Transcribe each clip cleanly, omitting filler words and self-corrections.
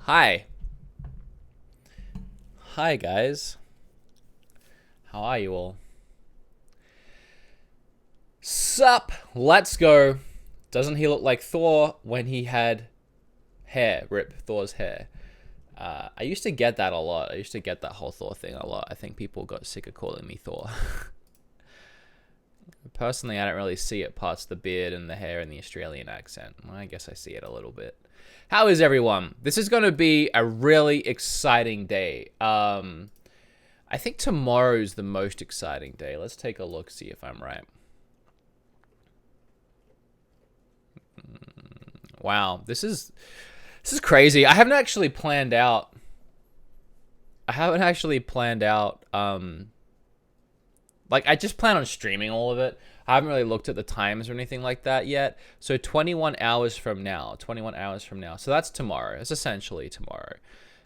Hi. Hi, guys. How are you all? Sup? Let's go. Doesn't he look like Thor when he had hair? Rip Thor's hair. I used to get that a lot. I used to get that whole Thor thing a lot. I think people got sick of calling me Thor. Personally, I don't really see it past the beard and the hair and the Australian accent. Well, I guess I see it a little bit. How is everyone? This is going to be a really exciting day. I think tomorrow's the most exciting day. Let's take a look, see if I'm right. Wow, this is crazy. I haven't actually planned out. Like, I just plan on streaming all of it. I haven't really looked at the times or anything like that yet. So 21 hours from now. So that's tomorrow. It's essentially tomorrow.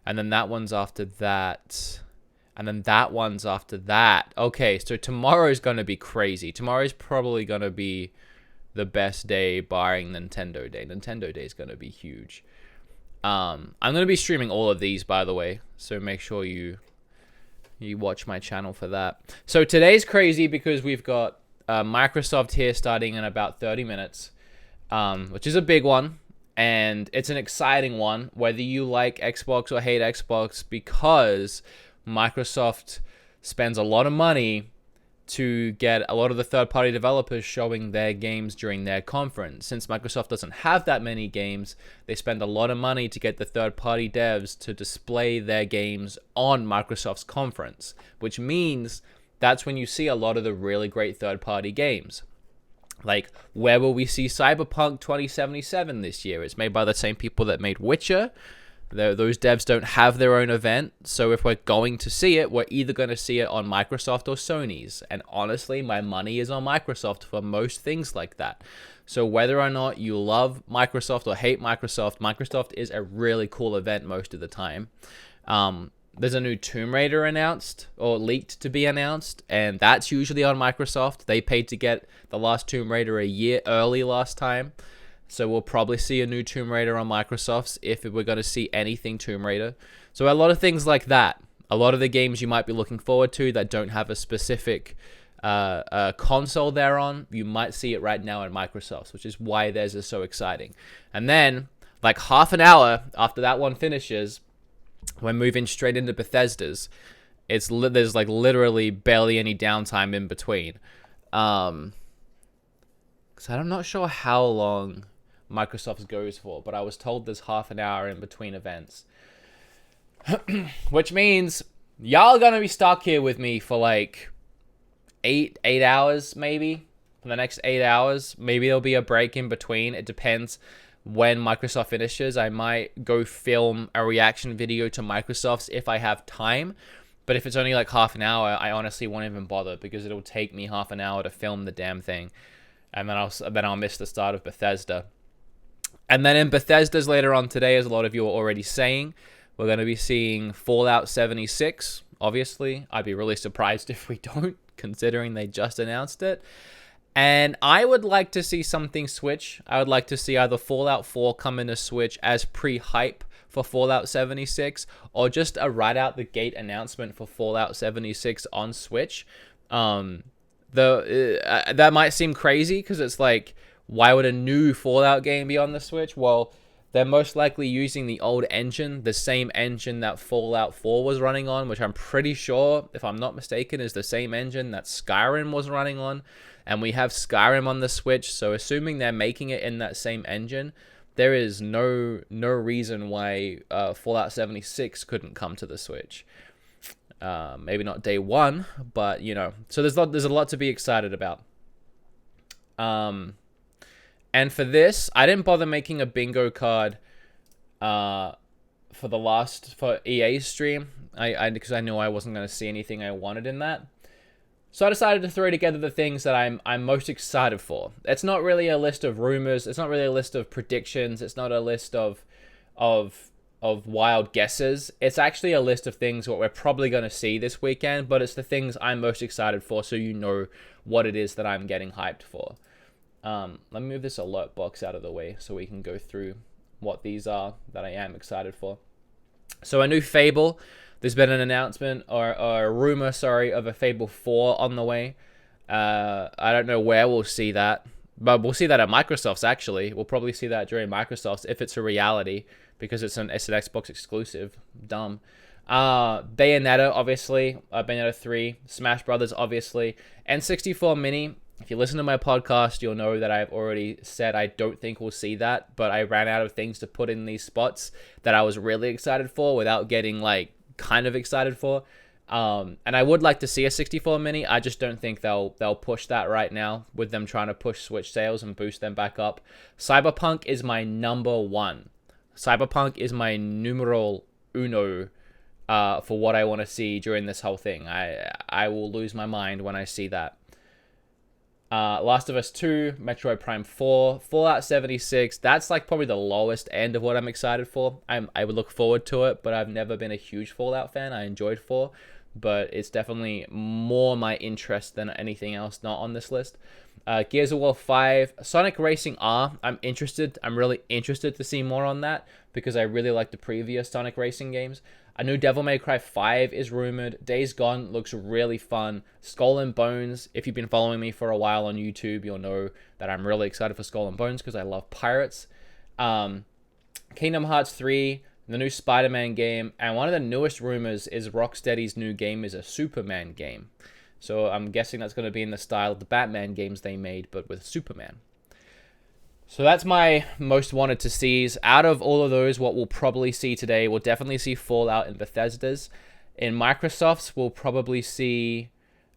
And then that one's after that. And then that one's after that. Okay, so tomorrow's going to be crazy. Tomorrow's probably going to be the best day barring Nintendo Day. Nintendo Day is going to be huge. I'm going to be streaming all of these, by the way. So make sure you watch my channel for that. So today's crazy because we've got Microsoft here starting in about 30 minutes, which is a big one. And it's an exciting one, whether you like Xbox or hate Xbox, because Microsoft spends a lot of money to get a lot of the third-party developers showing their games during their conference. Since Microsoft doesn't have that many games, they spend a lot of money to get the third-party devs to display their games on Microsoft's conference, which means that's when you see a lot of the really great third-party games. Like, where will we see Cyberpunk 2077 this year? It's made by the same people that made Witcher. Those devs don't have their own event, so if we're going to see it, we're either going to see it on Microsoft or Sony's. And honestly, my money is on Microsoft for most things like that. So whether or not you love Microsoft or hate Microsoft, Microsoft is a really cool event most of the time. There's a new Tomb Raider announced, or leaked to be announced, and that's usually on Microsoft. They paid to get the last Tomb Raider a year early last time. So we'll probably see a new Tomb Raider on Microsoft's if we're going to see anything Tomb Raider. So a lot of things like that. A lot of the games you might be looking forward to that don't have a specific console they're on, you might see it right now in Microsoft's, which is why theirs is so exciting. And then, like half an hour after that one finishes, we're moving straight into Bethesda's. There's like literally barely any downtime in between. Because I'm not sure how long Microsoft's goes for, but I was told there's half an hour in between events. Which means y'all are gonna be stuck here with me for like eight hours, maybe. For the next 8 hours. Maybe there'll be a break in between. It depends when Microsoft finishes. I might go film a reaction video to Microsoft's if I have time. But if it's only like half an hour, I honestly won't even bother, because it'll take me half an hour to film the damn thing. And then I'll miss the start of Bethesda. And then in Bethesda's later on today, as a lot of you are already saying, we're going to be seeing Fallout 76. Obviously, I'd be really surprised if we don't, considering they just announced it. And I would like to see something switch. I would like to see either Fallout 4 come into Switch as pre-hype for Fallout 76, or just a right out the gate announcement for Fallout 76 on Switch. That might seem crazy, because it's like, why would a new Fallout game be on the Switch? Well, they're most likely using the old engine, the same engine that Fallout 4 was running on, which I'm pretty sure, if I'm not mistaken, is the same engine that Skyrim was running on. And we have Skyrim on the Switch, so assuming they're making it in that same engine, there is no reason why Fallout 76 couldn't come to the Switch. Maybe not day one, but so there's a lot to be excited about. And for this, I didn't bother making a bingo card for EA's stream, because I knew I wasn't going to see anything I wanted in that. So I decided to throw together the things that I'm most excited for. It's not really a list of rumors. It's not really a list of predictions. It's not a list of wild guesses. It's actually a list of things what we're probably going to see this weekend, but it's the things I'm most excited for, so you know what it is that I'm getting hyped for. Let me move this alert box out of the way so we can go through what these are that I am excited for. So a new Fable. There's been an announcement or a rumor, sorry, of a Fable 4 on the way. I don't know where we'll see that, but we'll see that at Microsoft's. Actually, we'll probably see that during Microsoft's if it's a reality, because it's an Xbox exclusive. Dumb. Bayonetta, obviously. Bayonetta 3. Smash Brothers, obviously. N64 Mini. If you listen to my podcast, you'll know that I've already said I don't think we'll see that, but I ran out of things to put in these spots that I was really excited for without getting, like, kind of excited for. And I would like to see a 64 Mini. I just don't think they'll push that right now, with them trying to push Switch sales and boost them back up. Cyberpunk is my number one. Cyberpunk is my numero uno for what I want to see during this whole thing. I will lose my mind when I see that. Last of Us 2, Metroid Prime 4, Fallout 76. That's like probably the lowest end of what I'm excited for. I would look forward to it, but I've never been a huge Fallout fan. I enjoyed 4, but it's definitely more my interest than anything else not on this list. Gears of War 5, Sonic Racing R. I'm interested. I'm really interested to see more on that, because I really like the previous Sonic Racing games. A new Devil May Cry 5 is rumored. Days Gone looks really fun. Skull and Bones. If you've been following me for a while on YouTube, you'll know that I'm really excited for Skull and Bones because I love pirates. Kingdom Hearts 3, the new Spider-Man game, and one of the newest rumors is Rocksteady's new game is a Superman game. So I'm guessing that's going to be in the style of the Batman games they made, but with Superman. So that's my most wanted to sees. Out of all of those, what we'll probably see today, we'll definitely see Fallout in Bethesda's. In Microsoft's, we'll probably see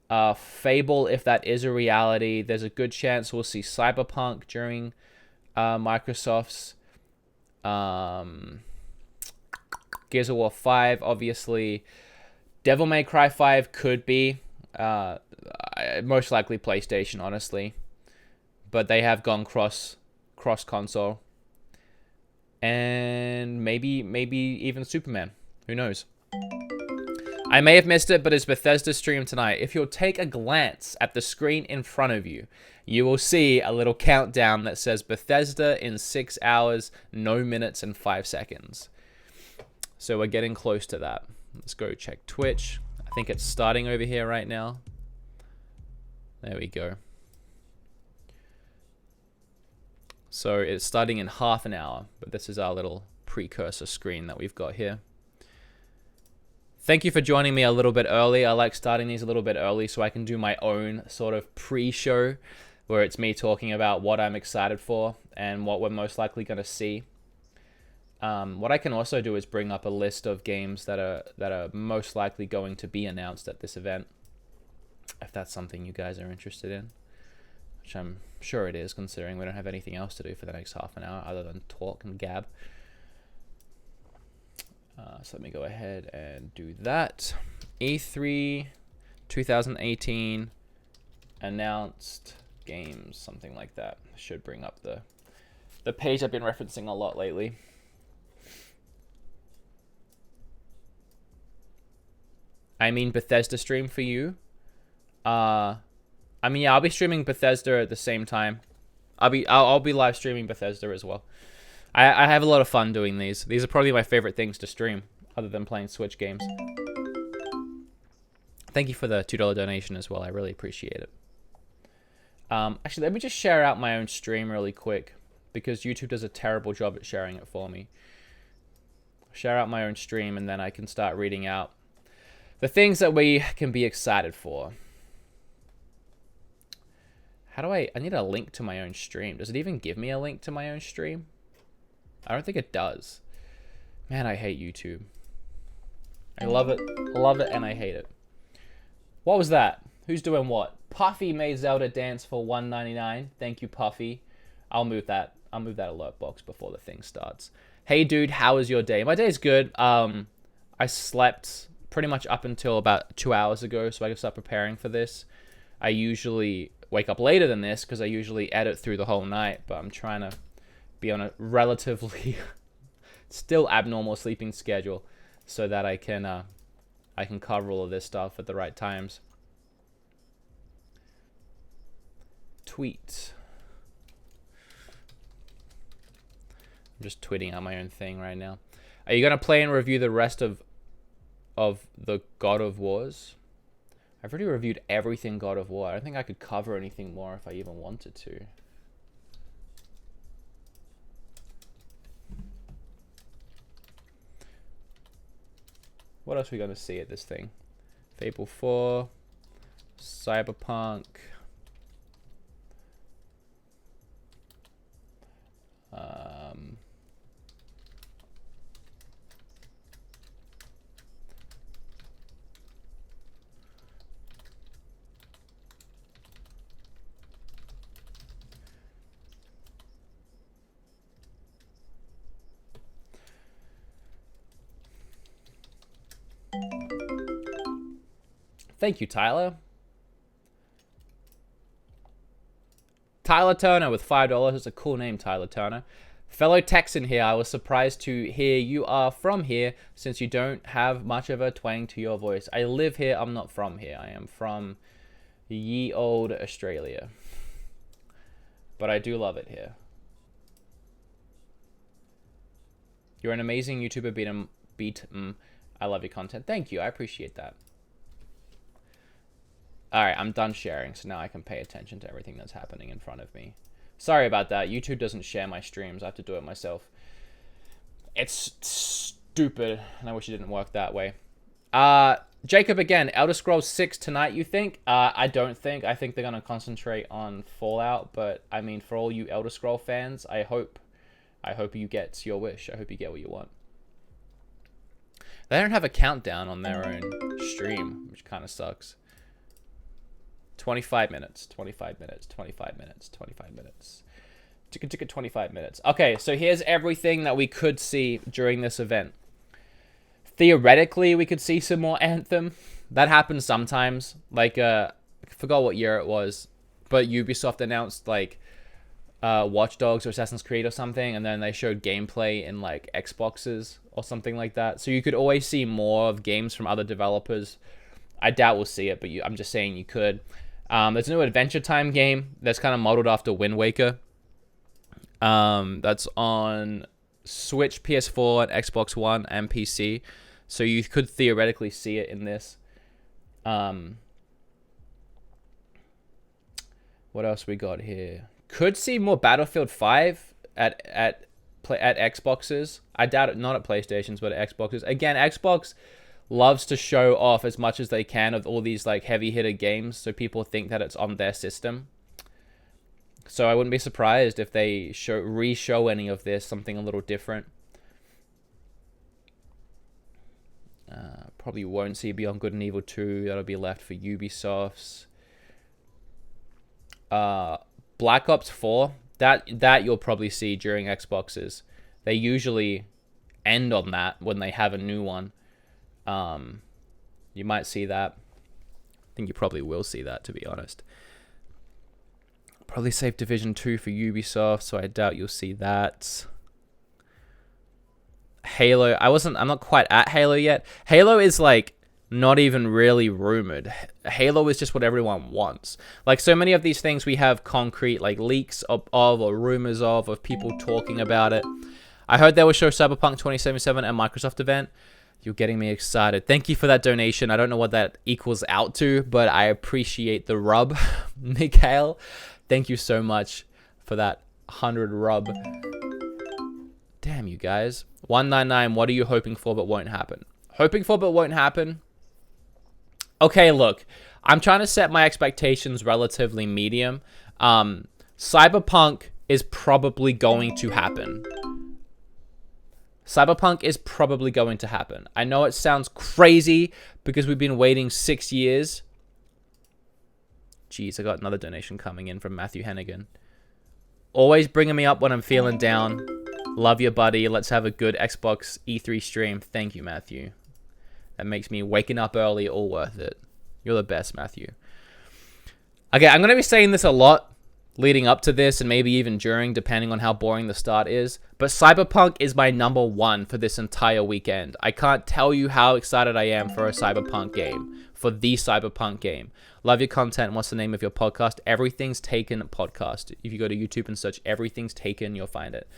Fable, if that is a reality. There's a good chance we'll see Cyberpunk during Microsoft's. Gears of War 5, obviously. Devil May Cry 5 could be. Most likely PlayStation, honestly. But they have gone cross console, and maybe even Superman. Who knows? I may have missed it, but it's Bethesda stream tonight. If you'll take a glance at the screen in front of you, you will see a little countdown that says Bethesda in 6 hours, no minutes, and 5 seconds. So we're getting close to that. Let's go check Twitch. I think it's starting over here right now. There we go. So it's starting in half an hour, but this is our little precursor screen that we've got here. Thank you for joining me a little bit early. I like starting these a little bit early so I can do my own sort of pre-show where it's me talking about what I'm excited for and what we're most likely going to see. What I can also do is bring up a list of games that are most likely going to be announced at this event, if that's something you guys are interested in. Which I'm sure it is, considering we don't have anything else to do for the next half an hour other than talk and gab. So let me go ahead and do that. E3 2018 announced games, something like that. Should bring up the page I've been referencing a lot lately. I mean Bethesda stream for you. I mean, yeah, I'll be streaming Bethesda at the same time. I'll be live streaming Bethesda as well. I have a lot of fun doing these. These are probably my favorite things to stream, other than playing Switch games. Thank you for the $2 donation as well. I really appreciate it. Actually, let me just share out my own stream really quick, because YouTube does a terrible job at sharing it for me. Share out my own stream, and then I can start reading out the things that we can be excited for. How do I need a link to my own stream. Does it even give me a link to my own stream? I don't think it does. Man, I hate YouTube. I love it, and I hate it. What was that? Who's doing what? Puffy made Zelda dance for $1.99. Thank you, Puffy. I'll move that alert box before the thing starts. Hey, dude, how was your day? My day's good. I slept pretty much up until about 2 hours ago, so I can start preparing for this. I usually wake up later than this because I usually edit through the whole night, but I'm trying to be on a relatively still abnormal sleeping schedule so that I can cover all of this stuff at the right times. Tweet. I'm just tweeting out my own thing right now. Are you gonna play and review the rest of the God of Wars? I've already reviewed everything God of War. I don't think I could cover anything more if I even wanted to. What else are we going to see at this thing? Fable 4, Cyberpunk. Thank you, Tyler. Tyler Turner with $5. It's a cool name, Tyler Turner. Fellow Texan here, I was surprised to hear you are from here since you don't have much of a twang to your voice. I live here, I'm not from here. I am from ye old Australia. But I do love it here. You're an amazing YouTuber, I love your content. Thank you, I appreciate that. Alright, I'm done sharing, so now I can pay attention to everything that's happening in front of me. Sorry about that. YouTube doesn't share my streams. I have to do it myself. It's stupid, and I wish it didn't work that way. Jacob again, Elder Scrolls 6 tonight, you think? I don't think. I think they're going to concentrate on Fallout, but, I mean, for all you Elder Scroll fans, I hope you get your wish. I hope you get what you want. They don't have a countdown on their own stream, which kind of sucks. 25 minutes, 25 minutes, 25 minutes, 25 minutes. Ticka 25 minutes. Okay, so here's everything that we could see during this event. Theoretically, we could see some more Anthem. That happens sometimes. Like, I forgot what year it was, but Ubisoft announced, like, Watch Dogs or Assassin's Creed or something, and then they showed gameplay in, like, Xboxes or something like that. So you could always see more of games from other developers. I doubt we'll see it, but I'm just saying you could. There's a new Adventure Time game that's kind of modeled after Wind Waker. That's on Switch, PS4, and Xbox One and PC. So you could theoretically see it in this. What else we got here? Could see more Battlefield 5 at Xboxes. I doubt it, not at PlayStations, but at Xboxes. Again, Xbox loves to show off as much as they can of all these like heavy hitter games, so people think that it's on their system. So I wouldn't be surprised if they re-show any of this, something a little different. Probably won't see Beyond Good and Evil 2. That'll be left for Ubisoft's. Black Ops 4. That you'll probably see during Xboxes. They usually end on that when they have a new one. You might see that. I think you probably will see that, to be honest. Probably save Division 2 for Ubisoft, so I doubt you'll see that. Halo. I'm not quite at Halo yet. Halo is like not even really rumored. Halo is just what everyone wants. Like so many of these things we have concrete like leaks of or rumors of people talking about it. I heard they will show Cyberpunk 2077 at Microsoft event. You're getting me excited. Thank you for that donation. I don't know what that equals out to, but I appreciate the rub, Mikhail. Thank you so much for that 100 rub. Damn, you guys. 199, what are you hoping for but won't happen? Hoping for but won't happen? Okay, look. I'm trying to set my expectations relatively medium. Cyberpunk is probably going to happen. Cyberpunk is probably going to happen. I know it sounds crazy because we've been waiting 6 years. Jeez, I got another donation coming in from Matthew Hennigan. Always bringing me up when I'm feeling down. Love you, buddy. Let's have a good Xbox E3 stream. Thank you, Matthew. That makes me waking up early all worth it. You're the best, Matthew. Okay, I'm going to be saying this a lot leading up to this and maybe even during, depending on how boring the start is. But Cyberpunk is my number one for this entire weekend. I can't tell you how excited I am for a Cyberpunk game. For the Cyberpunk game. Love your content. What's the name of your podcast? Everything's Taken podcast. If you go to YouTube and search Everything's Taken, you'll find it.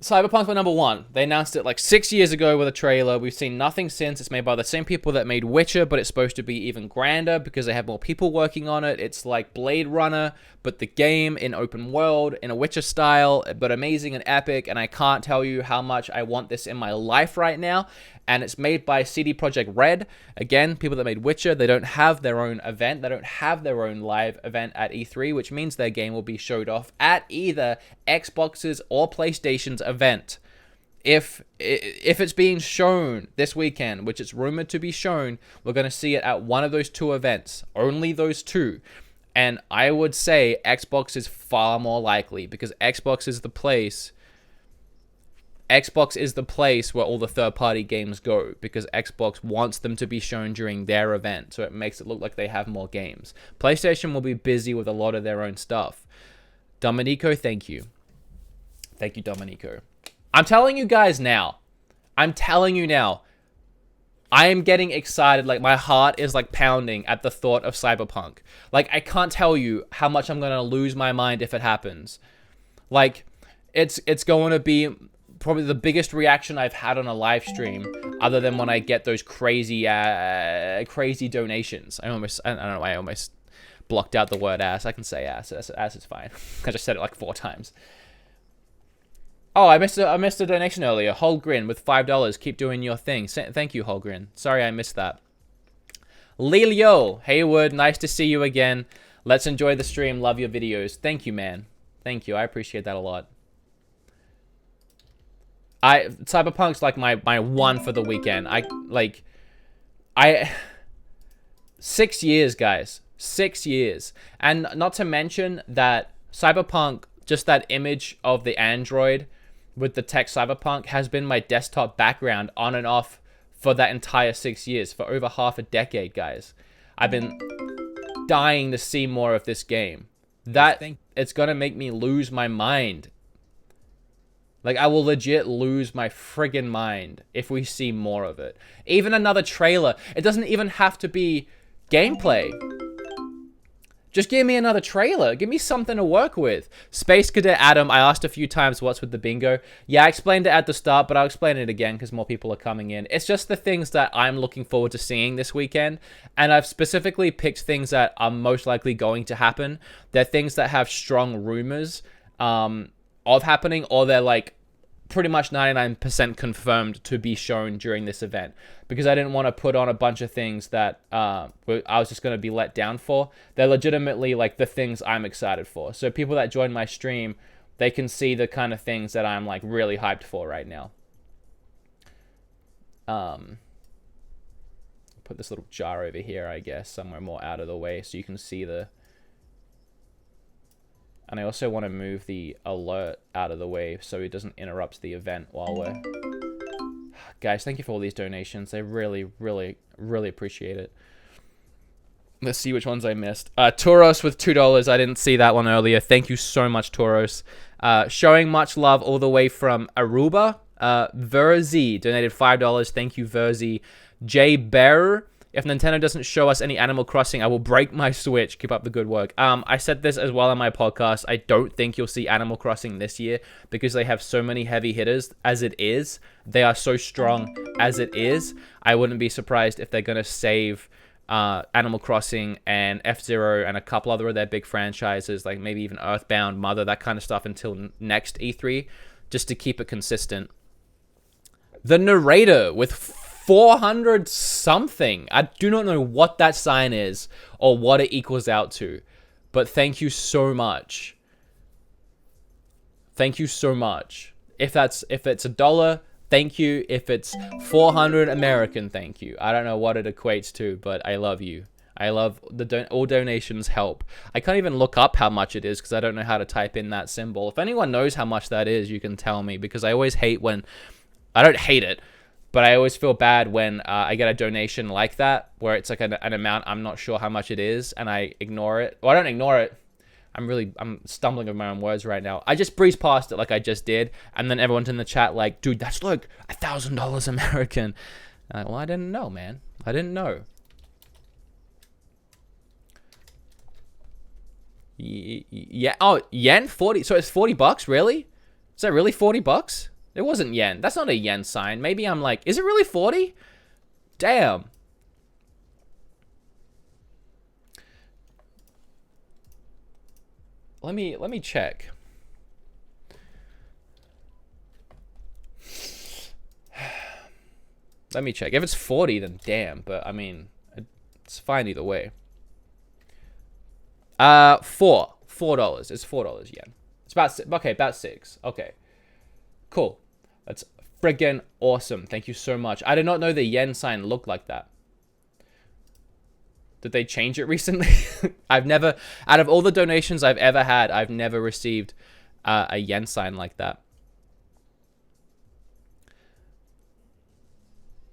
Cyberpunk's my number one. They announced it like 6 years ago with a trailer. We've seen nothing since. It's made by the same people that made Witcher, but it's supposed to be even grander because they have more people working on it. It's like Blade Runner, but the game in open world, in a Witcher style, but amazing and epic. And I can't tell you how much I want this in my life right now. And it's made by CD Projekt Red. Again, people that made Witcher, they don't have their own event. They don't have their own live event at E3, which means their game will be showed off at either Xbox's or PlayStation's event. If it's being shown this weekend, which it's rumored to be shown, we're going to see it at one of those two events. Only those two. And I would say Xbox is far more likely because Xbox is the place where all the third-party games go because Xbox wants them to be shown during their event, so it makes it look like they have more games. PlayStation will be busy with a lot of their own stuff. Dominico, thank you. Thank you, Dominico. I'm telling you guys now. I am getting excited. Like, my heart is, like, pounding at the thought of Cyberpunk. Like, I can't tell you how much I'm going to lose my mind if it happens. Like, it's going to be probably the biggest reaction I've had on a live stream, other than when I get those crazy donations. I don't know, I almost blocked out the word ass. I can say ass. Ass is fine. I just said it like 4 times. Oh, I missed a donation earlier. Holgrin with $5. Keep doing your thing. Thank you, Holgrin. Sorry I missed that. Lilio, Haywood, nice to see you again. Let's enjoy the stream. Love your videos. Thank you, man. Thank you. I appreciate that a lot. Cyberpunk's like my one for the weekend. 6 years, guys. 6 years. And not to mention that Cyberpunk, just that image of the Android with the text Cyberpunk has been my desktop background on and off for that entire 6 years, for over half a decade, guys. I've been dying to see more of this game. It's gonna make me lose my mind. Like, I will legit lose my friggin' mind if we see more of it. Even another trailer. It doesn't even have to be gameplay. Just give me another trailer. Give me something to work with. Space Cadet Adam, I asked a few times what's with the bingo. Yeah, I explained it at the start, but I'll explain it again because more people are coming in. It's just the things that I'm looking forward to seeing this weekend. And I've specifically picked things that are most likely going to happen. They're things that have strong rumors of happening, or they're like pretty much 99% confirmed to be shown during this event, because I didn't want to put on a bunch of things that I was just going to be let down for. They're legitimately like the things I'm excited for. So people that join my stream, they can see the kind of things that I'm like really hyped for right now. Put this little jar over here, I guess, somewhere more out of the way so you can see the... And I also want to move the alert out of the way so it doesn't interrupt the event while we're... Guys, thank you for all these donations. I really, really, really appreciate it. Let's see which ones I missed. Tauros with $2. I didn't see that one earlier. Thank you so much, Tauros. Showing much love all the way from Aruba. Verzi donated $5. Thank you, Verzi. Jay Bear. If Nintendo doesn't show us any Animal Crossing, I will break my Switch. Keep up the good work. I said this as well on my podcast. I don't think you'll see Animal Crossing this year because they have so many heavy hitters as it is. They are so strong as it is. I wouldn't be surprised if they're going to save Animal Crossing and F-Zero and a couple other of their big franchises, like maybe even Earthbound, Mother, that kind of stuff until next E3, just to keep it consistent. The Narrator with 400 something. I do not know what that sign is or what it equals out to, but thank you so much. Thank you so much. If it's $1, thank you. If it's 400 American, thank you. I don't know what it equates to, but I love you. I love all donations help. I can't even look up how much it is because I don't know how to type in that symbol. If anyone knows how much that is, you can tell me, because I always hate when... I don't hate it, but I always feel bad when I get a donation like that, where it's like an amount I'm not sure how much it is, and I ignore it. Well, I don't ignore it. I'm stumbling over my own words right now. I just breeze past it like I just did, and then everyone's in the chat like, dude, that's like $1,000 American. Well, I didn't know, man. I didn't know. Yeah. Oh, yen? 40. So it's $40, really? Is that really 40 bucks? It wasn't yen. That's not a yen sign. Maybe I'm like, is it really 40? Damn. Let me check. Let me check. If it's 40, then damn. But I mean, it's fine either way. $4. It's $4 yen. It's about okay, about 6. Okay, cool. That's friggin' awesome. Thank you so much. I did not know the yen sign looked like that. Did they change it recently? I've never, out of all the donations I've ever had, I've never received a yen sign like that.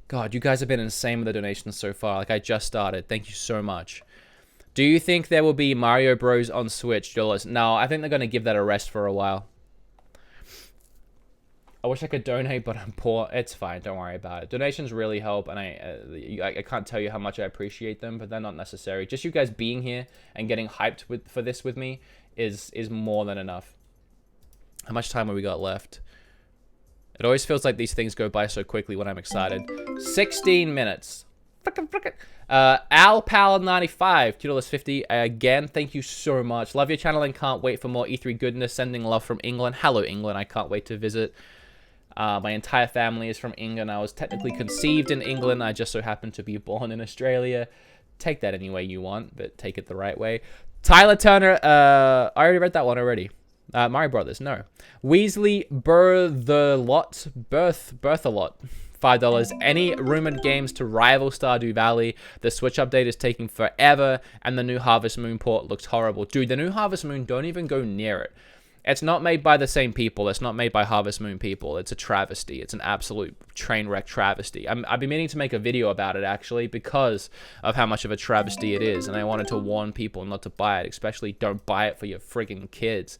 God, you guys have been insane with the donations so far. Like, I just started. Thank you so much. Do you think there will be Mario Bros on Switch? No, I think they're going to give that a rest for a while. I wish I could donate, but I'm poor. It's fine. Don't worry about it. Donations really help, and I can't tell you how much I appreciate them, but they're not necessary. Just you guys being here and getting hyped for this with me is more than enough. How much time have we got left? It always feels like these things go by so quickly when I'm excited. 16 minutes. Frickin'. AlPal95, $2.50. Again, thank you so much. Love your channel and can't wait for more E3 goodness. Sending love from England. Hello, England. I can't wait to visit. My entire family is from England. I was technically conceived in England. I just so happened to be born in Australia. Take that any way you want, but take it the right way. Tyler Turner. I already read that one already. Mario Brothers, no. Weasley Berthalot, $5. Any rumored games to rival Stardew Valley? The Switch update is taking forever, and the new Harvest Moon port looks horrible. Dude, the new Harvest Moon, don't even go near it. It's not made by the same people. It's not made by Harvest Moon people. It's a travesty. It's an absolute train wreck travesty. I've been meaning to make a video about it, actually, because of how much of a travesty it is, and I wanted to warn people not to buy it, especially don't buy it for your friggin' kids.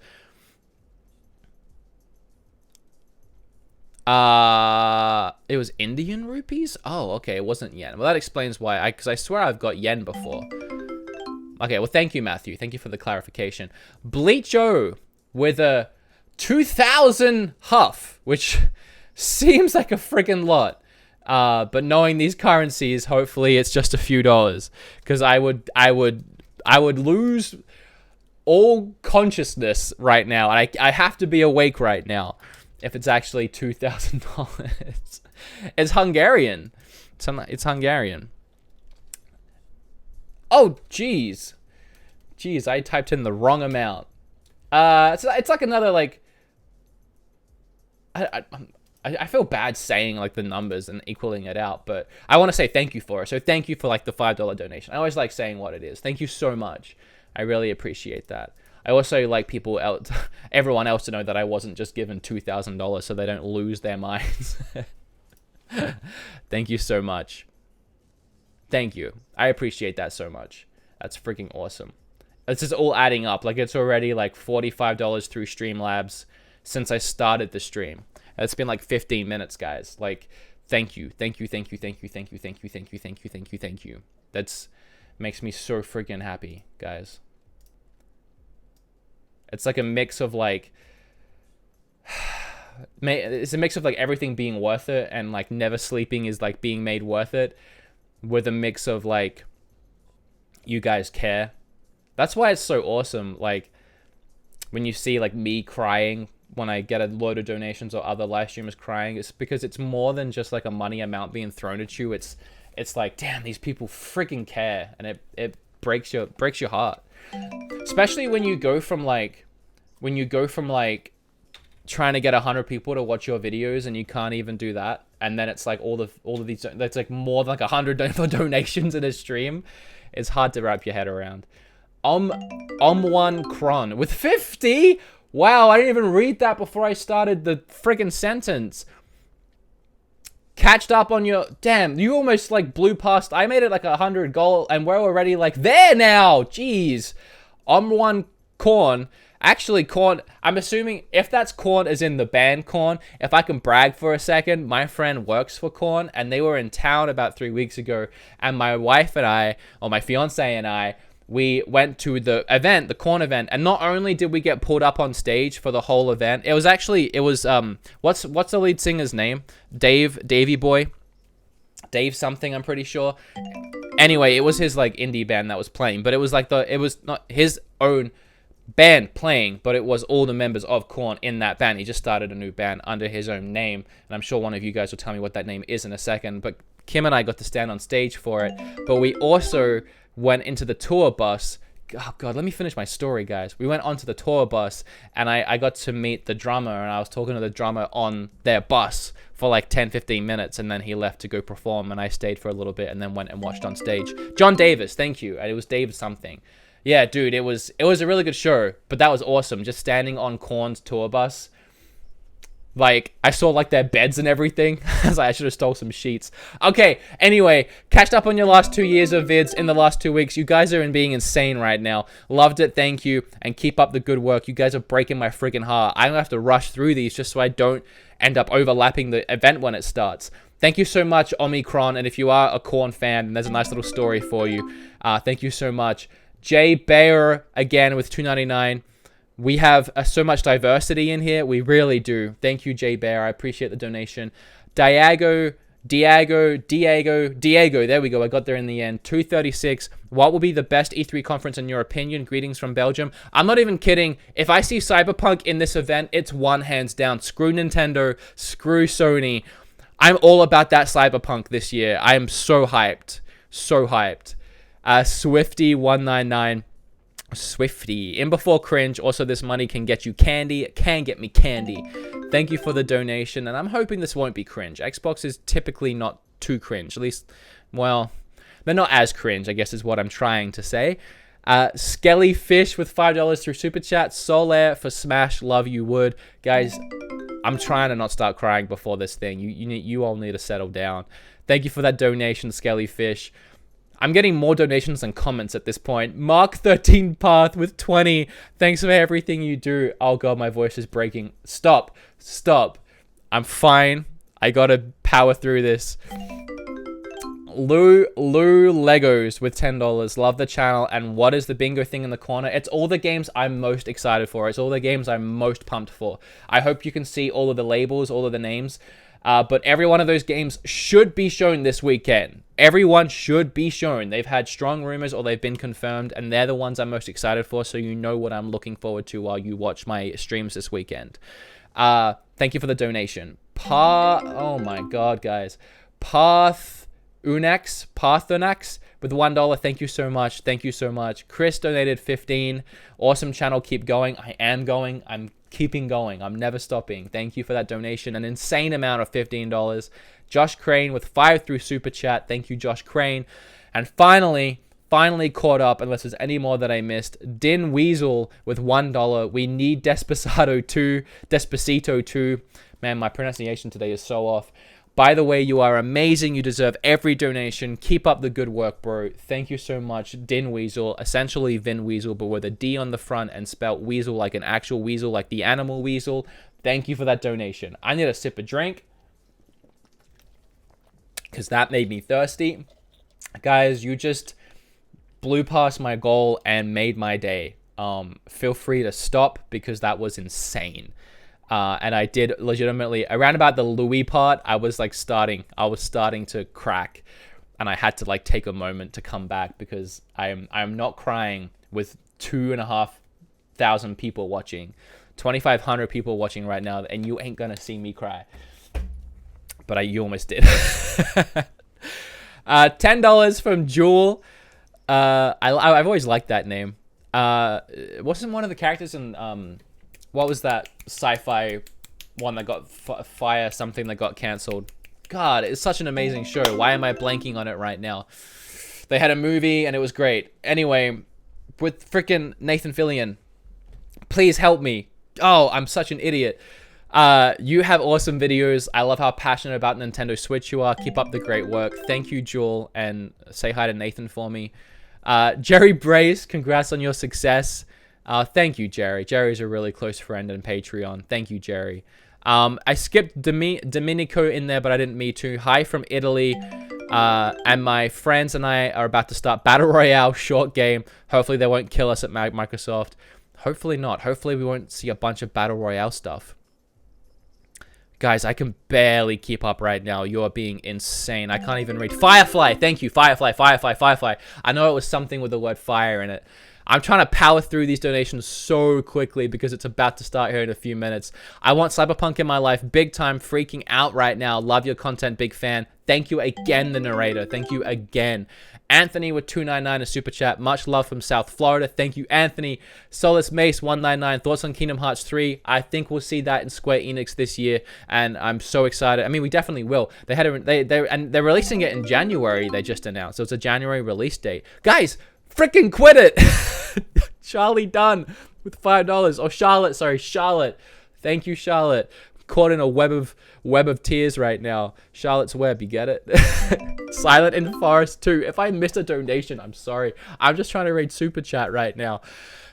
It was Indian rupees? Oh, okay, it wasn't yen. Well, that explains why. Because I swear I've got yen before. Okay, well, thank you, Matthew. Thank you for the clarification. Bleacho with a 2,000 huff, which seems like a friggin' lot. But knowing these currencies, hopefully it's just a few dollars. Because I would lose all consciousness right now. And I have to be awake right now. If it's actually $2,000. It's Hungarian. It's Hungarian. Oh, jeez. Jeez, I typed in the wrong amount. It's like another, like... I feel bad saying, like, the numbers and equaling it out, but I want to say thank you for it. So thank you for, like, the $5 donation. I always like saying what it is. Thank you so much. I really appreciate that. I also like everyone else to know that I wasn't just given $2,000 so they don't lose their minds. Thank you so much. Thank you. I appreciate that so much. That's freaking awesome. This is all adding up. Like, it's already like $45 through Streamlabs since I started the stream. It's been like 15 minutes, guys. Like, thank you. Thank you, thank you, thank you, thank you, thank you, thank you, thank you, thank you, thank you. That's makes me so freaking happy, guys. It's like a mix of like, it's a mix of like everything being worth it and like never sleeping is like being made worth it with a mix of like, you guys care. That's why it's so awesome. Like when you see like me crying when I get a load of donations or other live streamers crying, it's because it's more than just like a money amount being thrown at you. It's like, damn, these people freaking care. And it breaks your heart. Especially when you go from like trying to get 100 people to watch your videos and you can't even do that, and then it's like all of these, that's like more than like 100 donations in a stream. It's hard to wrap your head around. One Kron with 50. Wow, I didn't even read that before I started the friggin' sentence. Catched up on your... Damn, you almost, like, blew past... I made it, like, 100 goal, and we're already, like, there now! Jeez. One Corn. Actually, Corn... I'm assuming if that's Corn as in the band Corn, if I can brag for a second, my friend works for Corn, and they were in town about 3 weeks ago, and my wife and I, or my fiance and I, we went to the event, the corn event, and not only did we get pulled up on stage for the whole event, it was what's the lead singer's name? Davey Boy, Dave something, I'm pretty sure. Anyway, it was his like indie band that was playing, but it was not his own band playing, but it was all the members of Korn in that band. He just started a new band under his own name, and I'm sure one of you guys will tell me what that name is in a second. But Kim and I got to stand on stage for it, but we also went into the tour bus. Oh god, let me finish my story, guys. We went onto the tour bus, and I got to meet the drummer, and I was talking to the drummer on their bus for like 10-15 minutes, and then he left to go perform, and I stayed for a little bit and then went and watched on stage. John Davis, thank you. It was Dave something. Yeah, dude, it was a really good show, but that was awesome. Just standing on Korn's tour bus. Like, I saw, like, their beds and everything. I was like, I should have stole some sheets. Okay, anyway, catched up on your last 2 years of vids in the last 2 weeks. You guys are being insane right now. Loved it, thank you, and keep up the good work. You guys are breaking my freaking heart. I'm gonna have to rush through these just so I don't end up overlapping the event when it starts. Thank you so much, Omicron, and if you are a Korn fan, there's a nice little story for you. Thank you so much. Jay Bayer, again, with $2.99. We have so much diversity in here. We really do. Thank you, Jay Bear. I appreciate the donation. Diego. There we go. I got there in the end. 236. What will be the best E3 conference in your opinion? Greetings from Belgium. I'm not even kidding. If I see Cyberpunk in this event, it's one hands down. Screw Nintendo. Screw Sony. I'm all about that Cyberpunk this year. I am so hyped. So hyped. Swifty199. Swifty. In before cringe. Also, this money can get you candy. It can get me candy. Thank you for the donation. And I'm hoping this won't be cringe. Xbox is typically not too cringe. At least, well, they're not as cringe, I guess is what I'm trying to say. Skelly Fish with $5 through Super Chat. Solaire for Smash. Love you would. Guys, I'm trying to not start crying before this thing. You all need to settle down. Thank you for that donation, Skelly Fish. I'm getting more donations than comments at this point. Mark13 Path with 20. Thanks for everything you do. Oh god, my voice is breaking. Stop. I'm fine. I gotta power through this. Lou Legos with $10. Love the channel. And what is the bingo thing in the corner? It's all the games I'm most excited for. It's all the games I'm most pumped for. I hope you can see all of the labels, all of the names. But every one of those games should be shown this weekend. Everyone should be shown. They've had strong rumors or they've been confirmed, and they're the ones I'm most excited for, so you know what I'm looking forward to while you watch my streams this weekend. Thank you for the donation. Oh my god, guys. Parthenax with $1. Thank you so much. Thank you so much. Chris donated 15. Awesome channel. Keep going. I am going. I'm keeping going. I'm never stopping. Thank you for that donation. An insane amount of $15. Josh Crane with 5 through Super Chat. Thank you, Josh Crane. And finally caught up, unless there's any more that I missed, Din Weasel with $1. We need Despacito 2. Man, my pronunciation today is so off. By the way, you are amazing. You deserve every donation. Keep up the good work, bro. Thank you so much, Din Weasel. Essentially Vin Weasel, but with a D on the front and spelt weasel like an actual weasel, like the animal weasel. Thank you for that donation. I need a sip of drink, because that made me thirsty. Guys, you just blew past my goal and made my day. Feel free to stop, because that was insane. And I did legitimately, around about the Louis part, I was starting to crack, and I had to like take a moment to come back, because I'm not crying with 2,500 people watching, 2,500 people watching right now, and you ain't gonna see me cry. But you almost did. $10 from Jewel. I've always liked that name. Wasn't one of the characters in what was that sci-fi one that got fire something that got cancelled? God, it's such an amazing show. Why am I blanking on it right now? They had a movie and it was great. Anyway, with freaking Nathan Fillion. Please help me. Oh, I'm such an idiot. You have awesome videos. I love how passionate about Nintendo Switch you are. Keep up the great work. Thank you, Jewel, and say hi to Nathan for me. Jerry Brace, congrats on your success. Thank you, Jerry. Jerry's a really close friend and Patreon. Thank you, Jerry. I skipped Domenico in there, but I didn't mean to. Hi from Italy. And my friends and I are about to start Battle Royale short game. Hopefully they won't kill us at Microsoft. Hopefully not. Hopefully we won't see a bunch of Battle Royale stuff. Guys, I can barely keep up right now. You're being insane. I can't even read. Firefly. Thank you. Firefly. I know it was something with the word fire in it. I'm trying to power through these donations so quickly because it's about to start here in a few minutes. I want Cyberpunk in my life big time, freaking out right now. Love your content, big fan. Thank you again, the narrator. Thank you again. Anthony with $2.99 a super chat. Much love from South Florida. Thank you, Anthony. Solace Mace 199. Thoughts on Kingdom Hearts 3? I think we'll see that in Square Enix this year, and I'm so excited. I mean, we definitely will. They're releasing it in January. They just announced, so it's a January release date. Guys, freaking quit it. Charlie Dunn with $5. Oh, Charlotte. Sorry, Charlotte. Thank you, Charlotte. Caught in a web of tears right now. Charlotte's Web, you get it? Silent in Forest 2. If I missed a donation, I'm sorry. I'm just trying to read Super Chat right now.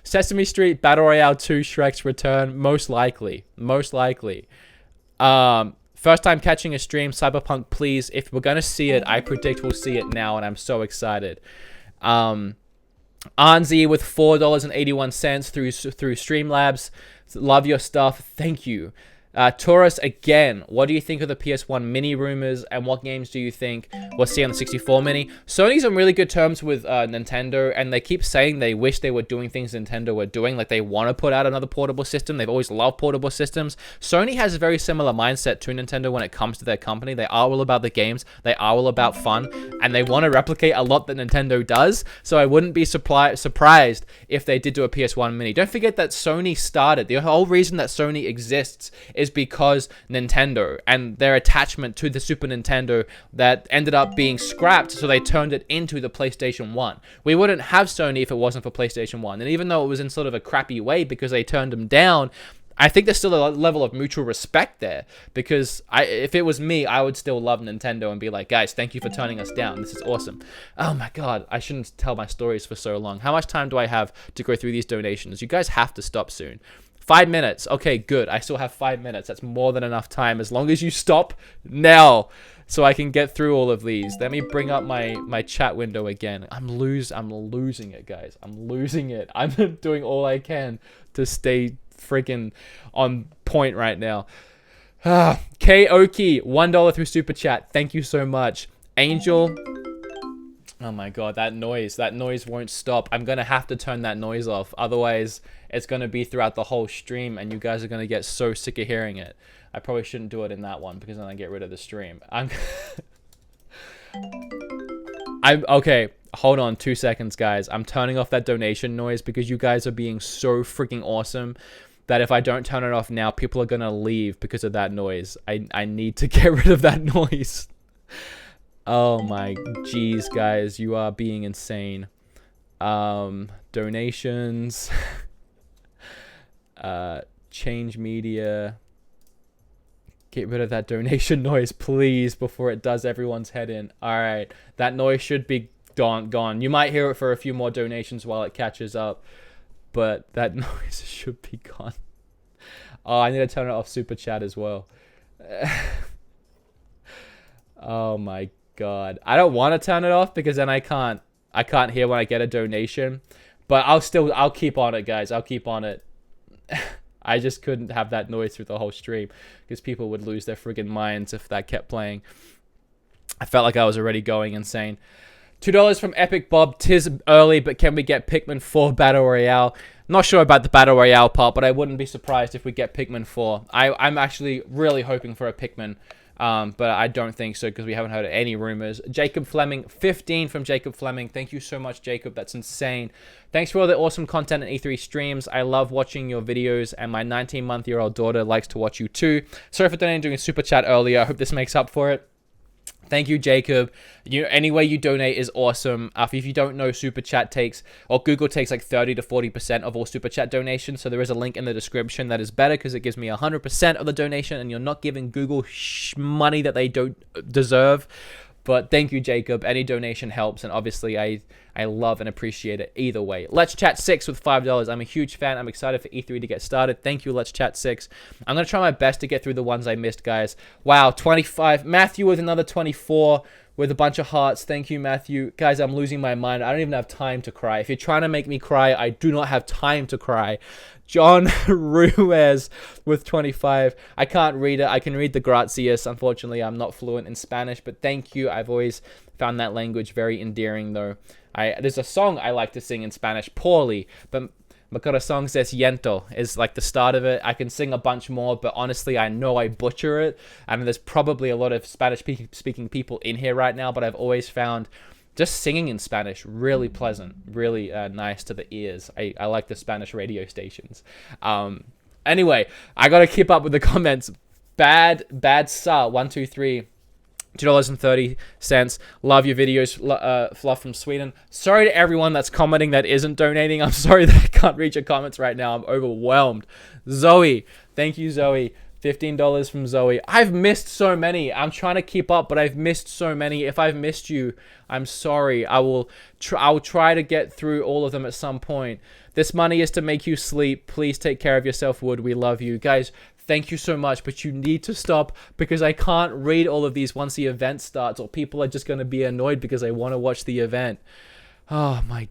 Sesame Street Battle Royale 2 Shrek's Return. Most likely. Most likely. First time catching a stream. Cyberpunk, please. If we're going to see it, I predict we'll see it now, and I'm so excited. Anzi with $4.81 through Streamlabs. Love your stuff. Thank you. Taurus, again, what do you think of the PS1 mini rumors, and what games do you think we'll see on the 64 mini? Sony's on really good terms with Nintendo, and they keep saying they wish they were doing things Nintendo were doing, like they want to put out another portable system. They've always loved portable systems. Sony has a very similar mindset to Nintendo when it comes to their company. They are all about the games, they are all about fun, and they want to replicate a lot that Nintendo does, so I wouldn't be surprised if they did do a PS1 mini. Don't forget that Sony started. The whole reason that Sony exists is because Nintendo and their attachment to the Super Nintendo that ended up being scrapped, so they turned it into the PlayStation 1. We wouldn't have Sony if it wasn't for PlayStation 1. And even though it was in sort of a crappy way because they turned them down, I think there's still a level of mutual respect there, because if it was me, I would still love Nintendo and be like, guys, thank you for turning us down. This is awesome. Oh my God, I shouldn't tell my stories for so long. How much time do I have to go through these donations? You guys have to stop soon. 5 minutes. Okay, good. I still have 5 minutes. That's more than enough time, as long as you stop now so I can get through all of these. Let me bring up my chat window again. I'm losing it, guys. I'm losing it. I'm doing all I can to stay freaking on point right now. K-Oki, $1 through Super Chat. Thank you so much. Angel. Oh my God, that noise won't stop. I'm going to have to turn that noise off. Otherwise, it's going to be throughout the whole stream, and you guys are going to get so sick of hearing it. I probably shouldn't do it in that one, because then I get rid of the stream. I'm okay. Hold on 2 seconds, guys. I'm turning off that donation noise because you guys are being so freaking awesome that if I don't turn it off now, people are going to leave because of that noise. I need to get rid of that noise. Oh my geez, guys, you are being insane. Donations. Change media. Get rid of that donation noise, please, before it does everyone's head in. Alright, that noise should be gone. You might hear it for a few more donations while it catches up, but that noise should be gone. Oh, I need to turn it off Super Chat as well. Oh my God. I don't want to turn it off because then I can't hear when I get a donation, but I'll keep on it, guys. I'll keep on it. I just couldn't have that noise through the whole stream because people would lose their friggin' minds if that kept playing. I felt like I was already going insane. $2 from Epic Bob. Tis early, but can we get Pikmin 4 Battle Royale? Not sure about the Battle Royale part, but I wouldn't be surprised if we get Pikmin 4. I'm actually really hoping for a Pikmin, but I don't think so because we haven't heard any rumors. Jacob Fleming, 15 from Jacob Fleming. Thank you so much, Jacob. That's insane. Thanks for all the awesome content and E3 streams. I love watching your videos, and my 19-month-year-old daughter likes to watch you too. Sorry for doing a super chat earlier. I hope this makes up for it. Thank you, Jacob. Any way you donate is awesome. If you don't know, Super Chat takes, or Google takes like 30 to 40% of all Super Chat donations. So there is a link in the description that is better because it gives me 100% of the donation, and you're not giving Google money that they don't deserve. But thank you, Jacob. Any donation helps, and obviously I love and appreciate it either way. Let's Chat 6 with $5. I'm a huge fan. I'm excited for E3 to get started. Thank you, Let's Chat 6. I'm going to try my best to get through the ones I missed, guys. Wow, 25. Matthew with another 24. with a bunch of hearts. Thank you, Matthew. Guys, I'm losing my mind. I don't even have time to cry. If you're trying to make me cry, I do not have time to cry. John Ruiz with 25. I can't read it. I can read the gracias. Unfortunately, I'm not fluent in Spanish, but thank you. I've always found that language very endearing, though. There's a song I like to sing in Spanish poorly, but Mi Corazón Se Siento is like the start of it. I can sing a bunch more, but honestly, I know I butcher it. And there's probably a lot of Spanish-speaking people in here right now, but I've always found just singing in Spanish really pleasant, really nice to the ears. I like the Spanish radio stations. Anyway, I got to keep up with the comments. Bad Sa, 123. $2.30. Love your videos, Fluff from Sweden. Sorry to everyone that's commenting that isn't donating. I'm sorry that I can't read your comments right now. I'm overwhelmed. Zoe, thank you, Zoe. $15 from Zoe. I've missed so many. I'm trying to keep up, but I've missed so many. If I've missed you, I'm sorry. I'll try to get through all of them at some point. This money is to make you sleep. Please take care of yourself, Wood. We love you. Guys, thank you so much, but you need to stop because I can't read all of these once the event starts, or people are just going to be annoyed because they want to watch the event. Oh, my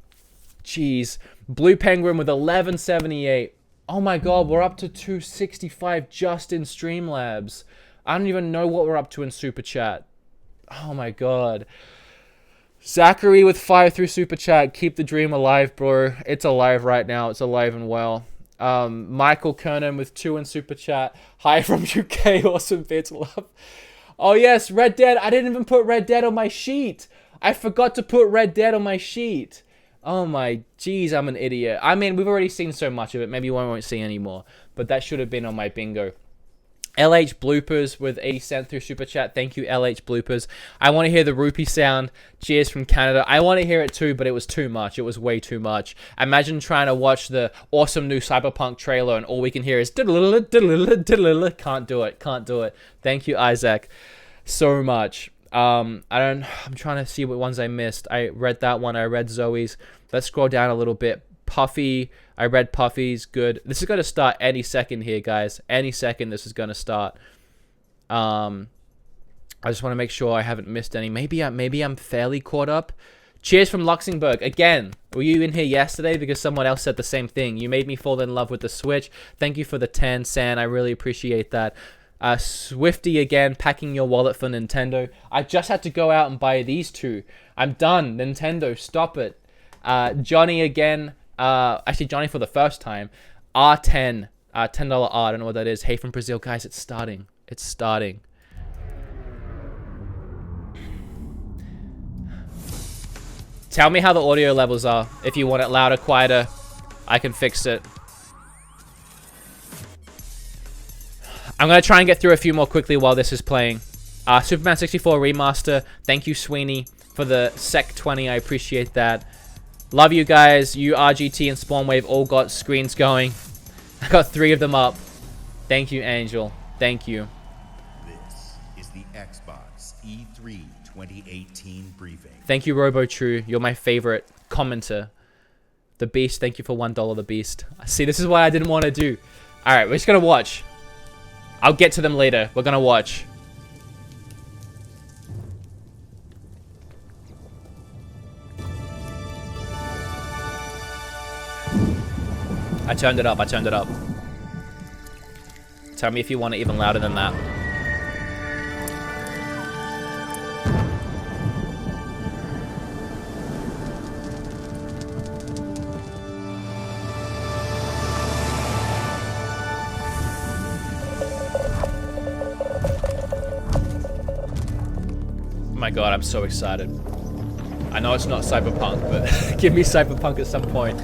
jeez. Blue Penguin with 1178. Oh my god, we're up to 265 just in Streamlabs. I don't even know what we're up to in Super Chat. Oh my god. Zachary with 5 through Super Chat. Keep the dream alive, bro. It's alive right now. It's alive and well. Michael Kernan with 2 in Super Chat. Hi from UK. Awesome bits. Love. Oh yes, Red Dead. I didn't even put Red Dead on my sheet. I forgot to put Red Dead on my sheet. Oh my jeez, I'm an idiot. I mean, we've already seen so much of it. Maybe one won't see anymore. But that should have been on my bingo. LH Bloopers with 80 cents through Super Chat. Thank you, LH Bloopers. I want to hear the rupee sound. Cheers from Canada. I want to hear it too, but it was too much. It was way too much. Imagine trying to watch the awesome new Cyberpunk trailer and all we can hear is diddle-diddle, diddle-diddle. Can't do it. Can't do it. Thank you, Isaac, so much. I'm trying to see what ones I missed. I read that one. I read Zoe's. Let's scroll down a little bit. Puffy. I read Puffy's. Good. This is going to start any second here, guys. Any second this is going to start. I just want to make sure I haven't missed any. Maybe I'm fairly caught up. Cheers from Luxembourg. Again, were you in here yesterday? Because someone else said the same thing. You made me fall in love with the Switch. Thank you for the 10, San. I really appreciate that. Swifty again, packing your wallet for Nintendo. I just had to go out and buy these two. I'm done. Nintendo, stop it. Johnny again. Actually, Johnny for the first time. R10. $10 R. I don't know what that is. Hey from Brazil. Guys, it's starting. It's starting. Tell me how the audio levels are. If you want it louder, quieter, I can fix it. I'm going to try and get through a few more quickly while this is playing. Superman 64 Remaster. Thank you, Sweeney, for the Sec 20. I appreciate that. Love you guys. You, RGT, and Spawnwave all got screens going. I got 3 of them up. Thank you, Angel. Thank you. This is the Xbox E3 2018 briefing. Thank you, RoboTrue. You're my favorite commenter. The Beast. Thank you for $1, The Beast. See, this is what I didn't want to do. All right, we're just going to watch. I'll get to them later. We're gonna watch. I turned it up. I turned it up. Tell me if you want it even louder than that. Oh my god, I'm so excited. I know it's not Cyberpunk, but give me Cyberpunk at some point.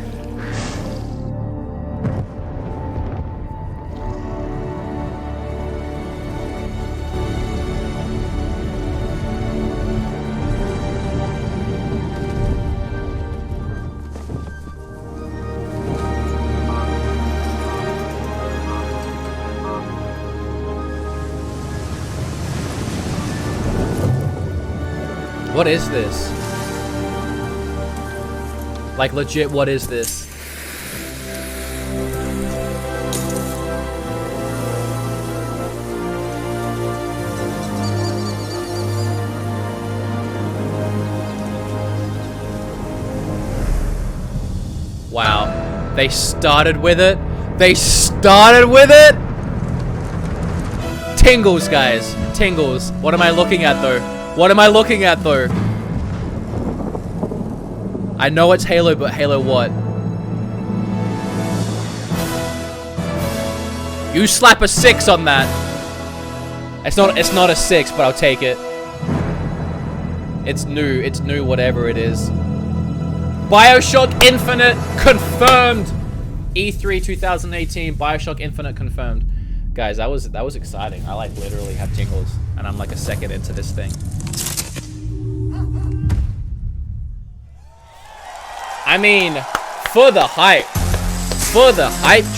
What is this? Like, legit, what is this? Wow. They started with it. They started with it. Tingles, guys. Tingles. What am I looking at, though? What am I looking at, though? I know it's Halo, but Halo what? You slap a 6 on that. It's not a 6, but I'll take it. It's new, whatever it is. BioShock Infinite confirmed. E3 2018, BioShock Infinite confirmed. Guys, that was exciting. I like literally have tingles, and I'm like a second into this thing. I mean, for the hype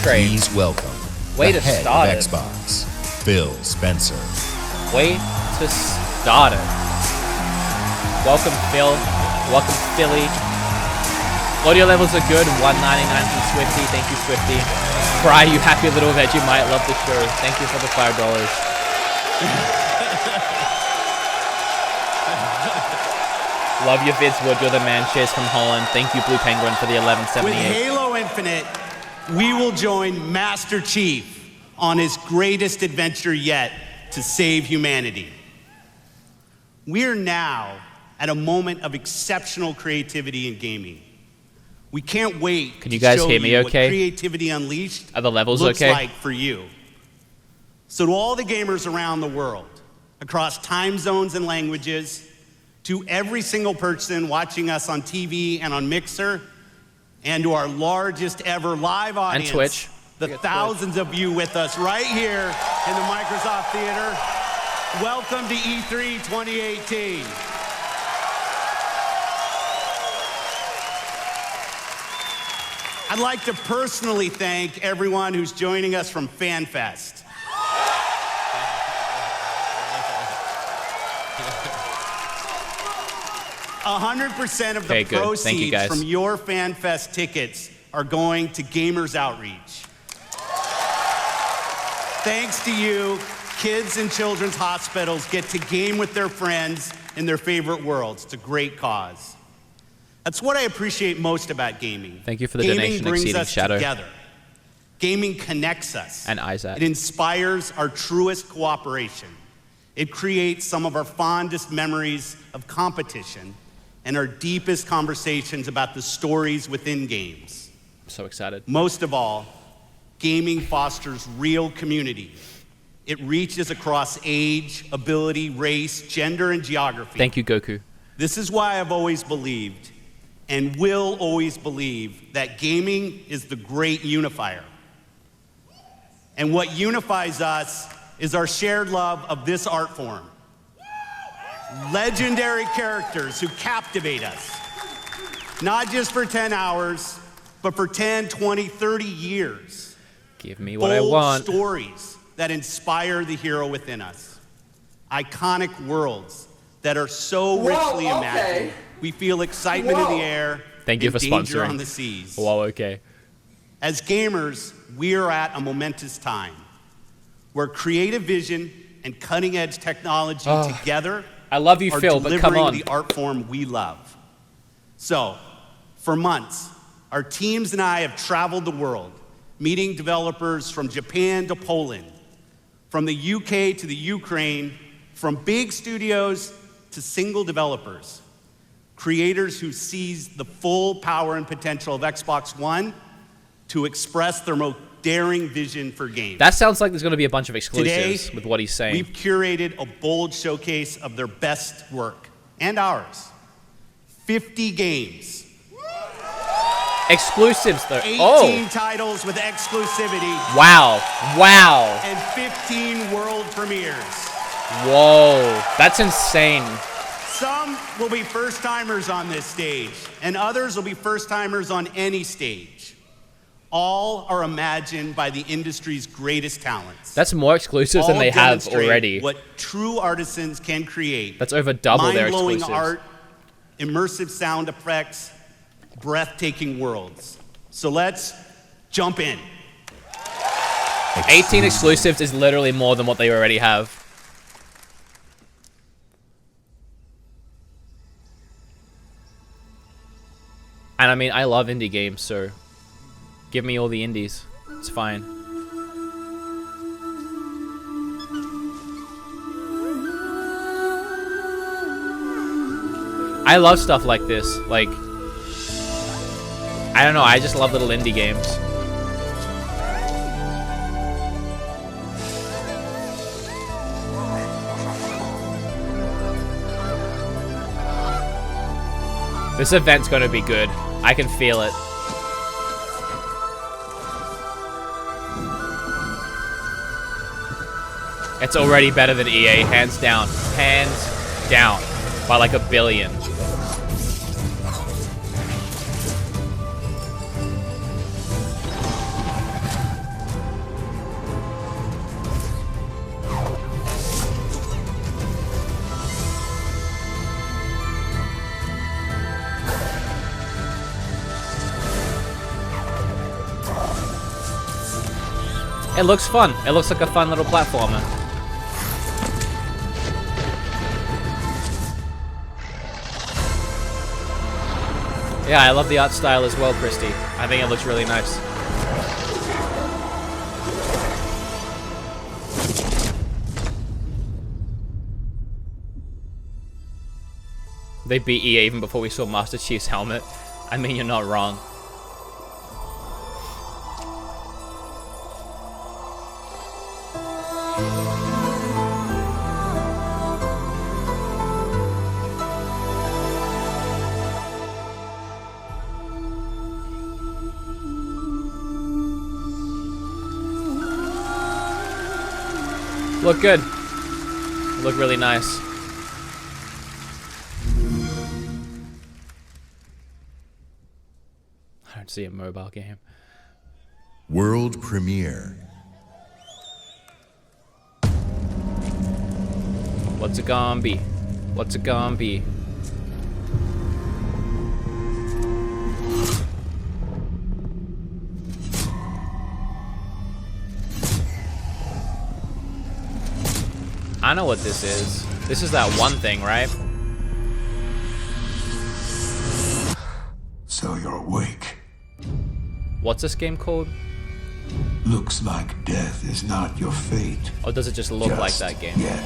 train. Please welcome Way the to head start of it. Xbox, Phil Spencer. Way to start it. Welcome, Phil. Welcome, Philly. Audio levels are good. $1.99 from Swifty. Thank you, Swifty. Fry, you happy little veg. You might love the show. Thank you for the $5. Love your vids, Wood. You're the man. Cheers from Holland. Thank you, Blue Penguin, for the $11.78. With Halo Infinite, we will join Master Chief on his greatest adventure yet to save humanity. We're now at a moment of exceptional creativity in gaming. We can't wait Can you guys to show hear me you okay? what Creativity Unleashed Are the levels looks okay? like for you. So to all the gamers around the world, across time zones and languages, to every single person watching us on TV and on Mixer, and to our largest ever live audience, And Twitch. the thousands of you with us right here in the Microsoft Theater, welcome to E3 2018. I'd like to personally thank everyone who's joining us from FanFest. $100% of the Okay, good. Thank you, proceeds guys. from your FanFest tickets are going to Gamers Outreach. Thanks to you, kids in children's hospitals get to game with their friends in their favorite worlds. It's a great cause. That's what I appreciate most about gaming. Thank you for the Gaming donation, brings Exceeding us Shadow. together. Gaming connects us. And Isaac. It inspires our truest cooperation. It creates some of our fondest memories of competition and our deepest conversations about the stories within games. I'm so excited. Most of all, gaming fosters real community. It reaches across age, ability, race, gender, and geography. Thank you, Goku. This is why I've always believed and will always believe that gaming is the great unifier. And what unifies us is our shared love of this art form. Legendary characters who captivate us, not just for 10 hours, but for 10, 20, 30 years. Give me what I Bold want. stories that inspire the hero within us. Iconic worlds that are so richly imagined, we feel excitement in the air. Thank you and for danger sponsoring. on the seas. Wow, okay. As gamers, we are at a momentous time where creative vision and cutting-edge technology together I love you, are Phil, but delivering come on. the art form we love. So, for months, our teams and I have traveled the world, meeting developers from Japan to Poland, from the UK to the Ukraine, from big studios to single developers, creators who seize the full power and potential of Xbox One to express their most daring vision for games. That sounds like there's going to be a bunch of Today, exclusives with what he's saying. we've curated a bold showcase of their best work, and ours. 50 games, Exclusives, though. 18 Oh, titles with exclusivity, wow. Wow. and 15 world premieres. Whoa. That's insane. Some will be first-timers on this stage, and others will be first-timers on any stage. All are imagined by the industry's greatest talents. That's more exclusives than All they have demonstrate already. what true artisans can create. That's over double their Mind-blowing exclusives. art, immersive sound effects, breathtaking worlds. So let's jump in. 18 exclusives is literally more than what they already have. And I mean, I love indie games, so give me all the indies. It's fine. I love stuff like this. Like, I don't know, I just love little indie games. This event's gonna be good. I can feel it. It's already better than EA, hands down. Hands down. By like 1 billion. It looks fun. It looks like a fun little platformer. Yeah, I love the art style as well, Christy. I think it looks really nice. They beat EA even before we saw Master Chief's helmet. I mean, you're not wrong. Look good. Look really nice. I don't see a mobile game. World premiere. What's it gonna be? What's it gonna be? I know what this is. This is that one thing, right? So you're awake. What's this game called? Looks like death is not your fate. Or does it just look like that game? Yet.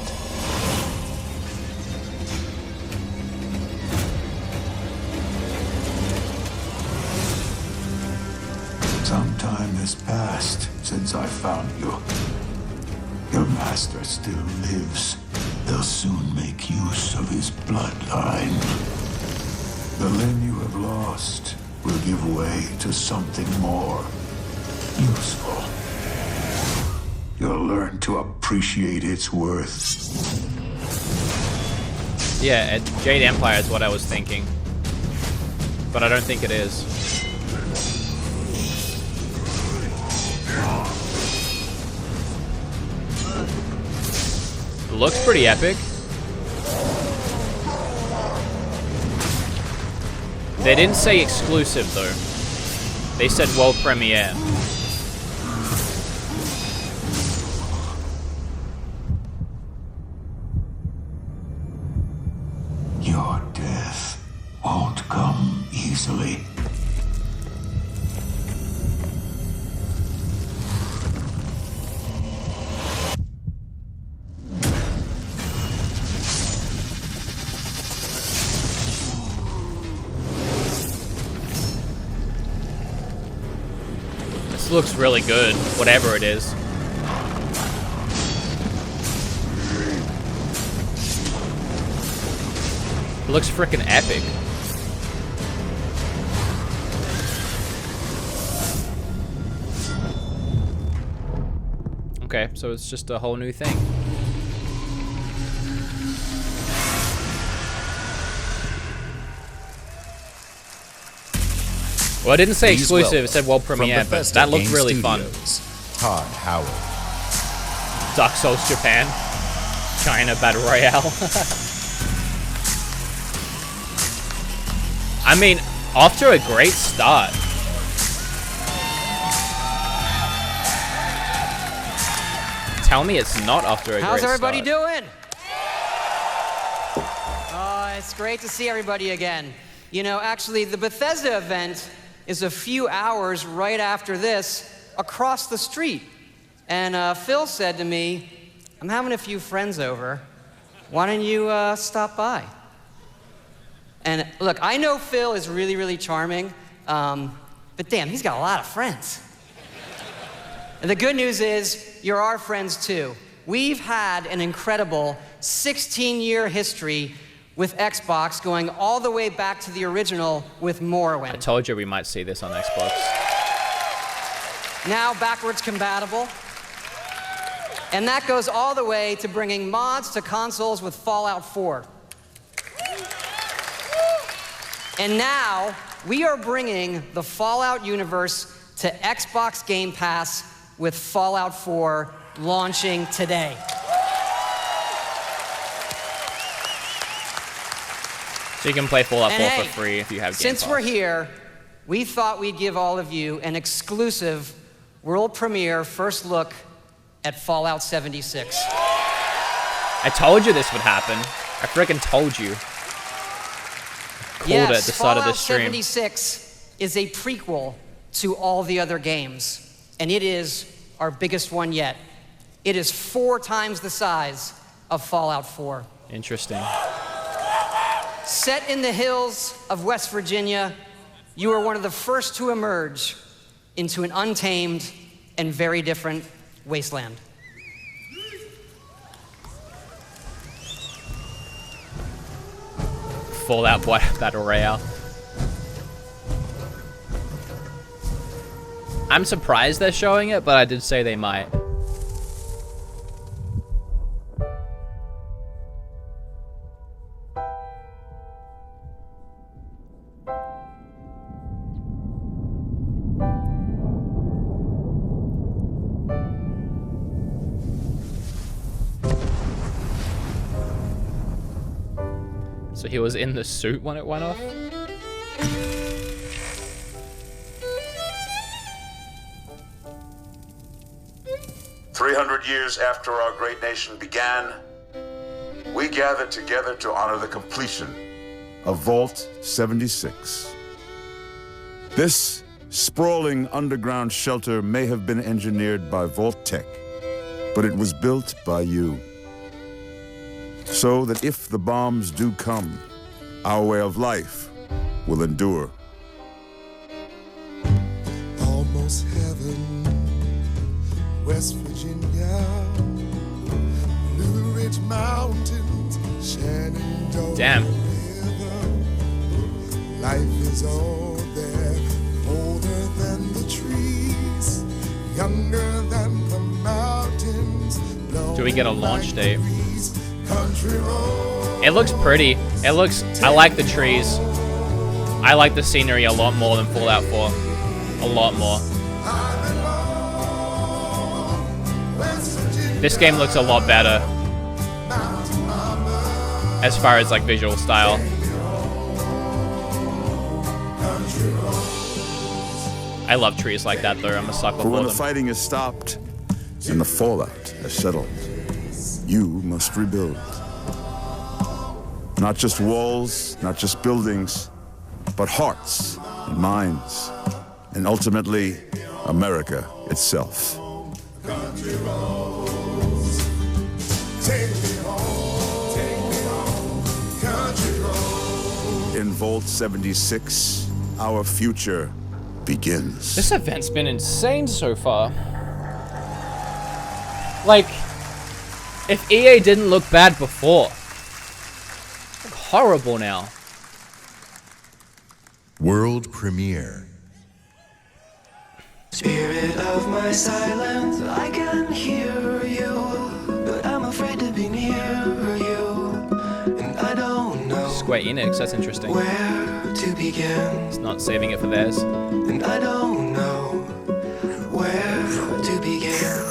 Some time has passed since I found you. Your master still lives. They'll soon make use of his bloodline. The land you have lost will give way to something more useful. You'll learn to appreciate its worth. Yeah, Jade Empire is what I was thinking. But I don't think it is. Looks pretty epic. They didn't say exclusive though. They said world premiere. Your death won't come easily. This looks really good, whatever it is. It looks freaking epic. Okay, so it's just a whole new thing. Well, it didn't say Please exclusive, welcome, it said world from premiere, but Bethesda that looked Game really fun. Studios, Todd Howard. Dark Souls Japan. China Battle Royale. I mean, off to a great start. Tell me it's not off to a great start. How's everybody doing? Oh, it's great to see everybody again. You know, actually, the Bethesda event is a few hours right after this across the street. And Phil said to me, I'm having a few friends over. Why don't you stop by? And look, I know Phil is really, really charming, but damn, he's got a lot of friends. And the good news is, you're our friends too. We've had an incredible 16-year history with Xbox, going all the way back to the original with Morrowind. I told you we might see this on Xbox. Now backwards compatible. And that goes all the way to bringing mods to consoles with Fallout 4. And now we are bringing the Fallout universe to Xbox Game Pass with Fallout 4 launching today. So you can play Fallout 4 And for free if you have Game since Pass. we're here, we thought we'd give all of you an exclusive world premiere first look at Fallout 76. I told you this would happen. I freaking told you. Called it at the start of this stream. Fallout 76 is a prequel to all the other games, and it is our biggest one yet. It is 4 times the size of Fallout 4. Interesting. Set in the hills of West Virginia, you are one of the first to emerge into an untamed and very different wasteland. Fallout Battle Royale. I'm surprised they're showing it, but I did say they might. So he was in the suit when it went off? 300 years after our great nation began, we gathered together to honor the completion of Vault 76. This sprawling underground shelter may have been engineered by Vault Tech, but it was built by you. So that if the bombs do come, our way of life will endure. Almost heaven, West Virginia, Blue Ridge Mountains, Shenandoah Damn. River. Life is all there, older than the trees, younger than the mountains. Do we get a launch date? Country road. It looks pretty. It looks... I like the trees. I like the scenery a lot more than Fallout 4. A lot more. This game looks a lot better. As far as, like, visual style. I love trees like that, though. I'm a sucker For for when the them. fighting is stopped and the fallout has settled, you must rebuild. Not just walls, not just buildings, but hearts and minds, and ultimately, America itself. Country roads, take me home, country roads. In Vault 76, our future begins. This event's been insane so far. Like, if EA didn't look bad before, they look horrible now. World premiere. Spirit of my silence, I can hear you, but I'm afraid to be near you, and I don't know Square Enix, that's interesting. where to begin, It's not saving it for theirs. and I don't know where to begin.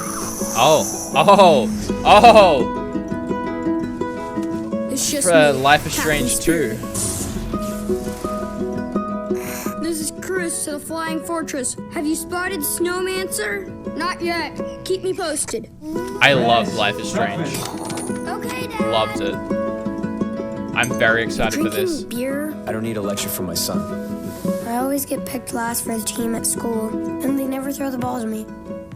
It's just For me, Life is Captain Strange 2. This is Chris to the Flying Fortress. Have you spotted Snowmancer? Not yet. Keep me posted. I loved Life is Strange. Okay, Dad. Loved it. I'm very excited for Drinking this. beer. I don't need a lecture from my son. I always get picked last for the team at school, and they never throw the ball to me.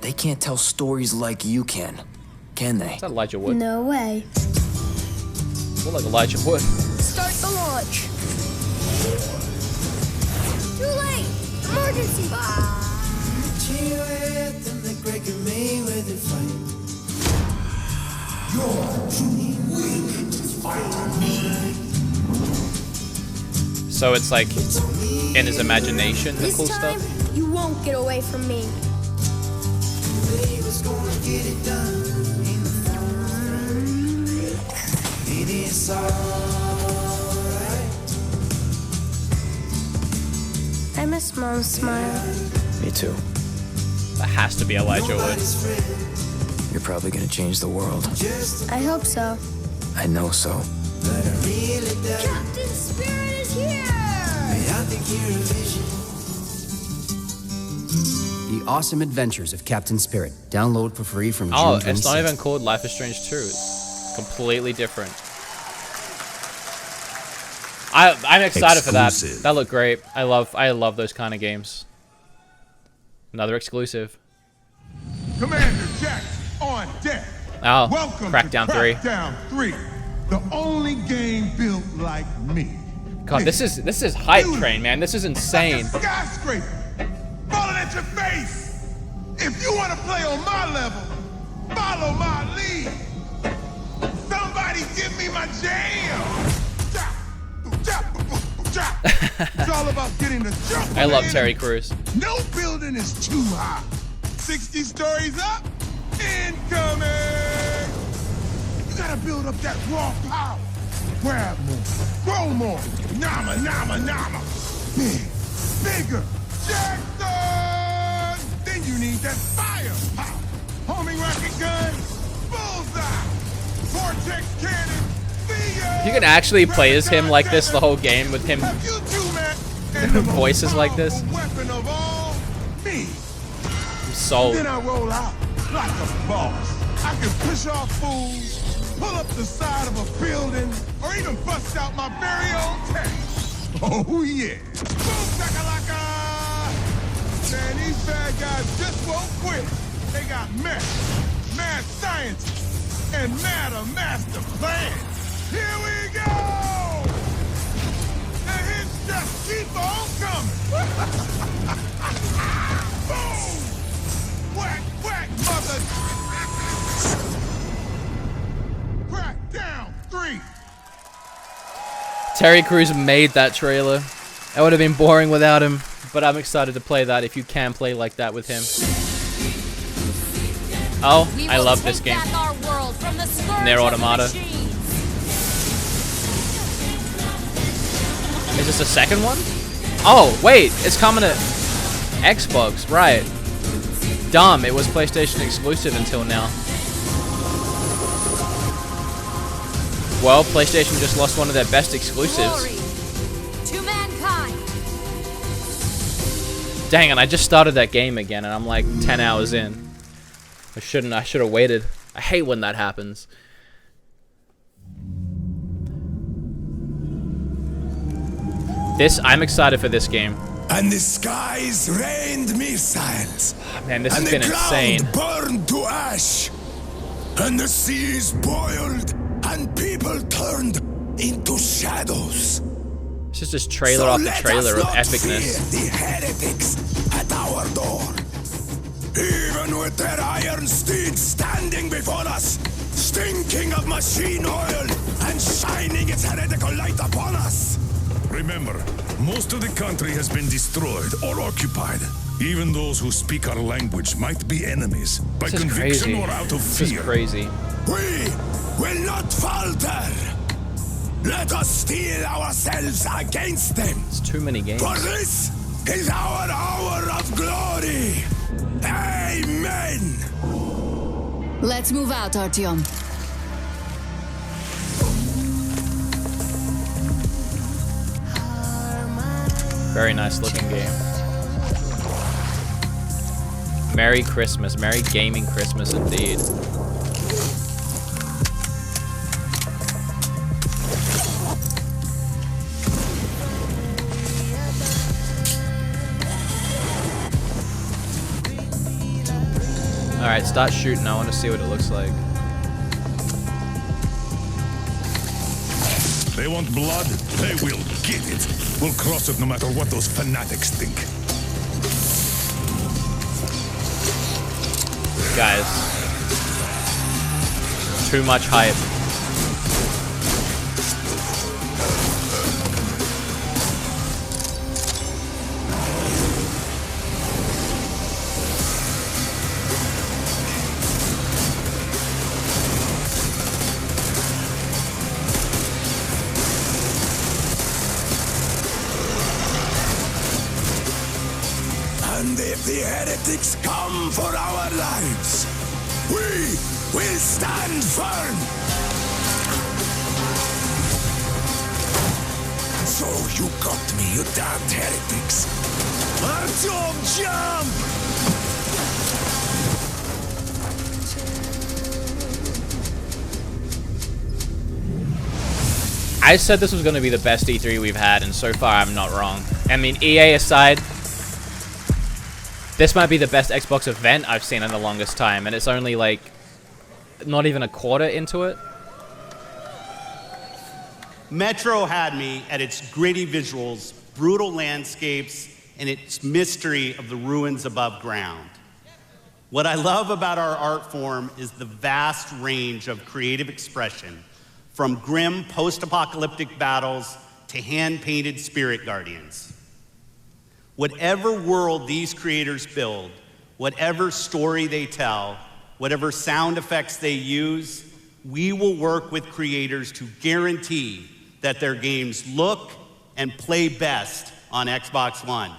They can't tell stories like you can they? Is that Elijah Wood? No way. Look like Elijah Wood. Start the launch. Too late. Emergency. So it's like in his imagination, the This cool time, stuff. you won't get away from me. I miss Mom's smile. Me too. That has to be Elijah Wood. You're probably gonna change the world. I hope so. I know so. Captain Spirit is here! The Awesome Adventures of Captain Spirit. Download for free from June Oh, 26th. it's not even called Life is Strange 2. It's completely different. I'm excited for that. Exclusive. That looked great. I love those kind of games. Another exclusive. Commander Jack on deck. Oh, Welcome Crackdown to 3. Crackdown 3, the only game built like me. God, this is hype train, man. This is insane. Like a skyscraper falling at your face. If you want to play on my level, follow my lead. Somebody give me my jam. It's all about getting the jump. I love man. Terry Crews. No building is too high. 60 stories up, incoming. You gotta build up that raw power. Grab more, grow more. Nama, nama, nama. Big, bigger. Jackson! Then you need that fire power. Homing rocket gun, bullseye. Vortex cannon, fire. You can actually play as him like this the whole game with him Have you two, man, and the most voices like this. powerful weapon of all, me. Sold. Then I roll out like a boss. I can push off fools, pull up the side of a building, or even bust out my very own tank. Oh yeah. Boom shakalaka! Man, these bad guys just won't quit. They got mad scientists, and madder master plans. Here we go! The hits just keep on coming. Boom! Whack, whack, mother! Crack down 3. Terry Crews made that trailer. That would have been boring without him, but I'm excited to play that if you can play like that with him. Oh, I love this game. Nier Automata. Is this a second one? Oh, wait, it's coming to Xbox, right. Dumb, it was PlayStation exclusive until now. Well, PlayStation just lost one of their best exclusives. To mankind. Dang it, I just started that game again and I'm like 10 hours in. I should have waited. I hate when that happens. I'm excited for this game. And the skies rained missiles. Man, this and has been the insane. ground burned to ash. And the seas boiled and people turned into shadows. It's just this trailer So after let trailer us of not epicness. fear the heretics at our door. Even with their iron steeds standing before us, stinking of machine oil and shining its heretical light upon us. Remember, most of the country has been destroyed or occupied. Even those who speak our language might be enemies by This is conviction crazy. or out of This is fear. crazy. We will not falter. Let us steel ourselves against them. It's too many games. For this is our hour of glory. Amen. Let's move out, Artyom. Very nice looking game. Merry Christmas. Merry gaming Christmas indeed. Alright, start shooting. I want to see what it looks like. They want blood? They will get it. We'll cross it no matter what those fanatics think. Guys. Too much hype. And if the heretics come for our lives, we will stand firm. So you got me, you damned heretics. Artyom, jump! I said this was going to be the best E3 we've had, and so far I'm not wrong. I mean, EA aside, this might be the best Xbox event I've seen in the longest time, and it's only like not even a quarter into it. Metro had me at its gritty visuals, brutal landscapes, and its mystery of the ruins above ground. What I love about our art form is the vast range of creative expression, from grim post-apocalyptic battles to hand-painted spirit guardians. Whatever world these creators build, whatever story they tell, whatever sound effects they use, we will work with creators to guarantee that their games look and play best on Xbox One.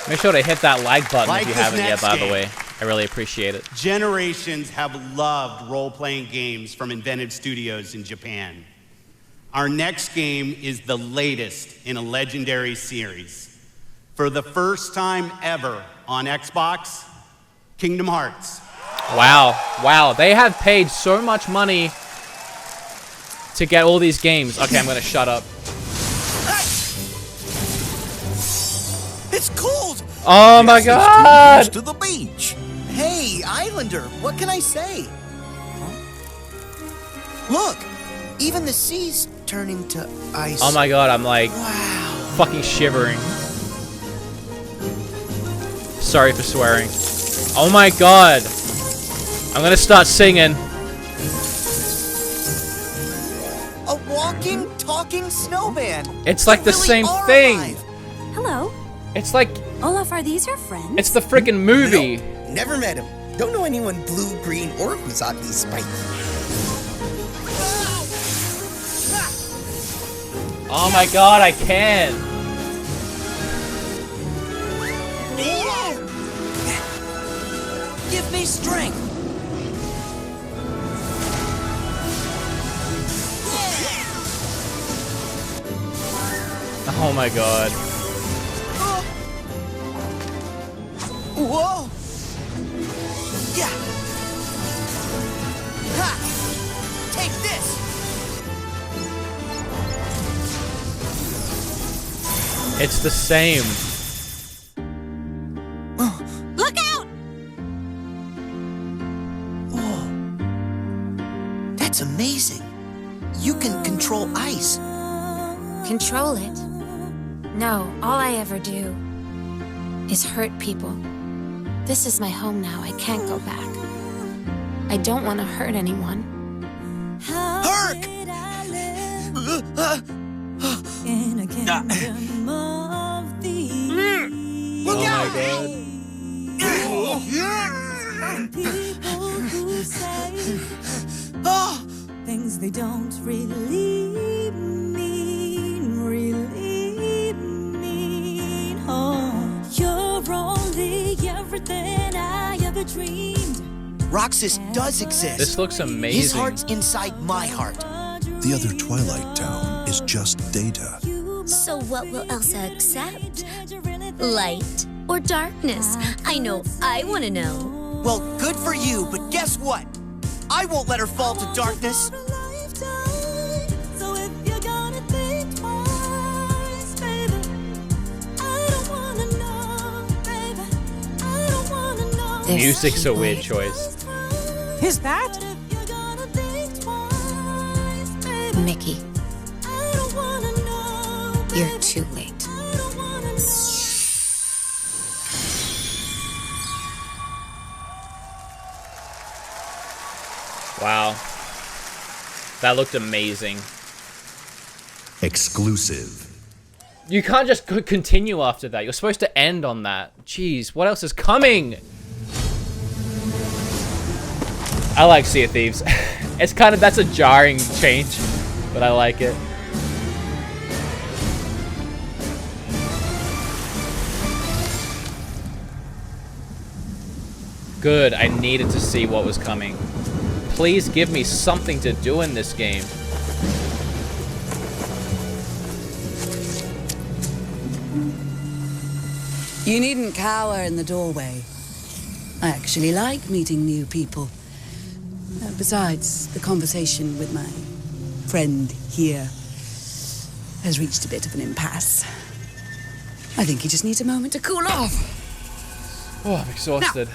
Make sure to hit that like button Like if you this haven't yet, next by the game. way. I really appreciate it. Generations have loved role-playing games from inventive studios in Japan. Our next game is the latest in a legendary series. For the first time ever on Xbox, Kingdom Hearts. Wow. Wow. They have paid so much money to get all these games. Okay, I'm going to shut up. It's cold! Oh my god! To the beach. Hey, Islander, what can I say? Look, even the sea's turning to ice. Oh my god, I'm like fucking shivering. Sorry for swearing. Oh my god. I'm gonna start singing. A walking, talking snowman. It's like the They really same are thing. alive. Hello. It's like Olaf, are these your friends? it's the freaking movie. No, never met him. Don't know anyone blue, green, or Kuzaki spiky. Oh my god, I can. Give me strength. Oh my god. Whoa! Yeah! Ha! Take this! It's the same. Look out! Whoa. That's amazing. You can control ice. Control it? No, all I ever do is hurt people. This is my home now. I can't go back. I don't want to hurt anyone. Herc! In a kingdom of thieves. Look out! And people who say things they don't really mean, Oh, you're only everything I ever dreamed. Roxas does exist. This looks amazing. His heart's inside my heart. The other Twilight Town is just data. So what will Elsa accept? Light or darkness? I know I want to know. Well, good for you, but guess what? I won't let her fall to darkness. So if you're gonna think twice, baby, I don't wanna know, baby. I don't wanna know. Music's a weird choice. Is that? Mickey, you're too late. Wow. That looked amazing. Exclusive. You can't just continue after that. You're supposed to end on that. Jeez, what else is coming? I like Sea of Thieves. It's kind of, that's a jarring change, but I like it. Good, I needed to see what was coming. Please give me something to do in this game. You needn't cower in the doorway. I actually like meeting new people. Besides, the conversation with my friend here has reached a bit of an impasse. I think he just needs a moment to cool off. Oh, I'm exhausted. Now,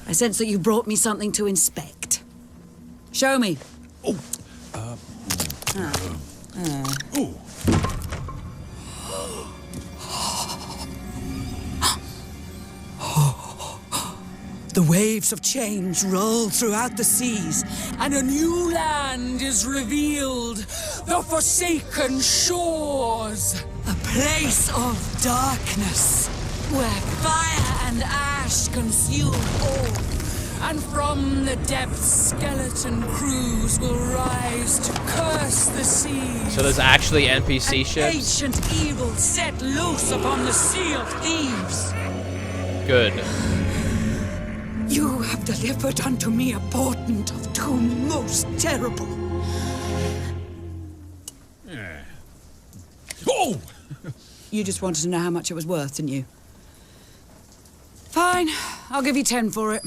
I sense that you brought me something to inspect. Show me. Oh. The waves of change roll throughout the seas, and a new land is revealed. The Forsaken Shores. A place of darkness, where fire and ash consume all. And from the depths, skeleton crews will rise to curse the seas. So there's actually NPC ships? Ancient evil set loose upon the Sea of Thieves. Good. You have delivered unto me a portent of doom most terrible. Oh! You just wanted to know how much it was worth, didn't you? Fine, I'll give you 10 for it.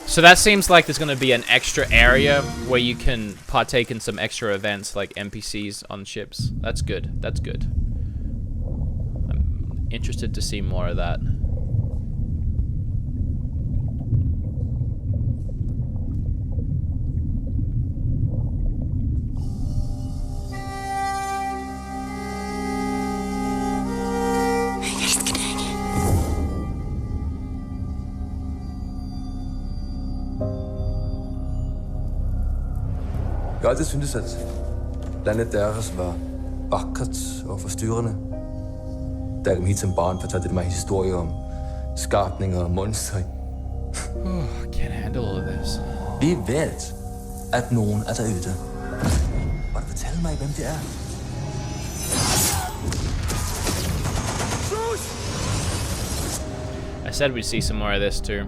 So that seems like there's going to be an extra area where you can partake in some extra events like NPCs on ships. That's good. That's good. I'm interested to see more of that. Jeg har altid syntes, at landet deres var vakkert og forstyrrende. Da jeg kom hit som barn, fortalte det mig historier om skabninger og monstre. Can't handle all of this. Vi ved, at nogen er derude. Og fortæl mig, hvem det er. I said we'd see some more of this too.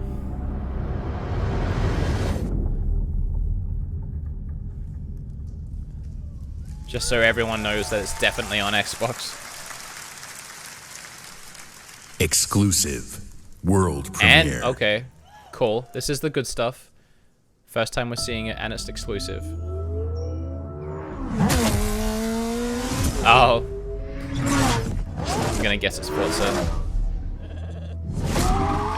Just so everyone knows that it's definitely on Xbox. Exclusive. World premiere. And, okay, cool. This is the good stuff. First time we're seeing it, and it's exclusive. Oh. I'm gonna guess it's Forza.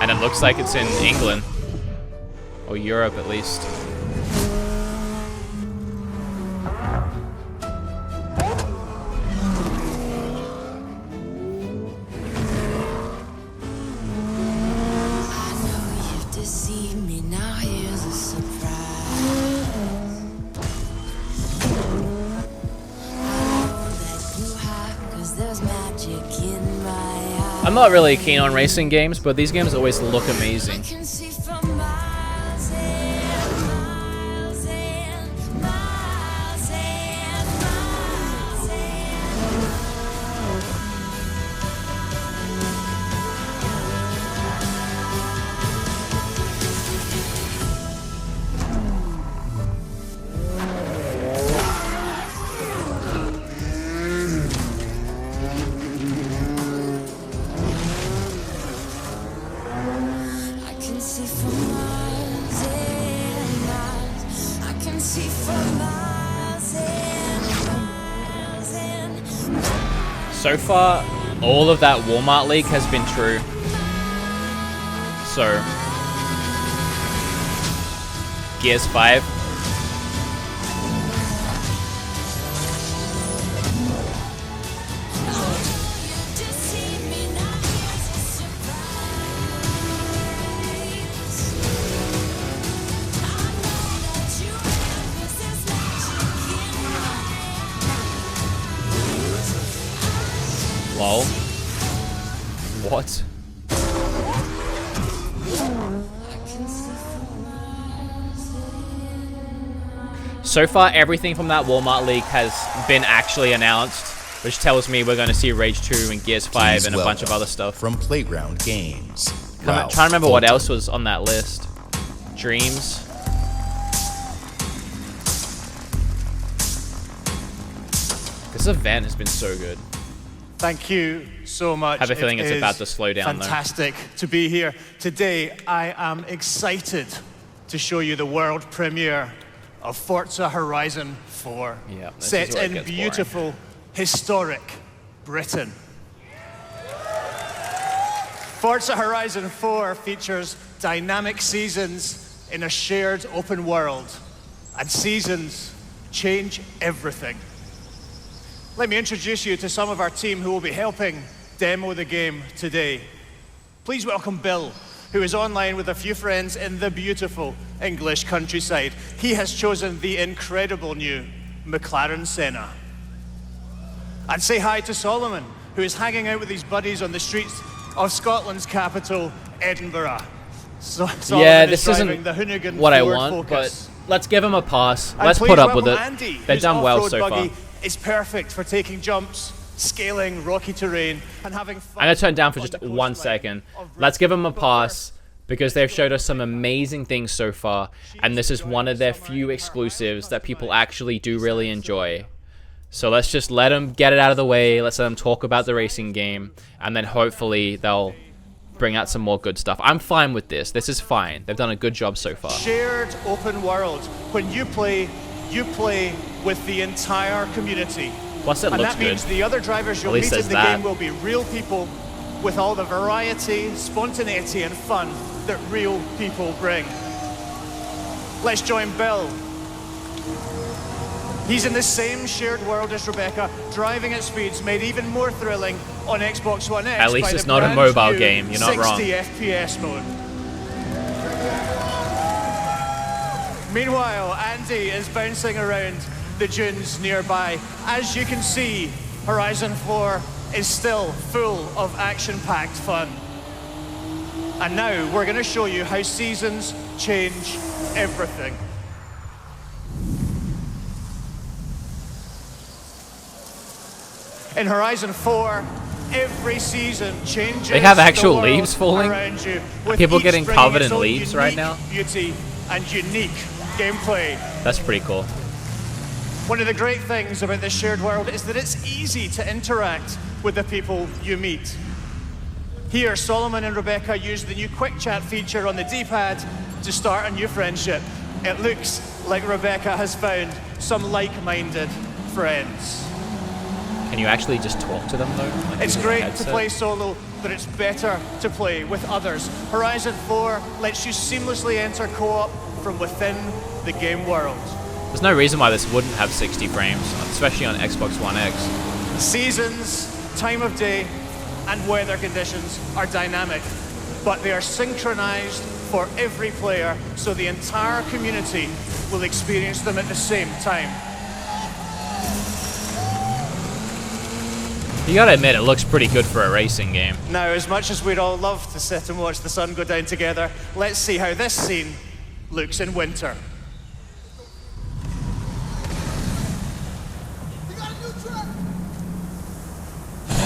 And it looks like it's in England. Or Europe, at least. I'm not really keen on racing games, but these games always look amazing. So far, All of that Walmart leak has been true. So, Gears 5. Lol. What? So far, everything from that Walmart leak has been actually announced, which tells me we're going to see Rage 2 and Gears 5 and a bunch of other stuff. From Playground Games. Trying to remember what else was on that list. Dreams. This event has been so good. Thank you so much. I have a feeling it's about to slow down, fantastic to be here. Today, I am excited to show you the world premiere of Forza Horizon 4. Yeah, set in beautiful, historic Britain. Forza Horizon 4 features dynamic seasons in a shared open world. And seasons change everything. Let me introduce you to some of our team who will be helping demo the game today. Please welcome Bill, who is online with a few friends in the beautiful English countryside. He has chosen the incredible new McLaren Senna. And say hi to Solomon, who is hanging out with his buddies on the streets of Scotland's capital, Edinburgh. Yeah, this isn't the Hoonigan what I Ford want, Focus. but let's give him a pass. And Let's please put up with it. welcome Andy, They've whose done well off-road so far. buggy is perfect for taking jumps, scaling rocky terrain, and having fun. I'm going to turn down for just 1 second. Let's give them a pass because they've showed us some amazing things so far, and this is one of their few exclusives that people actually do really enjoy. So let's just let them get it out of the way. Let's let them talk about the racing game, and then hopefully they'll bring out some more good stuff. I'm fine with this. This is fine. They've done a good job so far. Shared open world. When you play with the entire community. Plus it and looks that means good. the other drivers you'll At least meet in the there's game will be real people with all the variety, spontaneity, and fun that real people bring. Let's join Bill. He's in the same shared world as Rebecca, driving at speeds made even more thrilling on Xbox One X. At least by it's the not a brand mobile new game, you're not wrong. 60 FPS mode. Meanwhile, Andy is bouncing around the dunes nearby. As you can see, Horizon 4 is still full of action-packed fun. And now we're going to show you how seasons change everything. In Horizon 4, every season changes. They have actual the world leaves falling? around you, Are with people each getting bringing covered its in own leaves right unique now? Beauty and unique gameplay. That's pretty cool. One of the great things about this shared world is that it's easy to interact with the people you meet. Here, Solomon and Rebecca use the new quick chat feature on the D-pad to start a new friendship. It looks like Rebecca has found some like-minded friends. Can you actually just talk to them though? Like, It's using a great to headset? play solo, but it's better to play with others. Horizon 4 lets you seamlessly enter co-op from within the game world. There's no reason why this wouldn't have 60 frames, especially on Xbox One X. Seasons, time of day, and weather conditions are dynamic, but they are synchronized for every player, so the entire community will experience them at the same time. You gotta admit, it looks pretty good for a racing game. Now, as much as we'd all love to sit and watch the sun go down together, let's see how this scene looks in winter.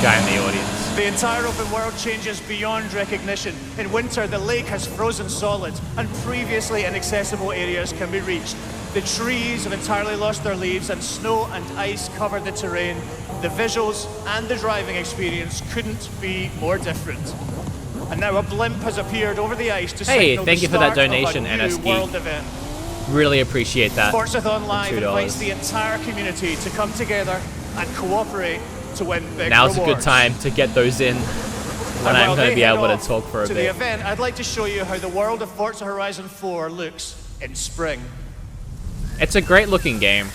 Guy in the audience. The entire open world changes beyond recognition. In winter, the lake has frozen solid, and previously inaccessible areas can be reached. The trees have entirely lost their leaves, and snow and ice cover the terrain. The visuals and the driving experience couldn't be more different. And now a blimp has appeared over the ice to Hey, signal thank the you for that start of donation, a new NS Geek. world event. Really appreciate that. Forzathon Live $2. invites the entire community to come together and cooperate to win big Now's a rewards. good time to get those in when And I'm while going they to be head able to off talk for a to bit. the event, I'd like to show you how the world of Forza Horizon 4 looks in spring. It's a great looking game.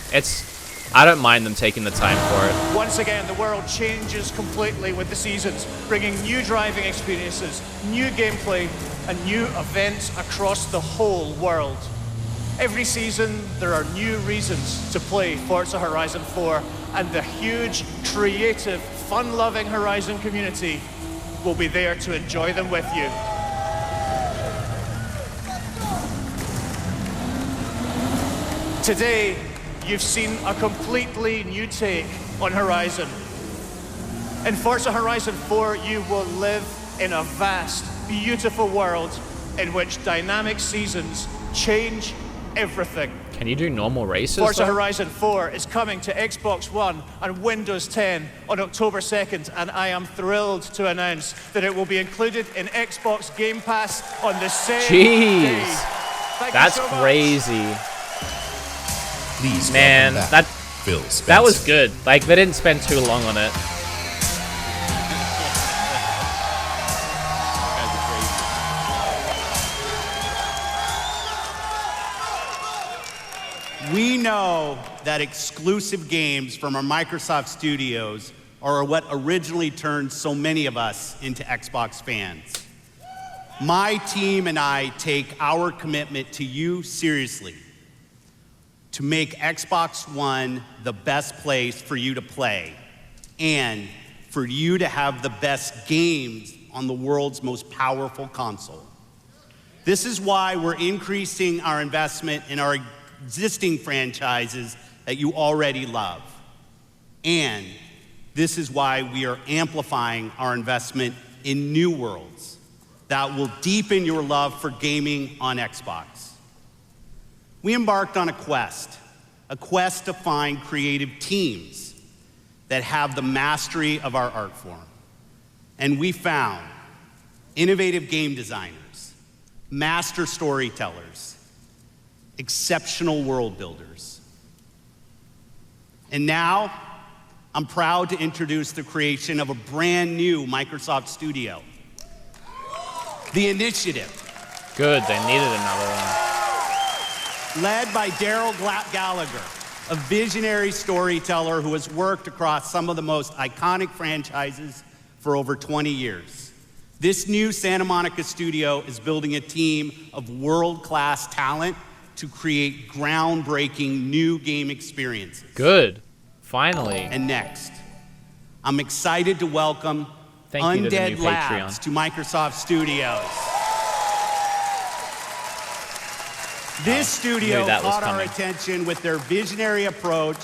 I don't mind them taking the time for it. Once again, the world changes completely with the seasons, bringing new driving experiences, new gameplay, and new events across the whole world. Every season, there are new reasons to play Forza Horizon 4, and the huge, creative, fun-loving Horizon community will be there to enjoy them with you. Today, you've seen a completely new take on Horizon. In Forza Horizon 4, you will live in a vast, beautiful world in which dynamic seasons change everything. Can you do normal races? Forza though? Horizon 4 is coming to Xbox One and Windows 10 on October 2nd, and I am thrilled to announce that it will be included in Xbox Game Pass on the same day. Jeez. Thank you That's so much. crazy. Please Man, welcome back, Phil that Spencer. was good. Like, they didn't spend too long on it. We know that exclusive games from our Microsoft studios are what originally turned so many of us into Xbox fans. My team and I take our commitment to you seriously, to make Xbox One the best place for you to play and for you to have the best games on the world's most powerful console. This is why we're increasing our investment in our existing franchises that you already love. And this is why we are amplifying our investment in new worlds that will deepen your love for gaming on Xbox. We embarked on a quest to find creative teams that have the mastery of our art form. And we found innovative game designers, master storytellers, exceptional world builders. And now, I'm proud to introduce the creation of a brand new Microsoft studio. The Initiative. Good, they needed another one. Led by Daryl Gallagher, a visionary storyteller who has worked across some of the most iconic franchises for over 20 years. This new Santa Monica studio is building a team of world-class talent to create groundbreaking new game experiences. Good. Finally. And next, I'm excited to welcome Thank you to the Undead new Labs Patreon. to Microsoft Studios. This studio knew that was caught our coming. attention with their visionary approach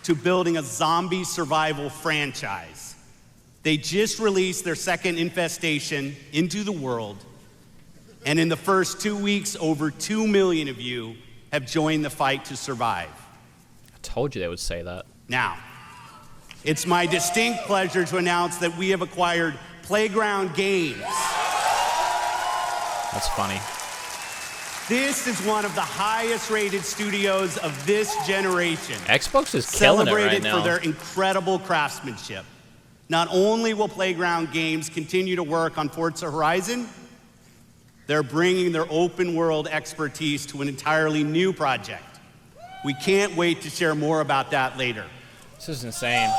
to building a zombie survival franchise. They just released their second infestation into the world, and in the first 2 weeks, over 2 million of you have joined the fight to survive. I told you they would say that. Now, it's my distinct pleasure to announce that we have acquired Playground Games. That's funny. This is one of the highest rated studios of this generation. Xbox is killing it right Celebrated now. for their incredible craftsmanship. Not only will Playground Games continue to work on Forza Horizon, they're bringing their open world expertise to an entirely new project. We can't wait to share more about that later. This is insane.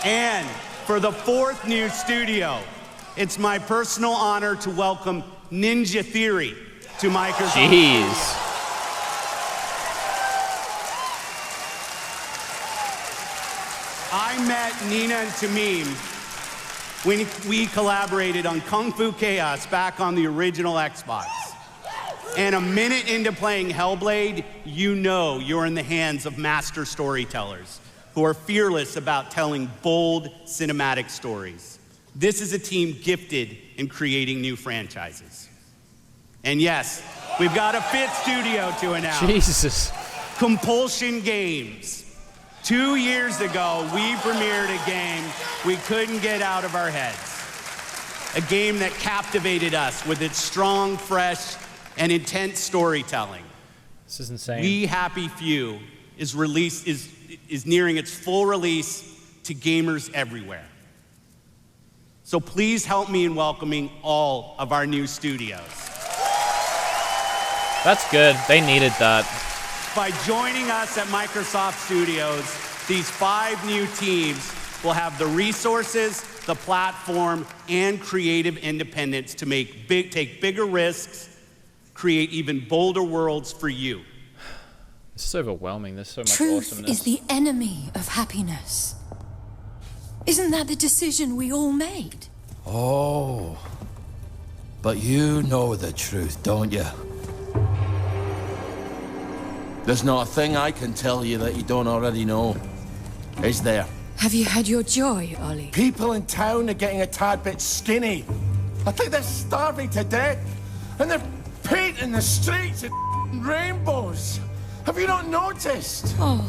And for the fourth new studio, it's my personal honor to welcome Ninja Theory to Microsoft. Jeez. I met Nina and Tamim when we collaborated on Kung Fu Chaos back on the original Xbox. And a minute into playing Hellblade, you know you're in the hands of master storytellers who are fearless about telling bold cinematic stories. This is a team gifted in creating new franchises. And yes, we've got a fifth studio to announce. Jesus. Compulsion Games. 2 years ago, we premiered a game we couldn't get out of our heads. A game that captivated us with its strong, fresh, and intense storytelling. This is insane. We Happy Few is nearing its full release to gamers everywhere. So please help me in welcoming all of our new studios. That's good. They needed that. By joining us at Microsoft Studios, these 5 new teams will have the resources, the platform, and creative independence to take bigger risks, create even bolder worlds for you. This is overwhelming. There's so much Truth awesomeness. is the enemy of happiness. Isn't that the decision we all made? Oh. But you know the truth, don't you? There's not a thing I can tell you that you don't already know. Is there? Have you had your joy, Ollie? People in town are getting a tad bit skinny. I think they're starving to death. And they're painting the streets in rainbows. Have you not noticed? Oh,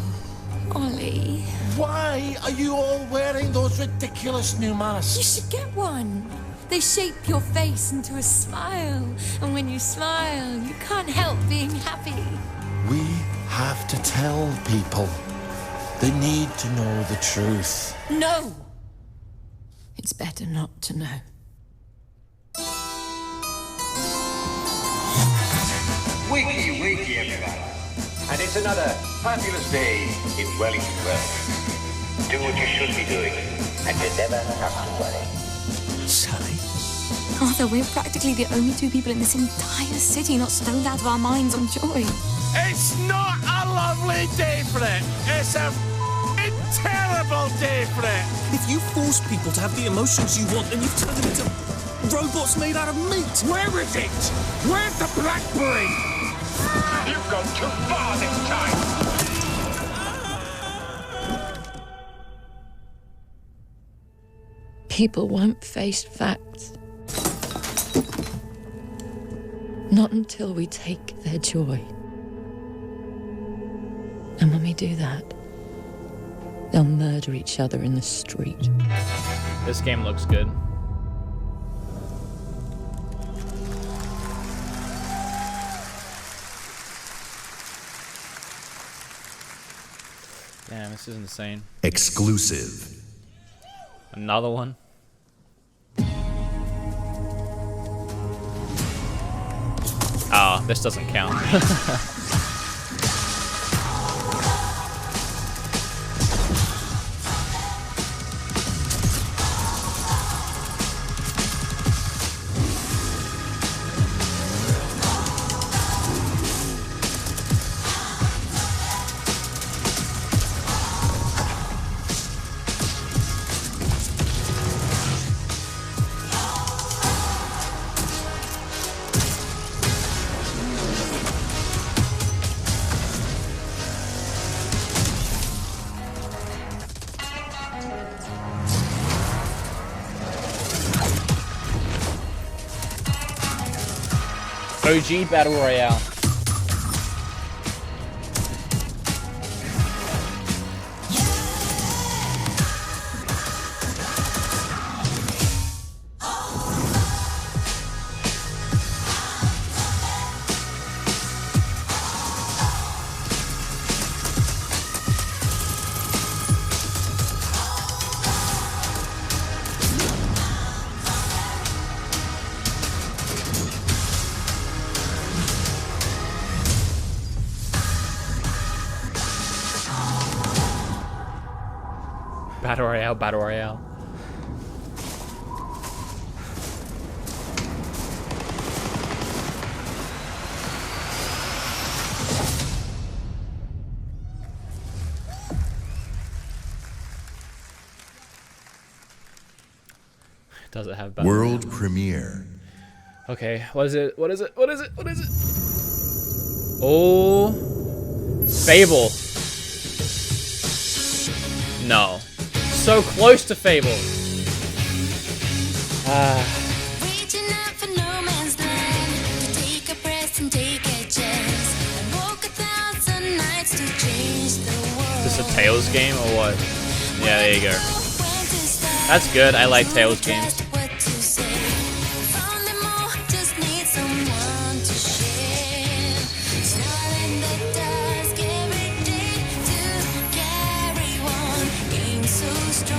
Ollie. Why are you all wearing those ridiculous new masks? You should get one. They shape your face into a smile. And when you smile, you can't help being happy. We have to tell people. They need to know the truth. No! It's better not to know. Wakey, wakey, everybody. And it's another fabulous day in Wellington Wells. Do what you should be doing, and you never have to worry. Sally? Arthur, we're practically the only 2 people in this entire city not stoned out of our minds on joy. It's not a lovely day for it. It's a terrible day for it. If you force people to have the emotions you want, then you've turned them into robots made out of meat. Where is it? Where's the blackberry? You've gone too far this time. People won't face facts. Not until we take their joy. And when we do that, they'll murder each other in the street. This game looks good. Damn, this is insane. Exclusive. Another one. Oh, this doesn't count. OG Battle Royale. Battle Royale, Battle Royale. Does it have Battle World Royale? premiere. Okay, what is it? What is it? What is it? What is it? Oh, Fable. No. So close to Fable. Reaching out for no man's land to take a breath and take a chance and walk 1,000 nights to change the world. Is this a Tales game or what? Yeah, there you go. That's good. I like Tales games. So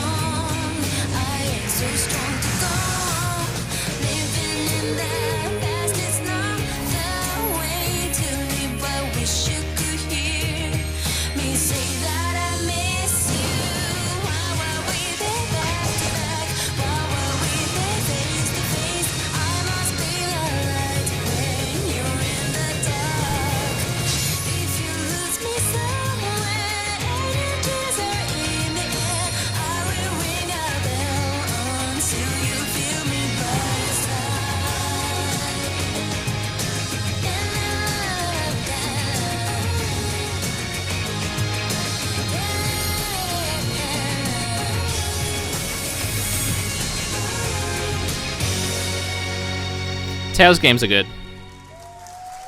Tales games are good.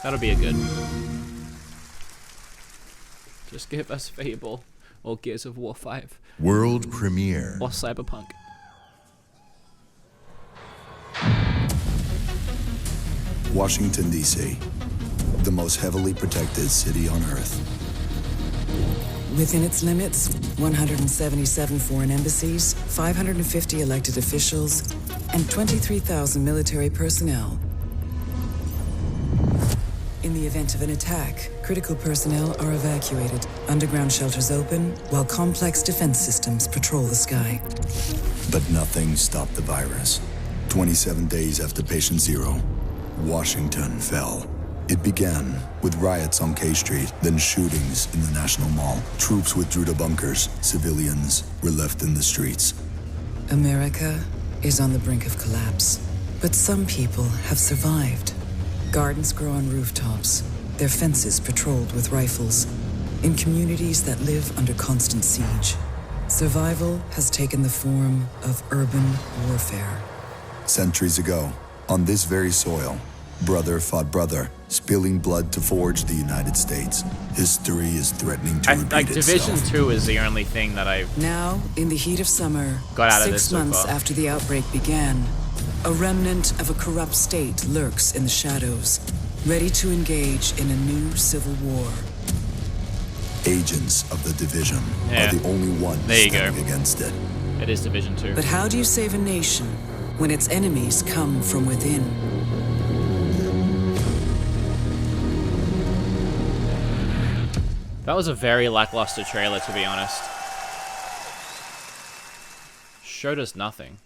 That'll be a good. Just give us Fable or Gears of War 5. World premiere. Or Cyberpunk. Washington, D.C., the most heavily protected city on Earth. Within its limits, 177 foreign embassies, 550 elected officials, and 23,000 military personnel. In the event of an attack, critical personnel are evacuated, underground shelters open, while complex defense systems patrol the sky. But nothing stopped the virus. 27 days after patient zero, Washington fell. It began with riots on K Street, then shootings in the National Mall. Troops withdrew to bunkers. Civilians were left in the streets. America is on the brink of collapse, but some people have survived. Gardens grow on rooftops, their fences patrolled with rifles, in communities that live under constant siege. Survival has taken the form of urban warfare. Centuries ago, on this very soil, brother fought brother, spilling blood to forge the United States. History is threatening to repeat like Division itself. 2 is the only thing that I've Now, in the heat of summer, got out of this 6 so months far. after the outbreak began, a remnant of a corrupt state lurks in the shadows, ready to engage in a new civil war. Agents of the Division Yeah. are the only ones There you go. standing against it. It is Division 2. But how do you save a nation when its enemies come from within? That was a very lackluster trailer, to be honest. Showed us nothing.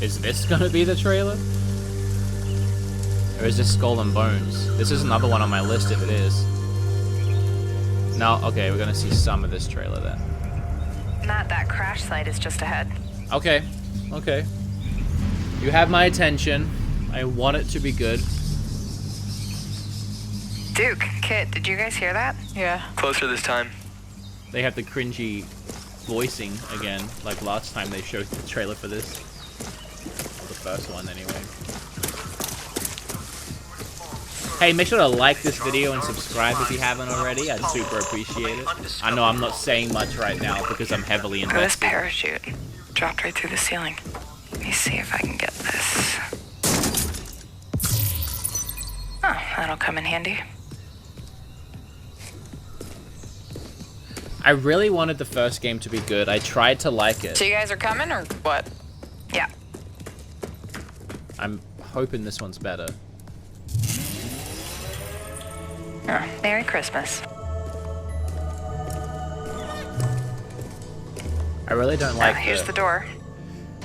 Is this gonna be the trailer? Or is this Skull and Bones? This is another one on my list if it is. No, okay, we're gonna see some of this trailer then. Matt, that crash site is just ahead. Okay, okay. You have my attention. I want it to be good. Duke, Kit, did you guys hear that? Yeah. Closer this time. They have the cringy voicing again, like last time they showed the trailer for this. Or the first one, anyway. Hey, make sure to like this video and subscribe if you haven't already. I'd super appreciate it. I know I'm not saying much right now because I'm heavily Oh, this invested. parachute dropped right through the ceiling. Let me see if I can get this. Oh, that'll come in handy. I really wanted the first game to be good. I tried to like it. So you guys are coming or what? Yeah. I'm hoping this one's better. Oh, Merry Christmas. I really don't like Here's the door.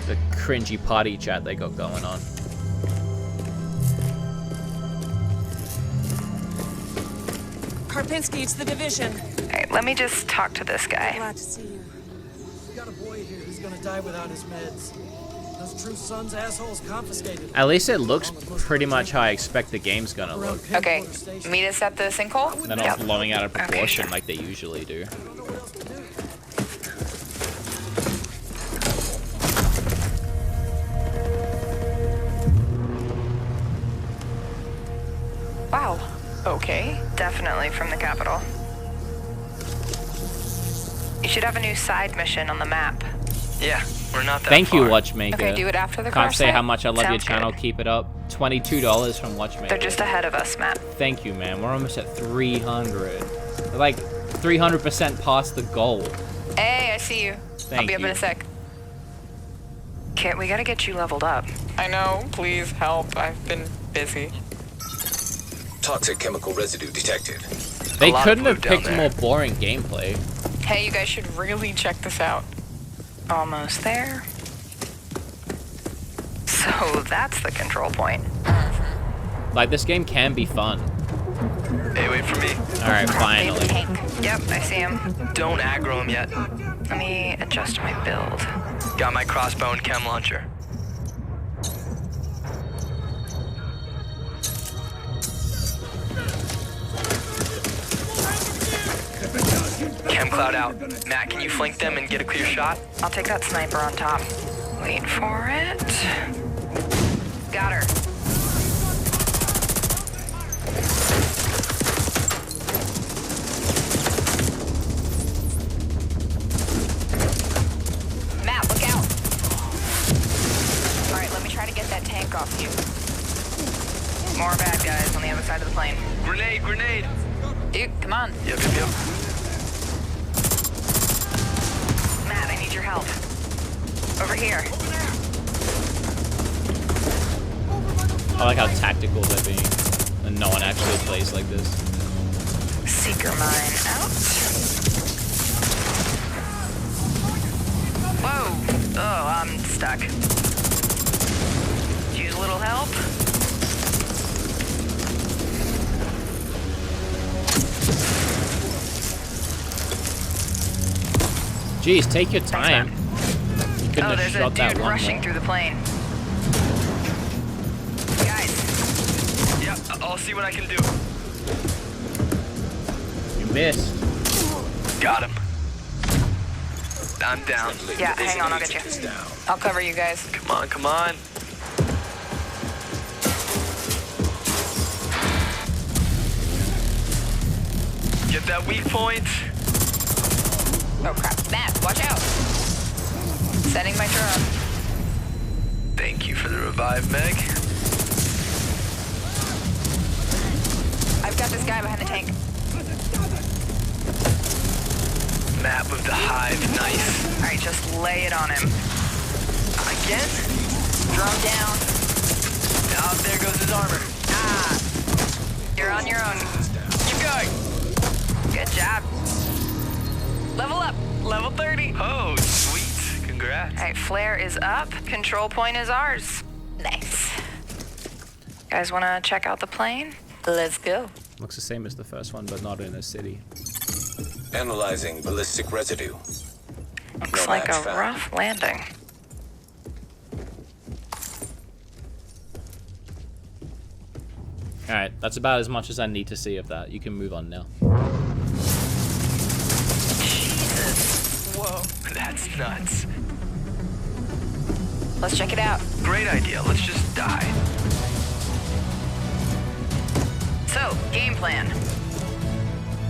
the cringy party chat they got going on. Karpinski, it's the Division. Alright, let me just talk to this guy. Glad to see you. We got a boy here who's gonna die without his meds. Those True Sons assholes confiscated. At least it looks pretty much how I expect the game's gonna look. Okay, meet us at the sinkhole? They're not blowing out of proportion like they usually do. Wow. Okay. Definitely from the capital. You should have a new side mission on the map. Yeah, we're not that Thank you, far. Watchmaker. Okay, do it after the Can't crash say site. how much I love your Sounds channel. good. Keep it up. $22 from Watchmaker. They're just ahead of us, Matt. Thank you, man. We're almost at 300. We're like 300% past the goal. Hey, I see you. I'll Thank be up in you. a sec. Kit, we gotta get you leveled up. I know. Please help. I've been busy. Toxic chemical residue detected. They lot of couldn't blue have down picked there. more boring gameplay. Hey, you guys should really check this out. Almost there. So that's the control point. Like, this game can be fun. Hey, wait for me. Alright, finally. Yep, I see him. Don't aggro him yet. Let me adjust my build. Got my crossbow and chem launcher. Chem cloud out. Matt, can you flank them and get a clear shot? I'll take that sniper on top. Wait for it. Got her. Matt, look out. All right, let me try to get that tank off you. More bad guys on the other side of the plane. Grenade, grenade. Dude, come on. Yep. Matt, I need your help. Over here. I like how tactical they're being, and no one actually plays like this. Seeker mine out. Whoa. Oh, I'm stuck. Use a little help. Jeez, take your time. You couldn't have there's shot a that dude one rushing more. through the plane. Guys. Yep, I'll see what I can do. You missed. Got him. I'm down. Yeah, hang on, I'll get you. I'll cover you guys. Come on. Get that weak point. Oh crap. Matt, watch out. Setting my drone. Thank you for the revive, Meg. I've got this guy behind the tank. Matt with the hive, nice. Alright, just lay it on him. Again? Drone down. Oh, there goes his armor. You're on your own. Keep going. Good job. Level up. Level 30. Oh, sweet. Congrats. Alright, flare is up. Control point is ours. Nice. Guys wanna check out the plane? Let's go. Looks the same as the first one, but not in a city. Analyzing ballistic residue. Looks like a rough landing. Alright, that's about as much as I need to see of that. You can move on now. Jesus. Whoa. That's nuts. Let's check it out. Great idea. Let's just die. So, game plan.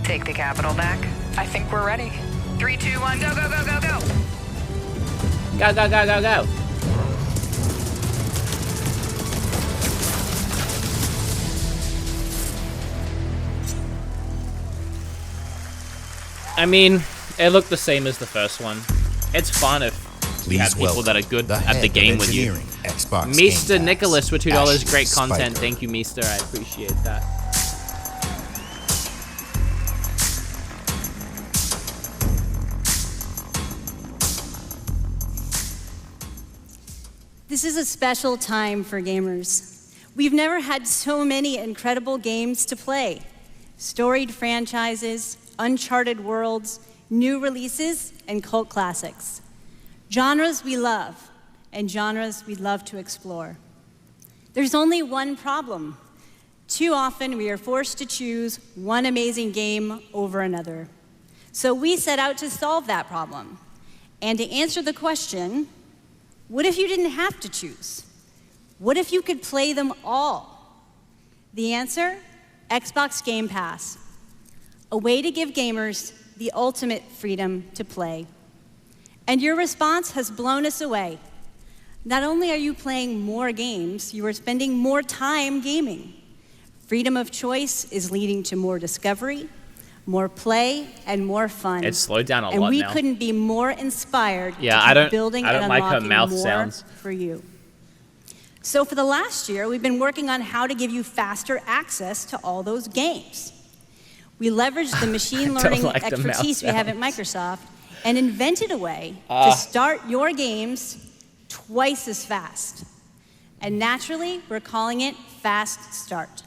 Take the capital back. I think we're ready. 3, 2, 1, go, go, go, go, go! Go, go, go, go, go! I mean, it looked the same as the first one. It's fun if you have people that are good at the game with you. Xbox Meester Game Nicholas for $2. Ashley Great content. Spiker. Thank you, Meester. I appreciate that. This is a special time for gamers. We've never had so many incredible games to play. Storied franchises, uncharted worlds, new releases, and cult classics. Genres we love, and genres we love to explore. There's only one problem. Too often we are forced to choose one amazing game over another. So we set out to solve that problem. And to answer the question, what if you didn't have to choose? What if you could play them all? The answer? Xbox Game Pass. A way to give gamers the ultimate freedom to play. And your response has blown us away. Not only are you playing more games, you are spending more time gaming. Freedom of choice is leading to more discovery, more play, and more fun. It's slowed down a lot now. And we now. couldn't be more inspired Yeah, to keep building I don't and like her unlocking mouth more sounds. for you. So for the last year, we've been working on how to give you faster access to all those games. We leveraged the machine learning like the mouth expertise we have at sounds. Microsoft and invented a way to start your games twice as fast. And naturally, we're calling it Fast Start.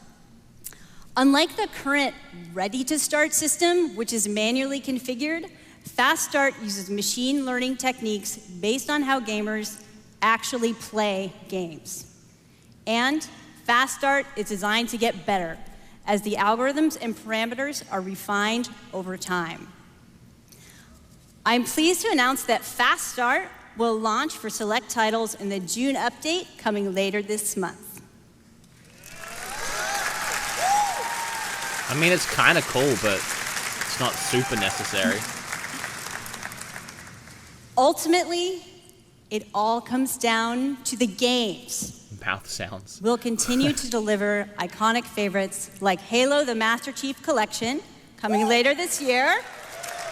Unlike the current ready-to-start system, which is manually configured, Fast Start uses machine learning techniques based on how gamers actually play games. And Fast Start is designed to get better as the algorithms and parameters are refined over time. I'm pleased to announce that Fast Start will launch for select titles in the June update coming later this month. I mean, it's kind of cool, but it's not super necessary. Ultimately, it all comes down to the games. Mouth sounds. We'll continue to deliver iconic favorites like Halo the Master Chief Collection, coming later this year.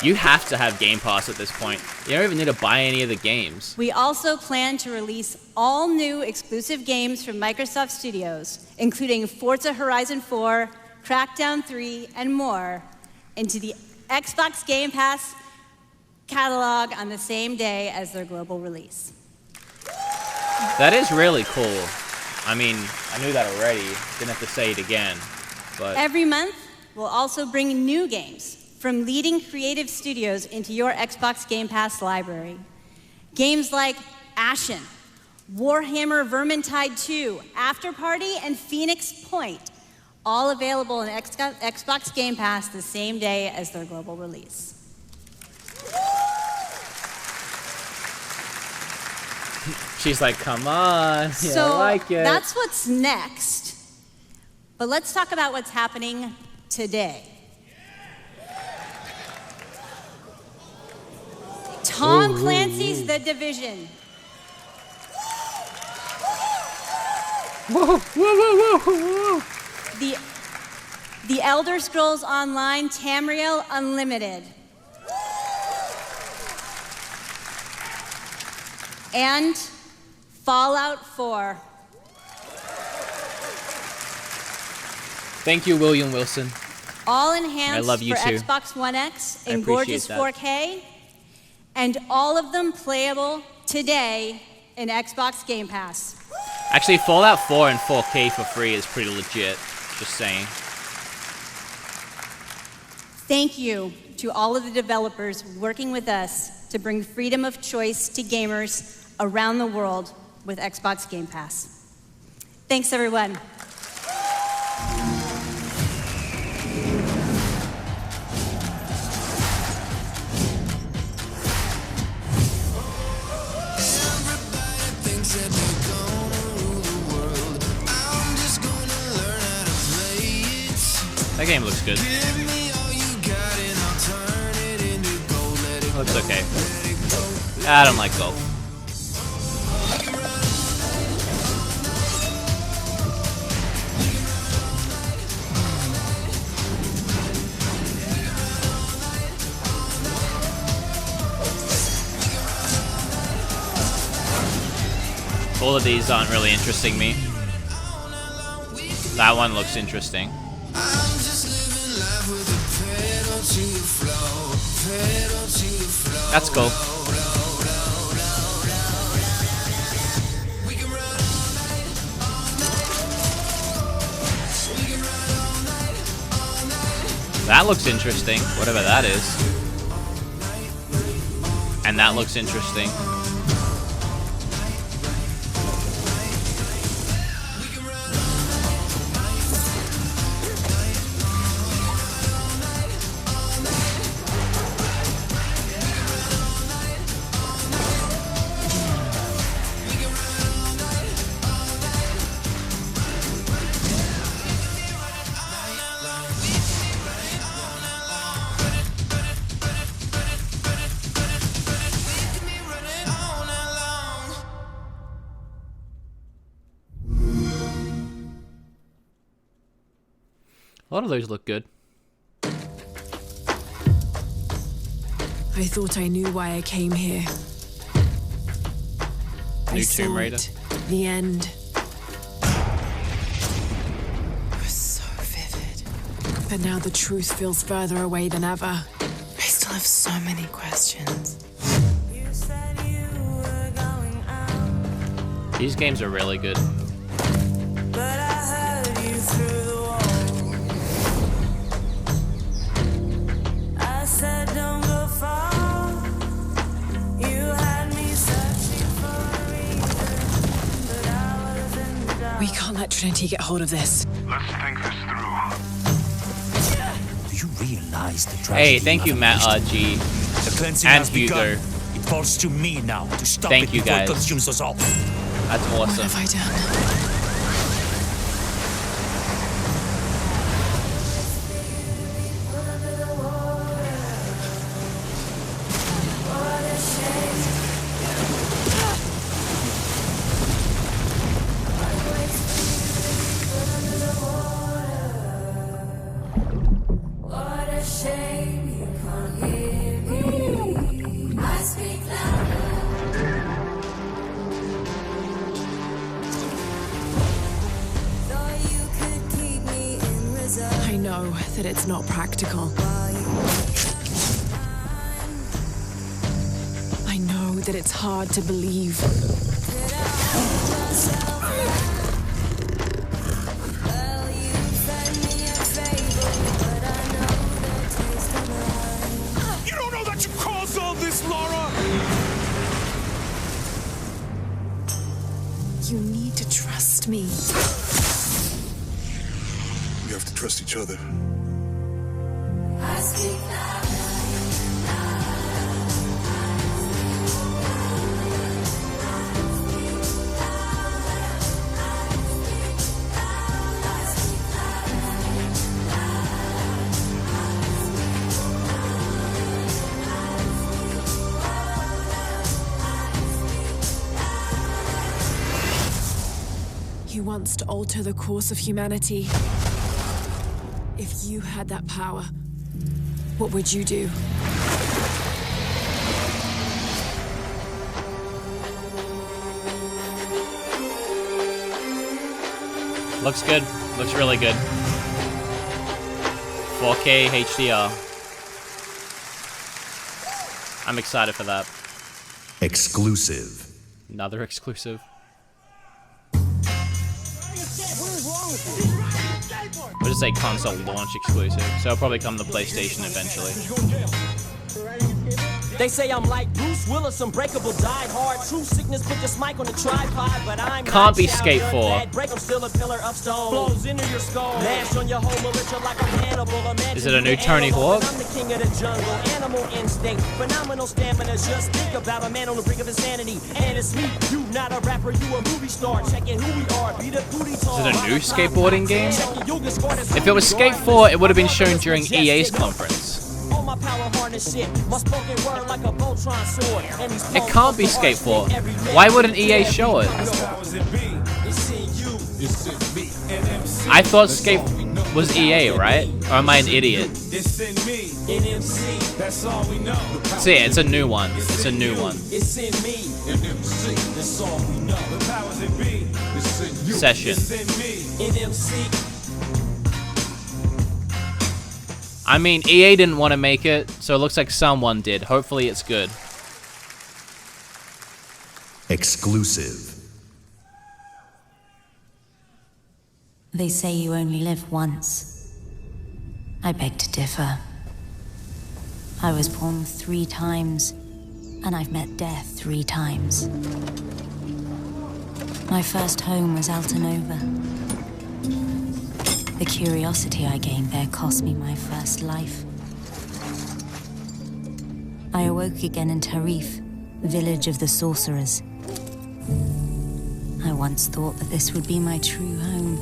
You have to have Game Pass at this point. You don't even need to buy any of the games. We also plan to release all new exclusive games from Microsoft Studios, including Forza Horizon 4, Crackdown 3, and more, into the Xbox Game Pass catalog on the same day as their global release. That is really cool. I mean, I knew that already. Didn't have to say it again. But Every month, we'll also bring new games from leading creative studios into your Xbox Game Pass library. Games like Ashen, Warhammer Vermintide 2, After Party, and Phoenix Point, all available in Xbox Game Pass the same day as their global release. she's like, come on. So I like it. that's what's next. But let's talk about what's happening today. Tom Clancy's The Division. Whoa, whoa, whoa, whoa, whoa. The Elder Scrolls Online Tamriel Unlimited. And Fallout 4. Thank you, William Wilson. All enhanced I love you for too. Xbox One X I in appreciate gorgeous that. 4K. And all of them playable today in Xbox Game Pass. Actually, Fallout 4 in 4K for free is pretty legit. Just saying. Thank you to all of the developers working with us to bring freedom of choice to gamers around the world with Xbox Game Pass. Thanks, everyone. That game looks good. Looks okay. I don't like golf. All of these aren't really interesting me. That one looks interesting. That's cool. That looks interesting, whatever that is. And that looks interesting. A lot of those look good. I thought I knew why I came here. New I Tomb saw Raider. it. The end. It was so vivid. But now the truth feels further away than ever. I still have so many questions. These games are really good. We can't let Trinity get hold of this. Let's think this through. you realize the Hey, tragedy thank you, of Matt Richland? G. The cleansing And has begun. Hugo. It falls to me now to stop Thank it you, before guys. it consumes us all. That's awesome. What have I done? What a shame you can't hear me. I speak louder. Thought you could keep me in reserve. I know that it's not practical. I know that it's hard to believe. You don't know that you caused all this, Laura! You need to trust me. We have to trust each other. I speak He wants to alter the course of humanity. If you had that power, what would you do? Looks good. Looks really good. 4K HDR. I'm excited for that. Exclusive. Another exclusive. We'll just say console launch exclusive, so it'll probably come to PlayStation eventually. They say I'm like Bruce Willis, unbreakable, died hard. True sickness, put this mic on the tripod, but I'm Can't not be Chow Skate Yun 4. Fat. Break 'em, still a pillar of stone. Blows into your skull. Mash on your whole militia like I'm Hannibal. Imagine Is it a new you Tony animal, Hawk? and I'm the king of the jungle. Animal instinct, phenomenal stamina. Just think about a man on the brink of insanity. And it's me, you not a rapper, you a movie star. Checking who we are, be the booty tall. Is it a new skateboarding game? If it was Skate 4, it would have been shown during EA's conference. All my power harness shit, my spoken word like a Voltron sword. And these It can't be Skate 4. Why wouldn't EA show it? I thought Skate was EA, right? Or am I an idiot? See, it's a new one. It's a new one. Session. I mean, EA didn't want to make it, so it looks like someone did. Hopefully it's good. Exclusive. They say you only live once. I beg to differ. I was born 3 times, and I've met death 3 times. My first home was Altanova. The curiosity I gained there cost me my first life. I awoke again in Tarif, village of the sorcerers. I once thought that this would be my true home.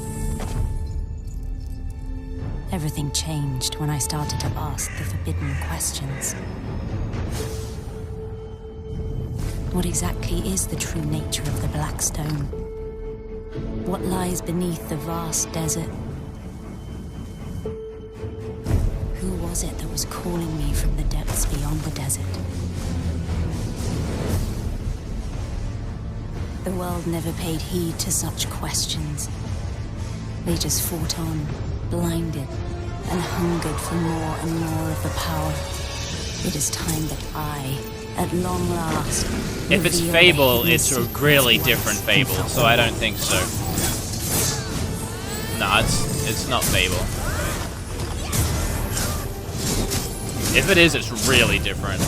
Everything changed when I started to ask the forbidden questions. What exactly is the true nature of the Black Stone? What lies beneath the vast desert? Who was it that was calling me from the depths beyond the desert? The world never paid heed to such questions. They just fought on, blinded, and hungered for more and more of the power. It is time that I, at long last, If it's reveal Fable, the it's a hidden really secrets different of Fable, so I don't think so. Nah, it's not Fable. If it is, it's really different.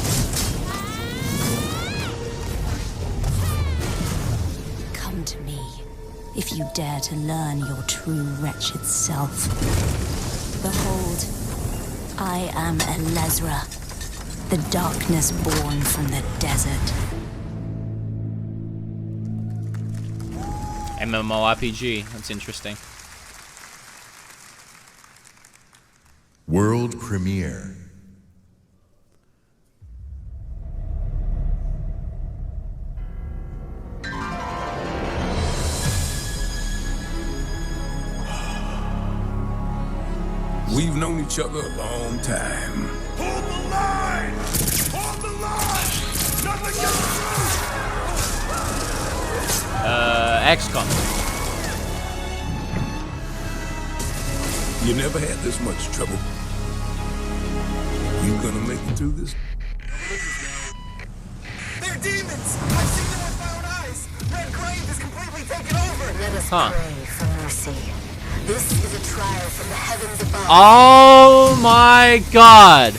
Come to me, if you dare to learn your true wretched self. Behold, I am Elezra, the darkness born from the desert. MMORPG. That's interesting. World premiere. We've known each other a long time. Hold the line! Hold the line! Nothing gets through! XCOM. You never had this much trouble. You gonna make it through this? They're demons! I've seen them with my own eyes! Red Grave is completely taken over! Let us pray for mercy. This is a trial from the heavens above. Oh my god!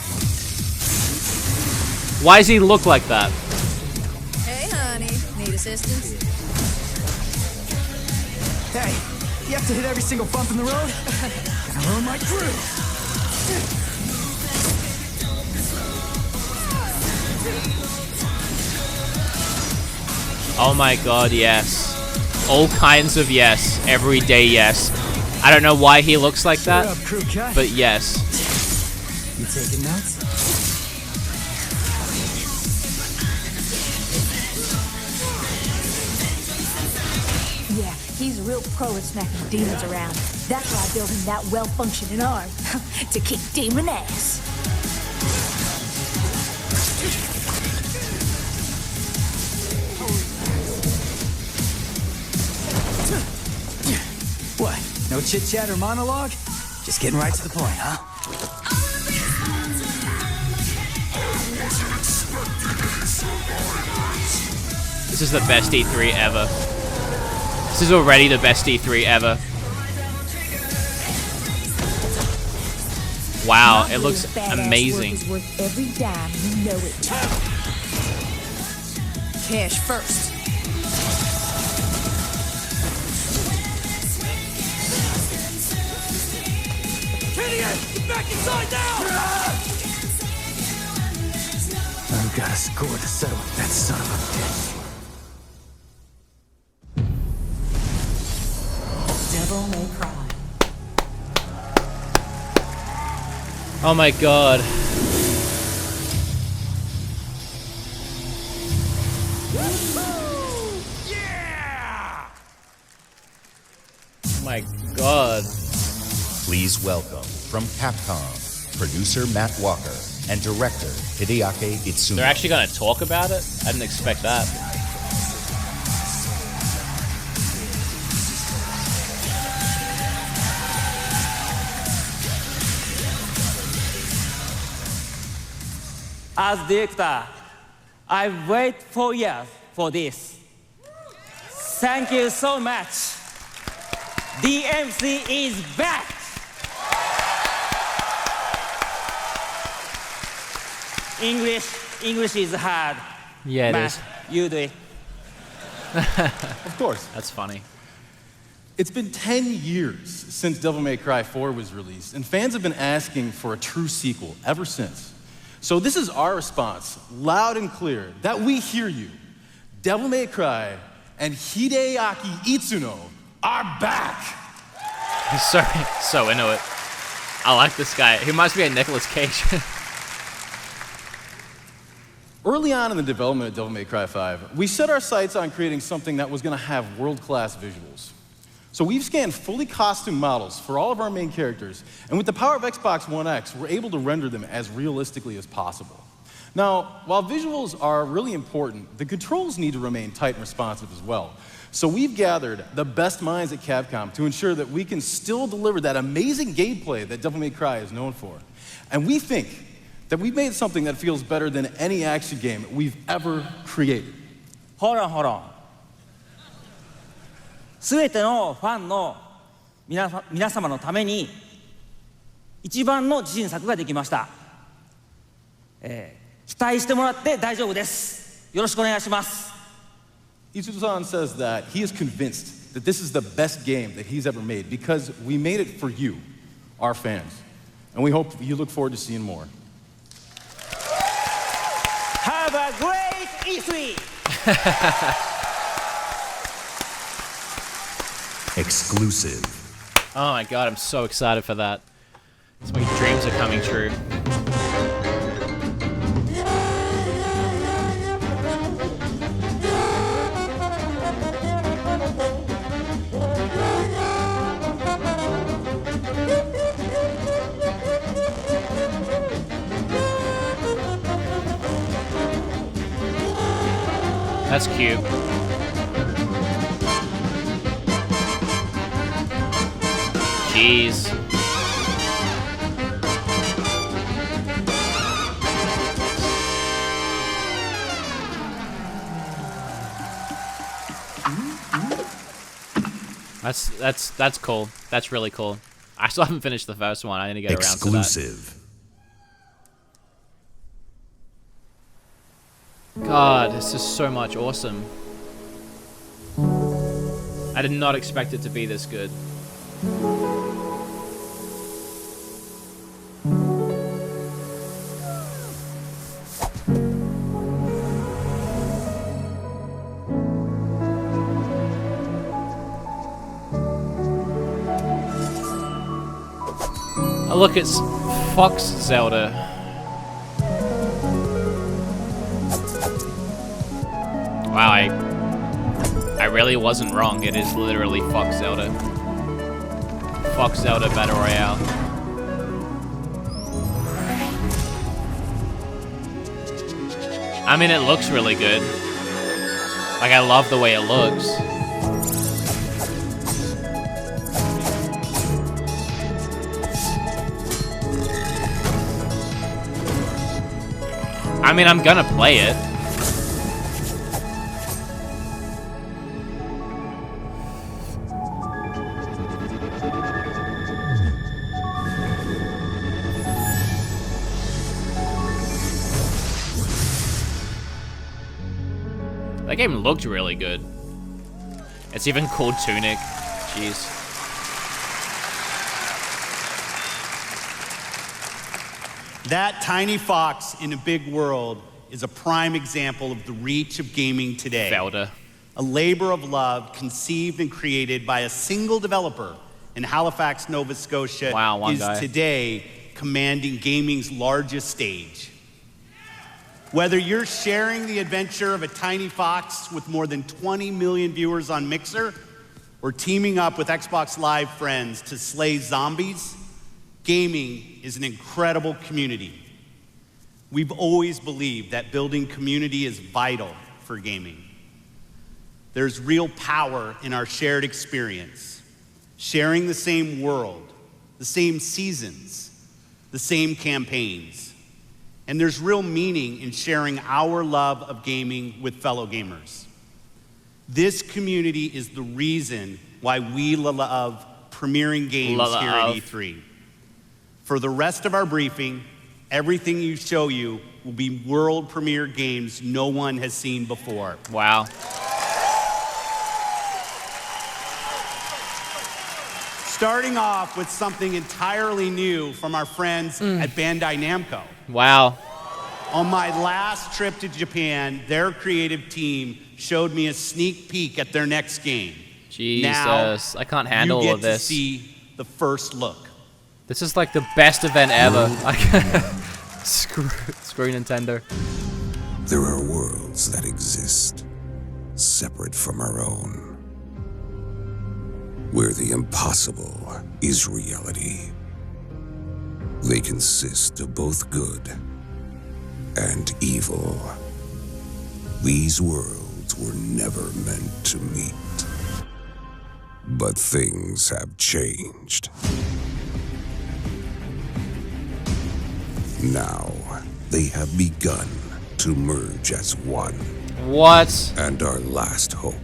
Why does he look like that? Hey, honey. Need assistance? Hey, you have to hit every single bump in the road? Gonna ruin my crew! Oh my god, yes. All kinds of yes. Every day yes. I don't know why he looks like that, Up, crew cut. but yes. You taking notes? Yeah, he's real pro at smacking demons around. That's why I built him that well-functioning arm. To kick demon ass. What? No chit-chat or monologue? Just getting right to the point, huh? This is the best E3 ever. This is already the best E3 ever. Wow, it looks amazing. Work is worth every dime, you know it. Cash first. Idiot! Get back inside now! I've got a score to settle with that son of a bitch. Devil May Cry. Oh my god. Oh my god. Please welcome from Capcom, producer Matt Walker and director Hideaki Itsuno. They're actually gonna talk about it? I didn't expect that. As director, I've waited 4 years for this. Thank you so much. DMC is back! English is hard. Yeah, it Matt, is. you do it. Of course. That's funny. It's been 10 years since Devil May Cry 4 was released, and fans have been asking for a true sequel ever since. So this is our response, loud and clear, that we hear you. Devil May Cry and Hideaki Itsuno are back! He's so into it. I like this guy. He reminds me of Nicolas Cage. Early on in the development of Devil May Cry 5, we set our sights on creating something that was going to have world-class visuals. So we've scanned fully costumed models for all of our main characters, and with the power of Xbox One X, we're able to render them as realistically as possible. Now, while visuals are really important, the controls need to remain tight and responsive as well. So we've gathered the best minds at Capcom to ensure that we can still deliver that amazing gameplay that Devil May Cry is known for. And we think that we've made something that feels better than any action game we've ever created. Hold on. すべてのファンの皆様のために一番の自信作ができました。期待してもらって大丈夫です。よろしくお願いします。Itsuno-san says that he is convinced that this is the best game that he's ever made because we made it for you, our fans. and we hope you look forward to seeing more. Have a great E3! Exclusive. Oh my god, I'm so excited for that. It's my dreams are coming true. That's cute. Jeez. That's cool. That's really cool. I still haven't finished the first one. I need to get around to that. Exclusive. God, this is so much awesome. I did not expect it to be this good. Oh, look, it's Fox Zelda. Wow, I really wasn't wrong. It is literally Fox Zelda. Fox Zelda Battle Royale. I mean, it looks really good. Like, I love the way it looks. I mean, I'm gonna play it. That game looked really good. It's even called Tunic. Jeez. That tiny fox in a big world is a prime example of the reach of gaming today. Zelda. A labor of love conceived and created by a single developer in Halifax, Nova Scotia, one guy. Today commanding gaming's largest stage. Whether you're sharing the adventure of a tiny fox with more than 20 million viewers on Mixer, or teaming up with Xbox Live friends to slay zombies, gaming is an incredible community. We've always believed that building community is vital for gaming. There's real power in our shared experience, sharing the same world, the same seasons, the same campaigns. And there's real meaning in sharing our love of gaming with fellow gamers. This community is the reason why we love premiering games here at E3. For the rest of our briefing, everything you show you will be world premiere games no one has seen before. Wow. Starting off with something entirely new from our friends at Bandai Namco. Wow. On my last trip to Japan, their creative team showed me a sneak peek at their next game. Jesus, now, I can't handle all of you get to this. see the first look. This is like the best event ever. Screw Nintendo. There are worlds that exist, separate from our own, where the impossible is reality. They consist of both good and evil. These worlds were never meant to meet. But things have changed. Now, they have begun to merge as one. What? And our last hope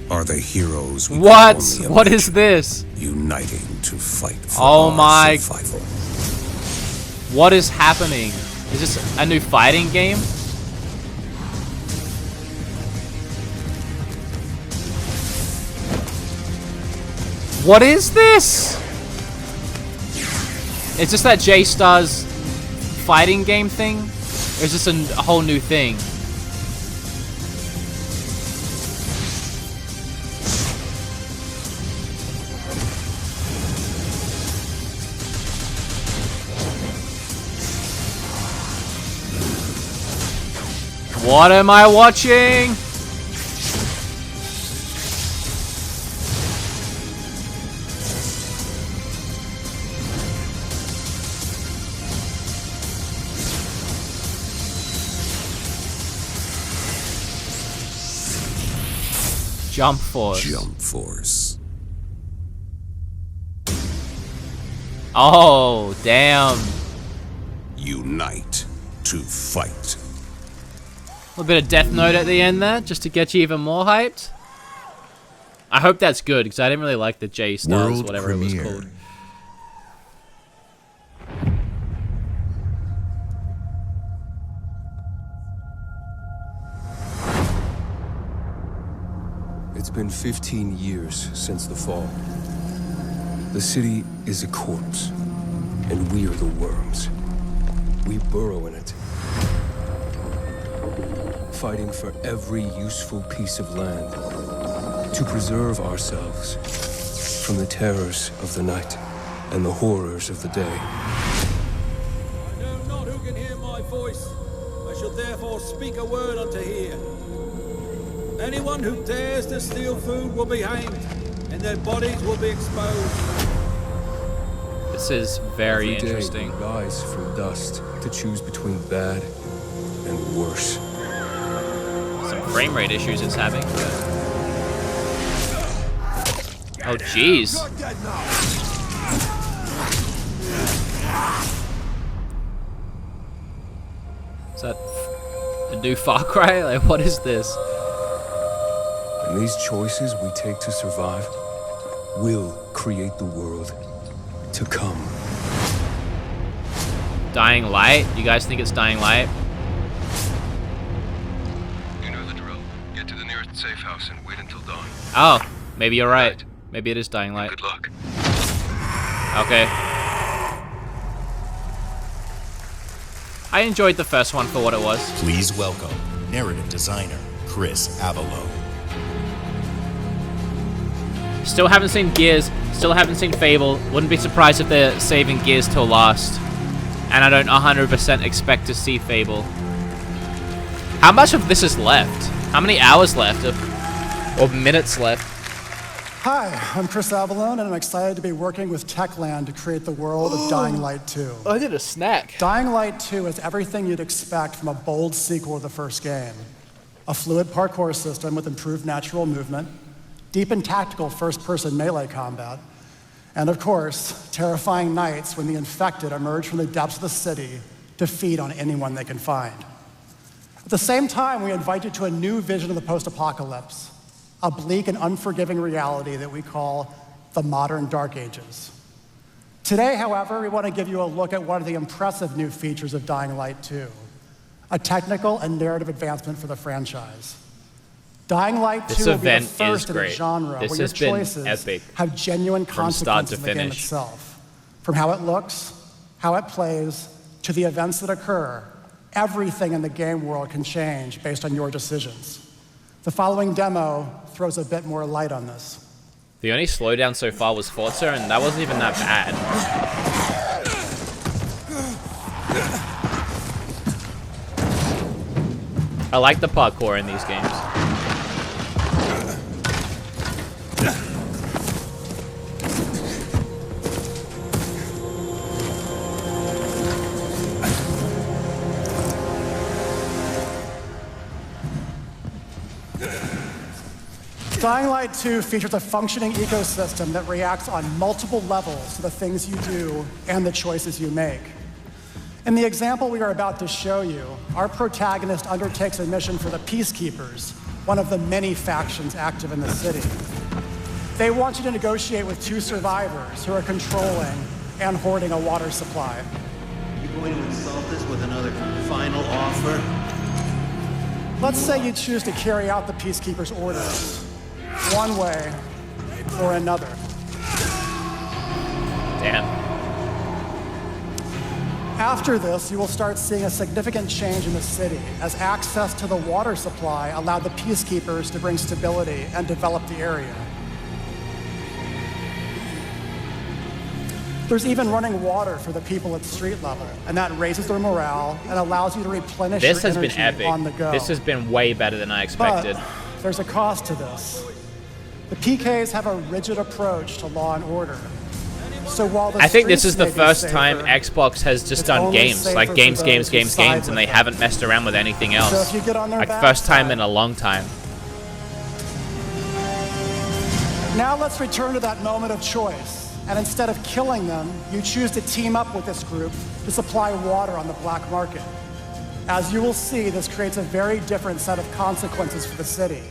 are the heroes we What? can only What is this? uniting to fight for Oh our my. survival. What is happening? Is this a new fighting game? What is this? Is this that J-Stars fighting game thing? Or is this a whole new thing? What am I watching? Jump Force. Jump Force. Oh, damn. Unite to fight. A little bit of Death Note at the end there, just to get you even more hyped. I hope that's good, because I didn't really like the J-Stars, World whatever it was premiere. called. It's been 15 years since the fall. The city is a corpse, and we are the worms. We burrow in it, fighting for every useful piece of land to preserve ourselves from the terrors of the night and the horrors of the day. I know not who can hear my voice. I shall therefore speak a word unto here. Anyone who dares to steal food will be hanged, and their bodies will be exposed. This is very Every day interesting. we rise from dust to choose between bad and worse. Some frame rate issues it's having. Oh, jeez. Is that a new Far Cry? Like, what is this? And these choices we take to survive will create the world to come. Dying Light? You guys think it's Dying Light? You know the drill. Get to the nearest safe house and wait until dawn. Oh, maybe you're right. Maybe it is Dying Light. Good luck. Okay. I enjoyed the first one for what it was. Please welcome narrative designer Chris Avalo. Still haven't seen Gears. Still haven't seen Fable. Wouldn't be surprised if they're saving Gears till last. And I don't 100% expect to see Fable. How much of this is left? How many hours left? Or minutes left? Hi, I'm Chris Avalone, and I'm excited to be working with Techland to create the world of Dying Light 2. I did a snack. Dying Light 2 is everything you'd expect from a bold sequel to the first game. A fluid parkour system with improved natural movement, deep and tactical first-person melee combat, and of course, terrifying nights when the infected emerge from the depths of the city to feed on anyone they can find. At the same time, we invite you to a new vision of the post-apocalypse, a bleak and unforgiving reality that we call the modern Dark Ages. Today, however, we want to give you a look at one of the impressive new features of Dying Light 2, a technical and narrative advancement for the franchise. Dying Light 2 will be the first in a genre where your choices have genuine consequences in the game itself. From how it looks, how it plays, to the events that occur, everything in the game world can change based on your decisions. The following demo throws a bit more light on this. The only slowdown so far was Forza, and that wasn't even that bad. I like the parkour in these games. Dying Light 2 features a functioning ecosystem that reacts on multiple levels to the things you do and the choices you make. In the example we are about to show you, our protagonist undertakes a mission for the Peacekeepers, one of the many factions active in the city. They want you to negotiate with two survivors who are controlling and hoarding a water supply. You going to insult us with another final offer? Let's say you choose to carry out the Peacekeepers' orders, one way or another. Damn. After this, you will start seeing a significant change in the city as access to the water supply allowed the peacekeepers to bring stability and develop the area. There's even running water for the people at street level, and that raises their morale and allows you to replenish This your has been energy epic. on the go. This has been way better than I expected. But there's a cost to this. The PKs have a rigid approach to law and order. So while the I think this streets is the may be first safer, time Xbox has just it's done only games. safer Like for games, those games, who games, side games, and with they them. haven't messed around with anything else. So if you get on their Like bad first time side- in a long time. Now let's return to that moment of choice. And instead of killing them, you choose to team up with this group to supply water on the black market. As you will see, this creates a very different set of consequences for the city.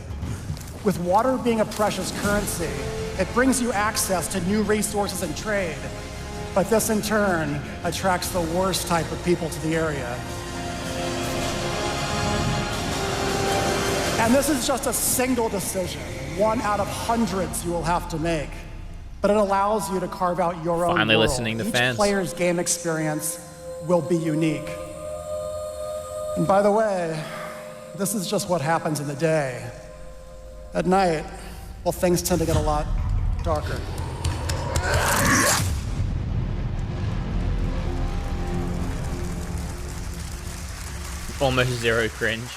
With water being a precious currency, it brings you access to new resources and trade. But this in turn attracts the worst type of people to the area. And this is just a single decision, one out of hundreds you will have to make. But it allows you to carve out your own Finally world. listening to Each fans. player's game experience will be unique. And by the way, this is just what happens in the day. At night, well, things tend to get a lot darker. Almost zero cringe.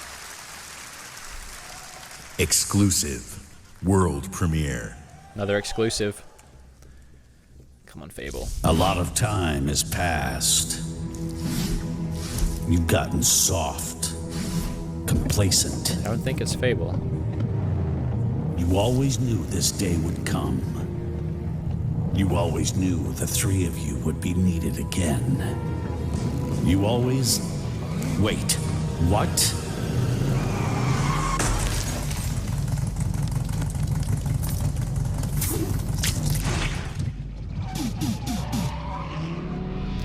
Exclusive. World premiere. Another exclusive. Come on, Fable. A lot of time has passed. You've gotten soft, complacent. I don't think it's Fable. You always knew this day would come. You always knew the three of you would be needed again. You always... Wait, what?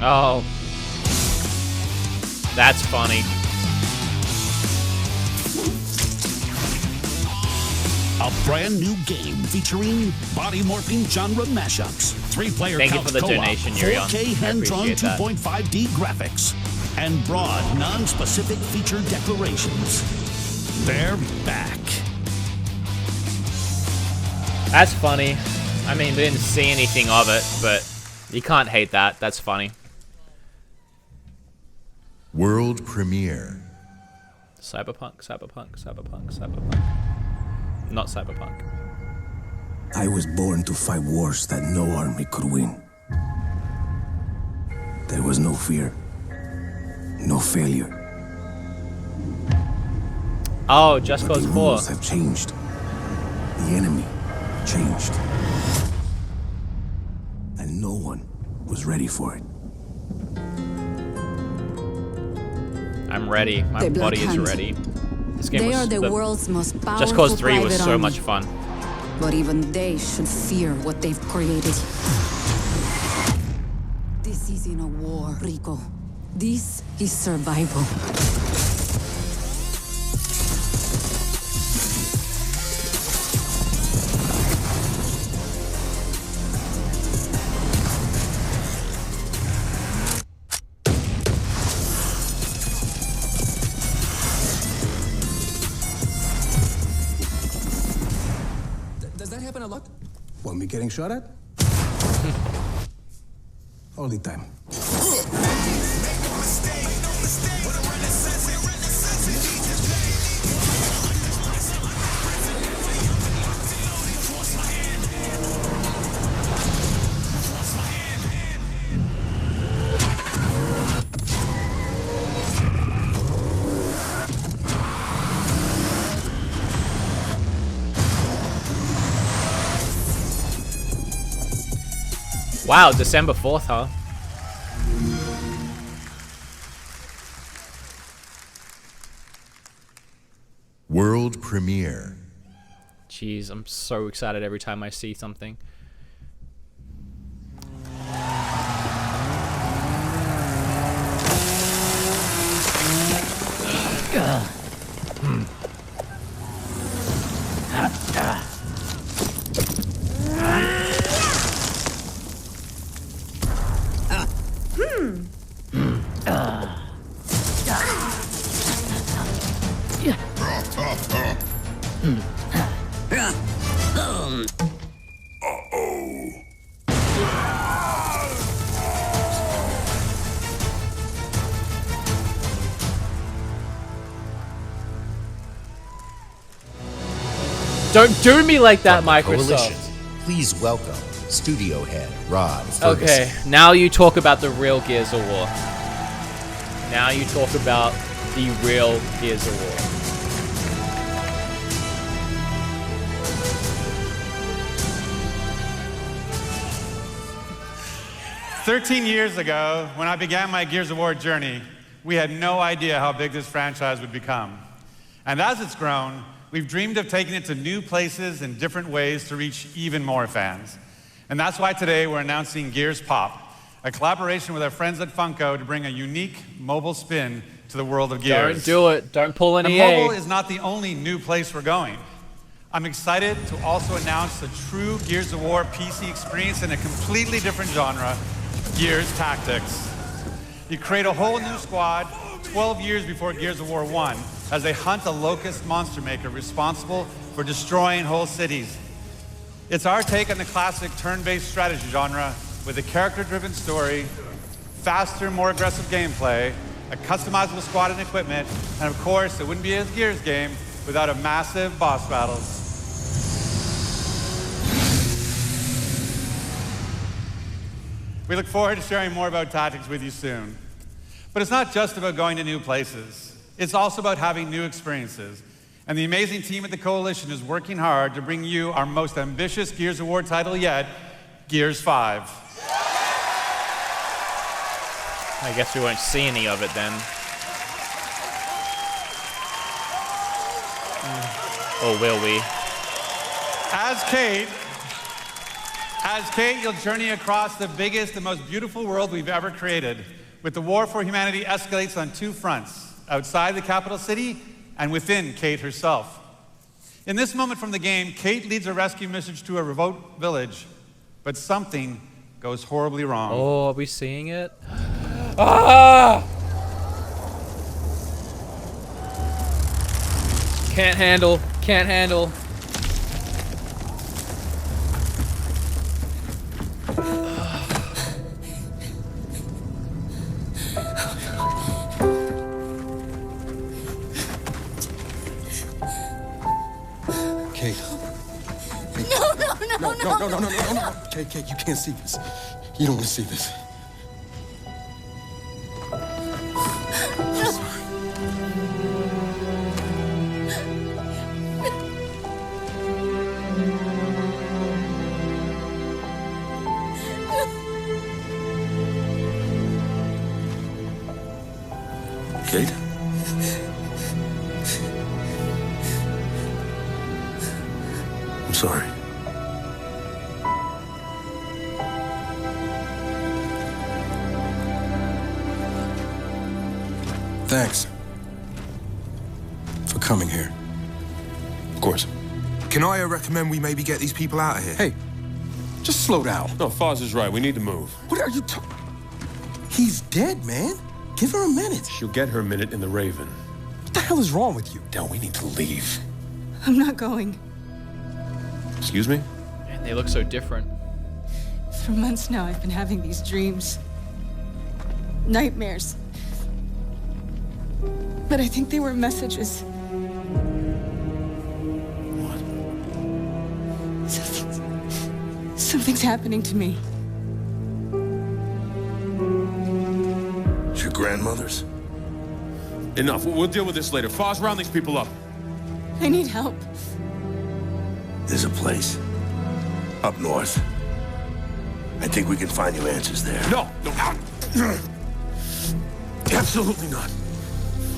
Oh. That's funny. A brand new game featuring body morphing genre mashups, 3-player Thank you couch for the co-op, donation, Yurion. 4K I hand-drawn appreciate that. 2.5D graphics, and broad, non-specific feature declarations. They're back. That's funny. I mean, we didn't see anything of it, but you can't hate that. That's funny. World premiere. Cyberpunk, cyberpunk, cyberpunk, cyberpunk. Not cyberpunk. I was born to fight wars that no army could win. There was no fear, no failure. Oh, Just But Cause the 4. rules have changed. The enemy changed. And no one was ready for it. I'm ready. My The Black body is Hand. ready. This game They was are the world's most powerful Just Cause 3 was private so army. much fun. But even they should fear what they've created. This isn't a war, Rico. This is survival. Does that happen a lot? Want me getting shot at? All the time. Wow, December 4th, huh? World premiere. Jeez, I'm so excited every time I see something. Don't do me like that, Microsoft. Coalition, please welcome studio head Rod Ferguson. Okay, now you talk about the real Gears of War. Now you talk about the real Gears of War. 13 years ago, when I began my Gears of War journey, we had no idea how big this franchise would become. And as it's grown, we've dreamed of taking it to new places in different ways to reach even more fans. And that's why today we're announcing Gears Pop, a collaboration with our friends at Funko to bring a unique mobile spin to the world of Gears. Don't do it. Don't pull an And EA. mobile is not the only new place we're going. I'm excited to also announce a true Gears of War PC experience in a completely different genre, Gears Tactics. You create a whole new squad 12 years before Gears of War 1 as they hunt a locust monster maker responsible for destroying whole cities. It's our take on the classic turn-based strategy genre with a character-driven story, faster, more aggressive gameplay, a customizable squad and equipment, and of course, it wouldn't be a Gears game without a massive boss battles. We look forward to sharing more about Tactics with you soon. But it's not just about going to new places. It's also about having new experiences. And the amazing team at the Coalition is working hard to bring you our most ambitious Gears of War title yet, Gears 5. I guess we won't see any of it then. Or will we? As Kate, you'll journey across the biggest and most beautiful world we've ever created, with the war for humanity escalates on two fronts, outside the capital city and within Kate herself. In this moment from the game, Kate leads a rescue mission to a remote village, but something goes horribly wrong. Oh, are we seeing it? Ah! Can't handle. Can't handle. No. Kate, you can't see this. You don't want to see this. Kate? I'm sorry. Thanks for coming here. Of course. Can I recommend we maybe get these people out of here? Hey, just slow down. No, Foz is right. We need to move. What are you talking? He's dead, man. Give her a minute. She'll get her minute in the Raven. What the hell is wrong with you? Del, we need to leave. I'm not going. Excuse me? Man, they look so different. For months now, I've been having these dreams. Nightmares. But I think they were messages. What? Something's happening to me. It's your grandmother's? Enough. We'll deal with this later. Foz, round these people up. I need help. There's a place up north. I think we can find you answers there. No. Absolutely not.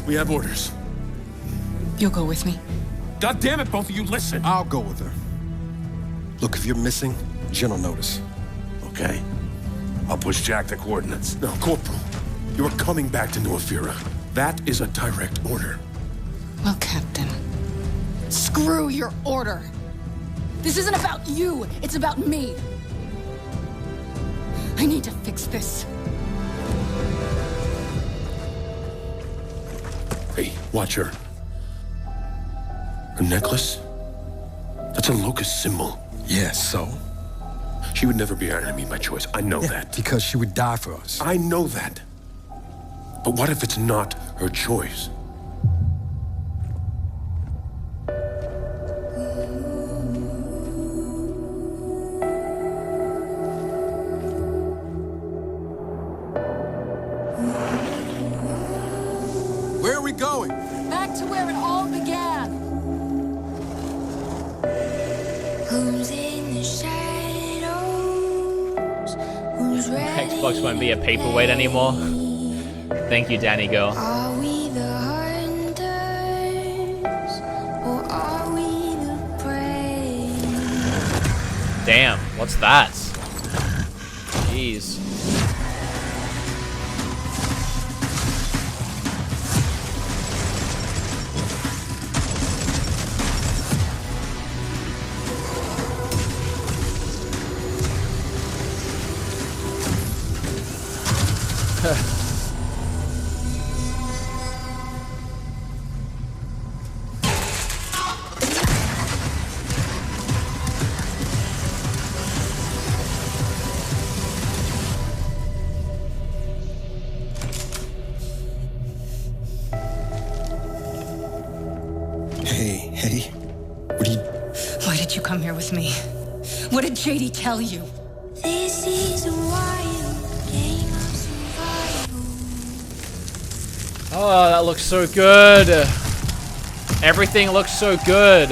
We have orders. You'll go with me. God damn it, both of you, listen. I'll go with her. Look, if you're missing, Jen will notice. Okay. I'll push Jack the coordinates. No, Corporal. You're coming back to New Ephira. That is a direct order. Well, Captain, screw your order. This isn't about you. It's about me. I need to fix this. Hey, watch her. Her necklace That's a locust symbol. Yeah, so? She would never be our enemy by choice. I know that. Because she would die for us. I know that. But what if it's not her choice? Where are we going? Back to where it all began. Who's in the shadows? Who's ready? Xbox won't be a paperweight anymore. Thank you, Danny Girl. Are we the hunters or are we the prey? Damn, what's that? Jeez. Hey, what are you... Why did you come here with me? What did JD tell you? This is a wild game of survival. Oh, that looks so good. Everything looks so good.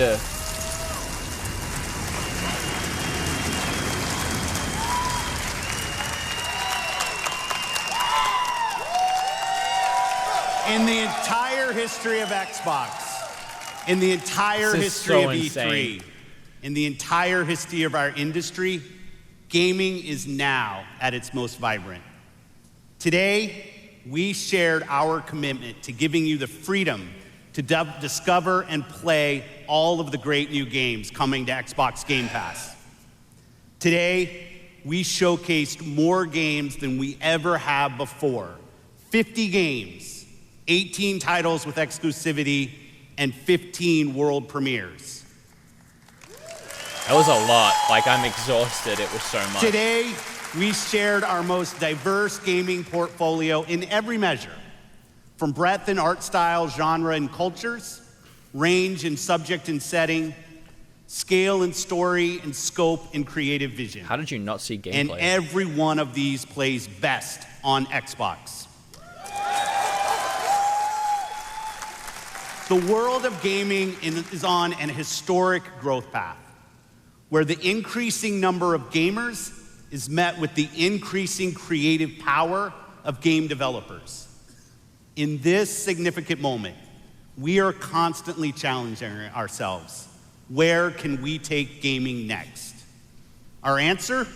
In the entire history of Xbox, in the entire This is history so of E3, insane. in the entire history of our industry, gaming is now at its most vibrant. Today, we shared our commitment to giving you the freedom to discover and play all of the great new games coming to Xbox Game Pass. Today, we showcased more games than we ever have before. 50 games, 18 titles with exclusivity, and 15 world premieres. That was a lot. Like, I'm exhausted. It was so much. Today, we shared our most diverse gaming portfolio in every measure, from breadth in art style, genre, and cultures, range in subject and setting, scale and story, and scope and creative vision. How did you not see gameplay? And every one of these plays best on Xbox. The world of gaming is on an historic growth path, where the increasing number of gamers is met with the increasing creative power of game developers. In this significant moment, we are constantly challenging ourselves. Where can we take gaming next? Our answer?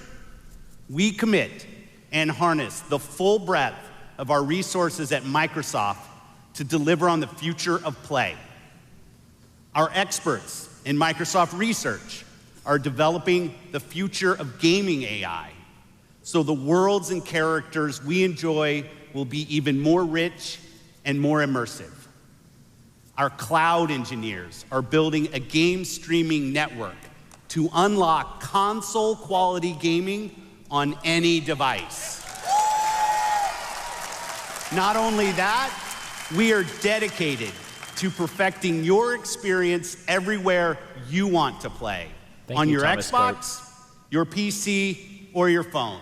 We commit and harness the full breadth of our resources at Microsoft to deliver on the future of play. Our experts in Microsoft Research are developing the future of gaming AI, so the worlds and characters we enjoy will be even more rich and more immersive. Our cloud engineers are building a game streaming network to unlock console-quality gaming on any device. Not only that, we are dedicated to perfecting your experience everywhere you want to play. Thank on you, your Thomas Xbox, your PC, or your phone.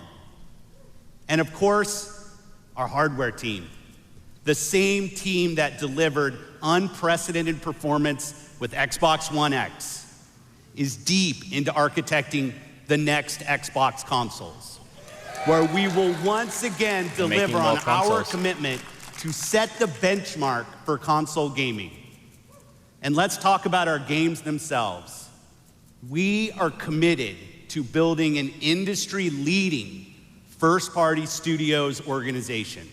And of course, our hardware team. The same team that delivered unprecedented performance with Xbox One X is deep into architecting the next Xbox consoles, where we will once again deliver on our commitment to set the benchmark for console gaming. And let's talk about our games themselves. We are committed to building an industry-leading first-party studios organization.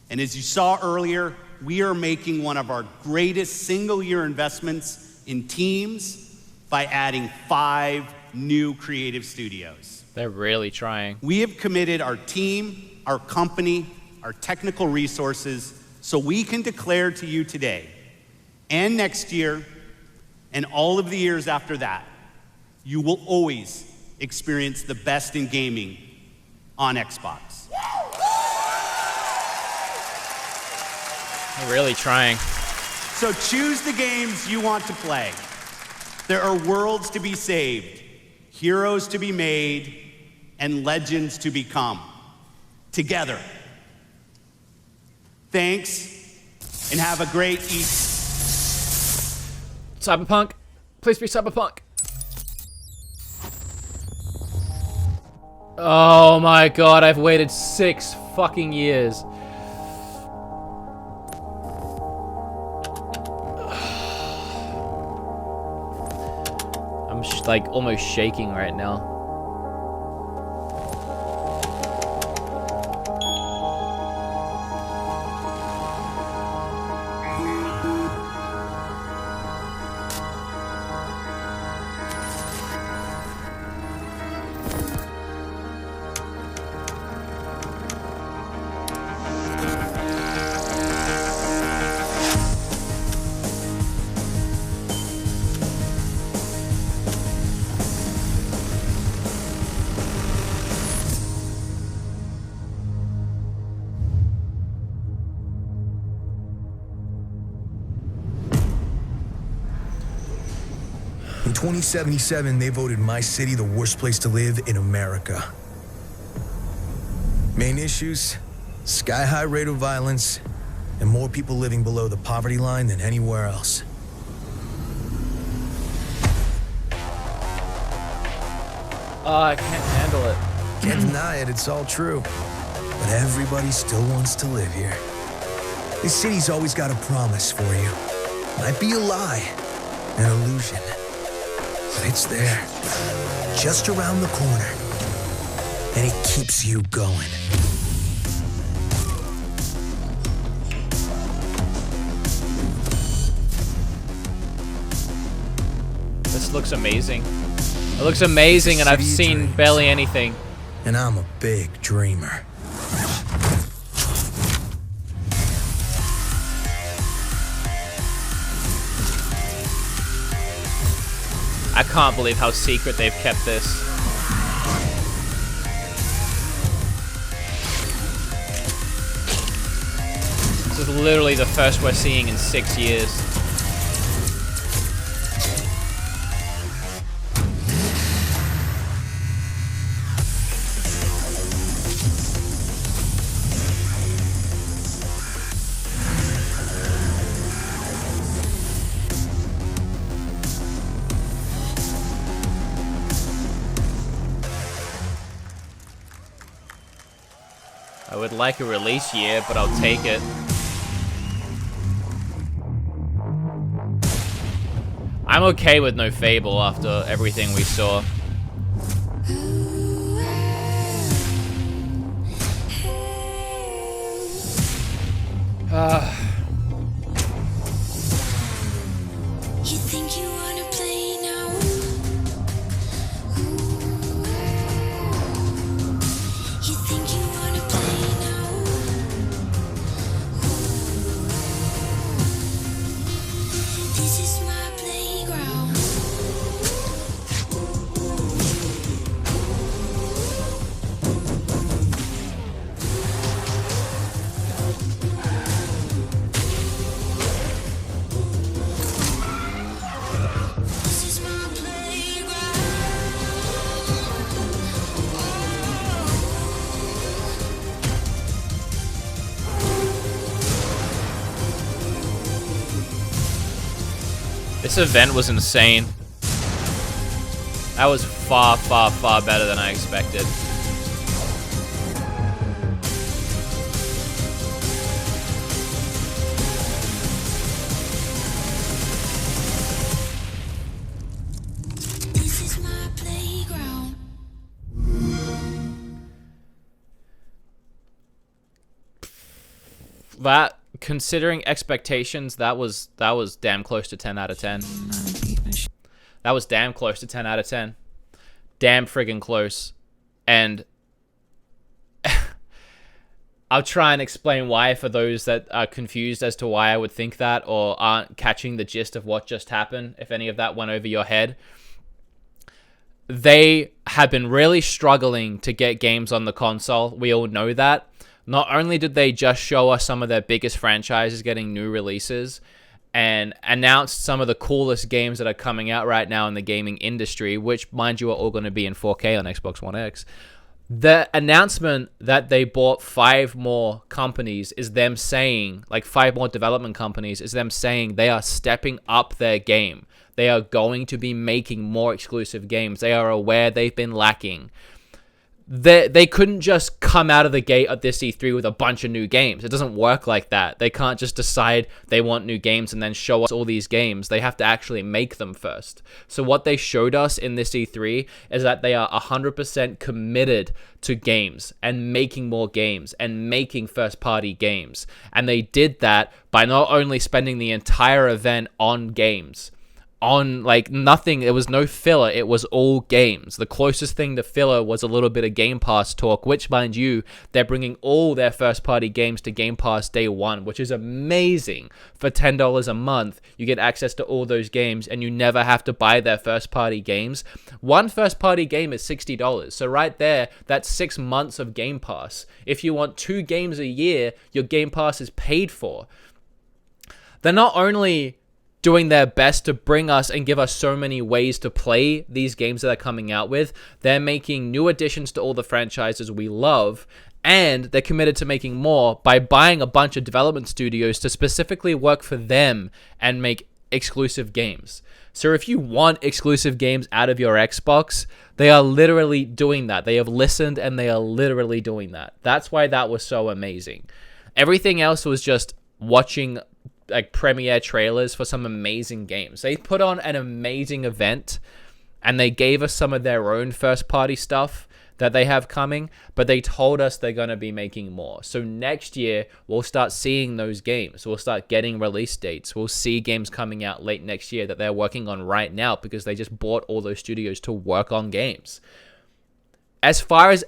And as you saw earlier, we are making one of our greatest single-year investments in teams by adding 5 new creative studios. They're really trying. We have committed our team, our company, our technical resources, so we can declare to you today and next year and all of the years after that you will always experience the best in gaming on Xbox. They're really trying. So choose the games you want to play. There are worlds to be saved, heroes to be made, and legends to become. Together. Thanks, and have a great Cyberpunk. Please be Cyberpunk. Oh my god, I've waited 6 fucking years. I'm like almost shaking right now. In 2077, they voted my city the worst place to live in America. Main issues, sky-high rate of violence, and more people living below the poverty line than anywhere else. Oh, I can't handle it. Can't deny it, it's all true. But everybody still wants to live here. This city's always got a promise for you. Might be a lie, an illusion. But it's there, just around the corner. And it keeps you going. This looks amazing. It looks amazing, and I've seen barely anything. And I'm a big dreamer. I can't believe how secret they've kept this. This is literally the first we're seeing in 6 years. I would like a release year, but I'll take it. I'm okay with no Fable after everything we saw. You think you wanna play now? You think you wanna play now? This is my playground. This is my playground. This event was insane. That was far, far, far better than I expected. This is my playground. That, considering expectations, that was damn close to 10 out of 10. That was damn close to 10 out of 10. Damn friggin' close. And I'll try and explain why for those that are confused as to why I would think that or aren't catching the gist of what just happened, if any of that went over your head. they have been really struggling to get games on the console. We all know that. Not only did they just show us some of their biggest franchises getting new releases and announced some of the coolest games that are coming out right now in the gaming industry, which, mind you, are all going to be in 4K on Xbox One X. The announcement that they bought 5 more companies is them saying, like 5 more development companies, is them saying they are stepping up their game. They are going to be making more exclusive games. They are aware they've been lacking. They couldn't just come out of the gate at this E3 with a bunch of new games. It doesn't work like that. They can't just decide they want new games and then show us all these games. They have to actually make them first. So what they showed us in this E3 is that they are 100% committed to games and making more games and making first-party games. And they did that by not only spending the entire event on games, on like nothing. There was no filler. It was all games. The closest thing to filler was a little bit of Game Pass talk, which, mind you, they're bringing all their first party games to Game Pass day one, which is amazing. For $10 a month, you get access to all those games and you never have to buy their first party games. One first party game is $60. So right there, that's 6 months of Game Pass. If you want 2 games a year, your Game Pass is paid for. They're not only doing their best to bring us and give us so many ways to play these games that they're coming out with, they're making new additions to all the franchises we love, and they're committed to making more by buying a bunch of development studios to specifically work for them and make exclusive games. So if you want exclusive games out of your Xbox, they are literally doing that. They have listened and they are literally doing that. That's why that was so amazing. Everything else was just watching like premiere trailers for some amazing games. They put on an amazing event and they gave us some of their own first party stuff that they have coming, but they told us they're going to be making more. So next year, we'll start seeing those games. We'll start getting release dates. We'll see games coming out late next year that they're working on right now because they just bought all those studios to work on games. As far as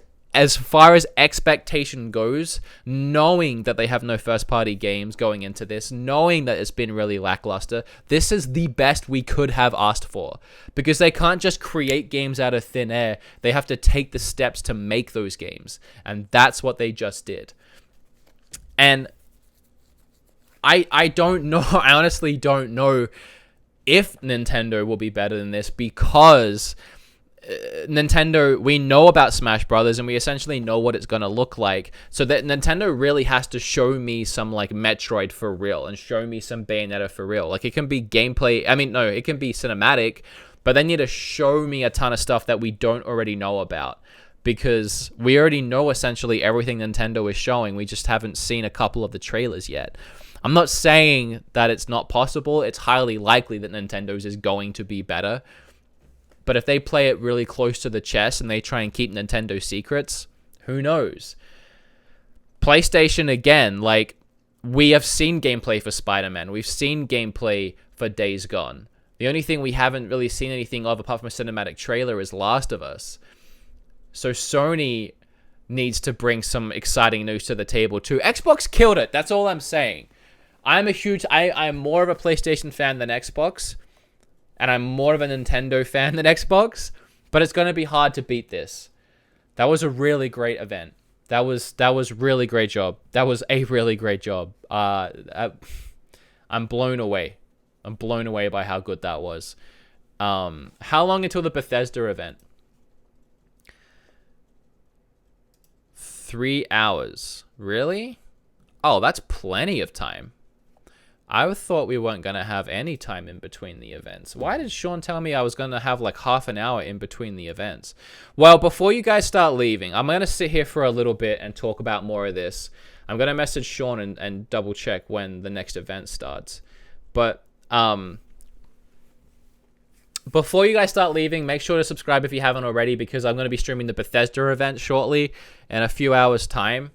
expectation goes, knowing that they have no first-party games going into this, knowing that it's been really lackluster, this is the best we could have asked for. Because they can't just create games out of thin air. They have to take the steps to make those games. And that's what they just did. And I don't know, I honestly don't know if Nintendo will be better than this, because Nintendo, we know about Smash Brothers and we essentially know what it's going to look like. So that Nintendo really has to show me some like Metroid for real and show me some Bayonetta for real. Like it can be gameplay. I mean, no, it can be cinematic, but they need to show me a ton of stuff that we don't already know about, because we already know essentially everything Nintendo is showing. We just haven't seen a couple of the trailers yet. I'm not saying that it's not possible. It's highly likely that Nintendo's is going to be better. But if they play it really close to the chest and they try and keep Nintendo secrets, who knows? PlayStation, again, like, we have seen gameplay for Spider-Man. We've seen gameplay for Days Gone. The only thing we haven't really seen anything of apart from a cinematic trailer is Last of Us. So Sony needs to bring some exciting news to the table too. Xbox killed it. That's all I'm saying. I'm more of a PlayStation fan than Xbox. And I'm more of a Nintendo fan than Xbox, but it's going to be hard to beat this. That was a really great event. That was really great job. That was a really great job. I'm blown away. I'm blown away by how good that was. How long until the Bethesda event? 3 hours. Really? Oh, that's plenty of time. I thought we weren't going to have any time in between the events. Why did Sean tell me I was going to have like half an hour in between the events? Well, before you guys start leaving, I'm going to sit here for a little bit and talk about more of this. I'm going to message Sean and double check when the next event starts. But before you guys start leaving, make sure to subscribe if you haven't already, because I'm going to be streaming the Bethesda event shortly in a few hours' time.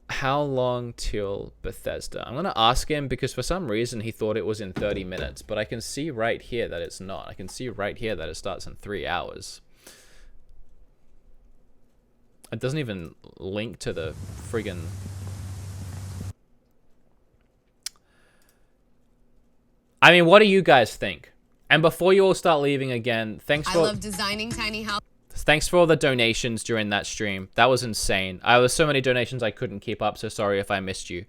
How long till Bethesda? I'm going to ask him, because for some reason he thought it was in 30 minutes, but I can see right here that it's not. I can see right here that it starts in 3 hours. It doesn't even link to the friggin... I mean, what do you guys think? And before you all start leaving again, I love designing tiny houses. thanks for all the donations during that stream. That was insane. I was so many donations I couldn't keep up, so sorry if I missed you.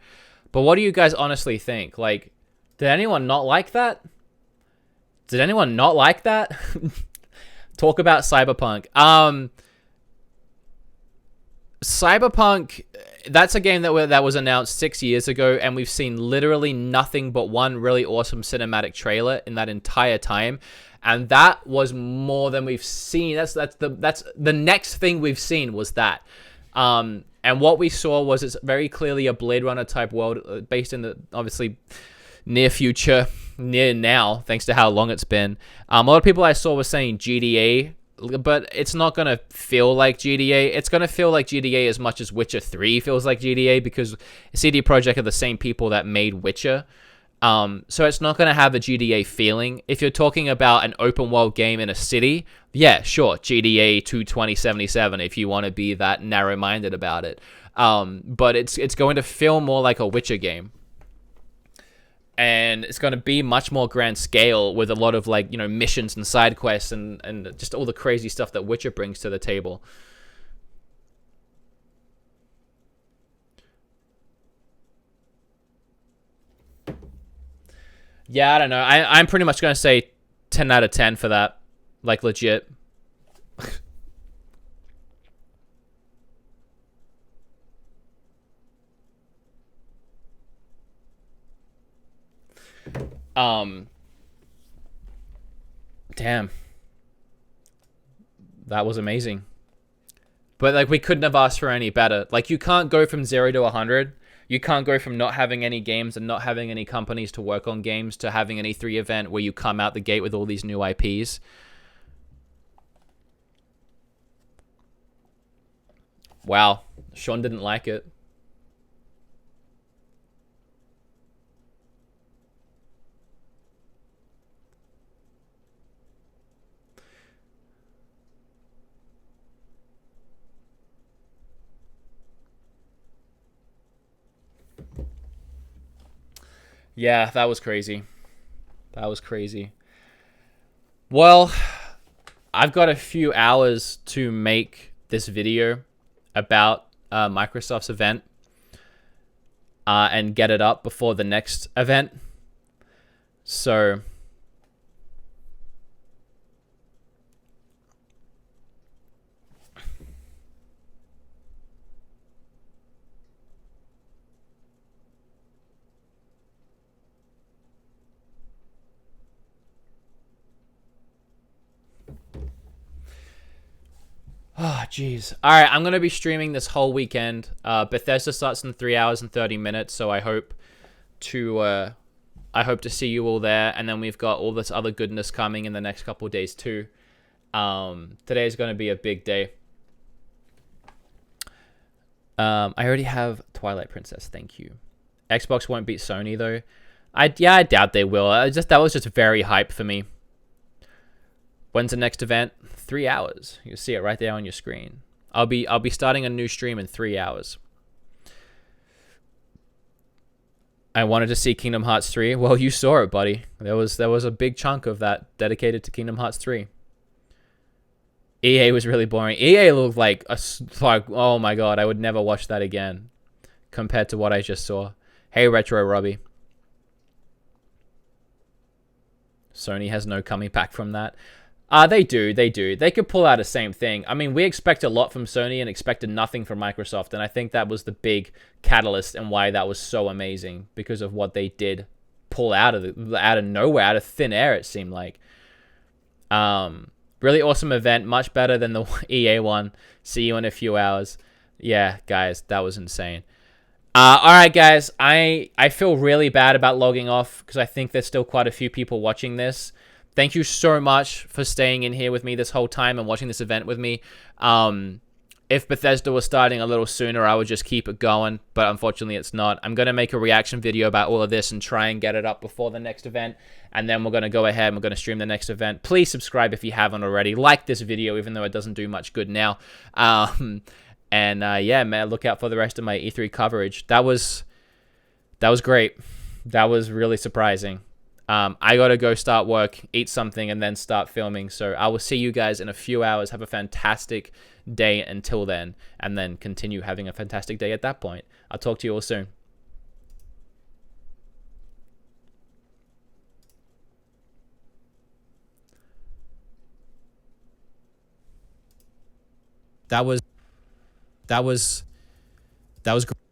But what do you guys honestly think? Like, did anyone not like that? Did anyone not like that? Talk about Cyberpunk. Cyberpunk, that's a game that was announced 6 years ago, and we've seen literally nothing but one really awesome cinematic trailer in that entire time, and that was more than we've seen. That's the next thing we've seen was that. And what we saw was it's very clearly a Blade Runner type world based in the obviously near future, near now, thanks to how long it's been. A lot of people I saw were saying GTA, but it's not going to feel like GTA. It's going to feel like GTA as much as Witcher 3 feels like GTA, because CD Projekt are the same people that made Witcher. So it's not going to have a GTA feeling. If you're talking about an open world game in a city, yeah, sure, GTA 22077 if you want to be that narrow-minded about it. But it's going to feel more like a Witcher game. And it's going to be much more grand scale with a lot of, like, you know, missions and side quests and just all the crazy stuff that Witcher brings to the table. Yeah, I don't know. I'm pretty much going to say 10 out of 10 for that. Like, legit. Damn. That was amazing. But, like, we couldn't have asked for any better. Like, you can't go from 0 to 100. You can't go from not having any games and not having any companies to work on games to having an E3 event where you come out the gate with all these new IPs. Wow. Sean didn't like it. Yeah, that was crazy. That was crazy. Well, I've got a few hours to make this video about Microsoft's event and get it up before the next event. So oh, jeez. All right, I'm going to be streaming this whole weekend. Bethesda starts in 3 hours and 30 minutes, so I hope to see you all there. And then we've got all this other goodness coming in the next couple of days too. Today is going to be a big day. I already have Twilight Princess. Thank you. Xbox won't beat Sony though. I doubt they will. That was just very hype for me. When's the next event? 3 hours. You can see it right there on your screen. I'll be starting a new stream in 3 hours. I wanted to see Kingdom Hearts 3. Well, you saw it, buddy. There was a big chunk of that dedicated to Kingdom Hearts 3. EA was really boring. EA looked like oh my god, I would never watch that again compared to what I just saw. Hey, Retro Robbie. Sony has no coming back from that. They do. They could pull out the same thing. I mean, we expect a lot from Sony and expected nothing from Microsoft, and I think that was the big catalyst and why that was so amazing, because of what they did pull out of nowhere, out of thin air, it seemed like. Really awesome event, much better than the EA one. See you in a few hours. Yeah, guys, that was insane. All right, guys, I feel really bad about logging off because I think there's still quite a few people watching this. Thank you so much for staying in here with me this whole time and watching this event with me. If Bethesda was starting a little sooner, I would just keep it going, but unfortunately it's not. I'm going to make a reaction video about all of this and try and get it up before the next event, and then we're going to go ahead and we're going to stream the next event. Please subscribe if you haven't already. Like this video, even though it doesn't do much good now. Yeah, man, look out for the rest of my E3 coverage. That was great. That was really surprising. I gotta go start work, eat something, and then start filming. So I will see you guys in a few hours. Have a fantastic day until then, and then continue having a fantastic day at that point. I'll talk to you all soon. That was great.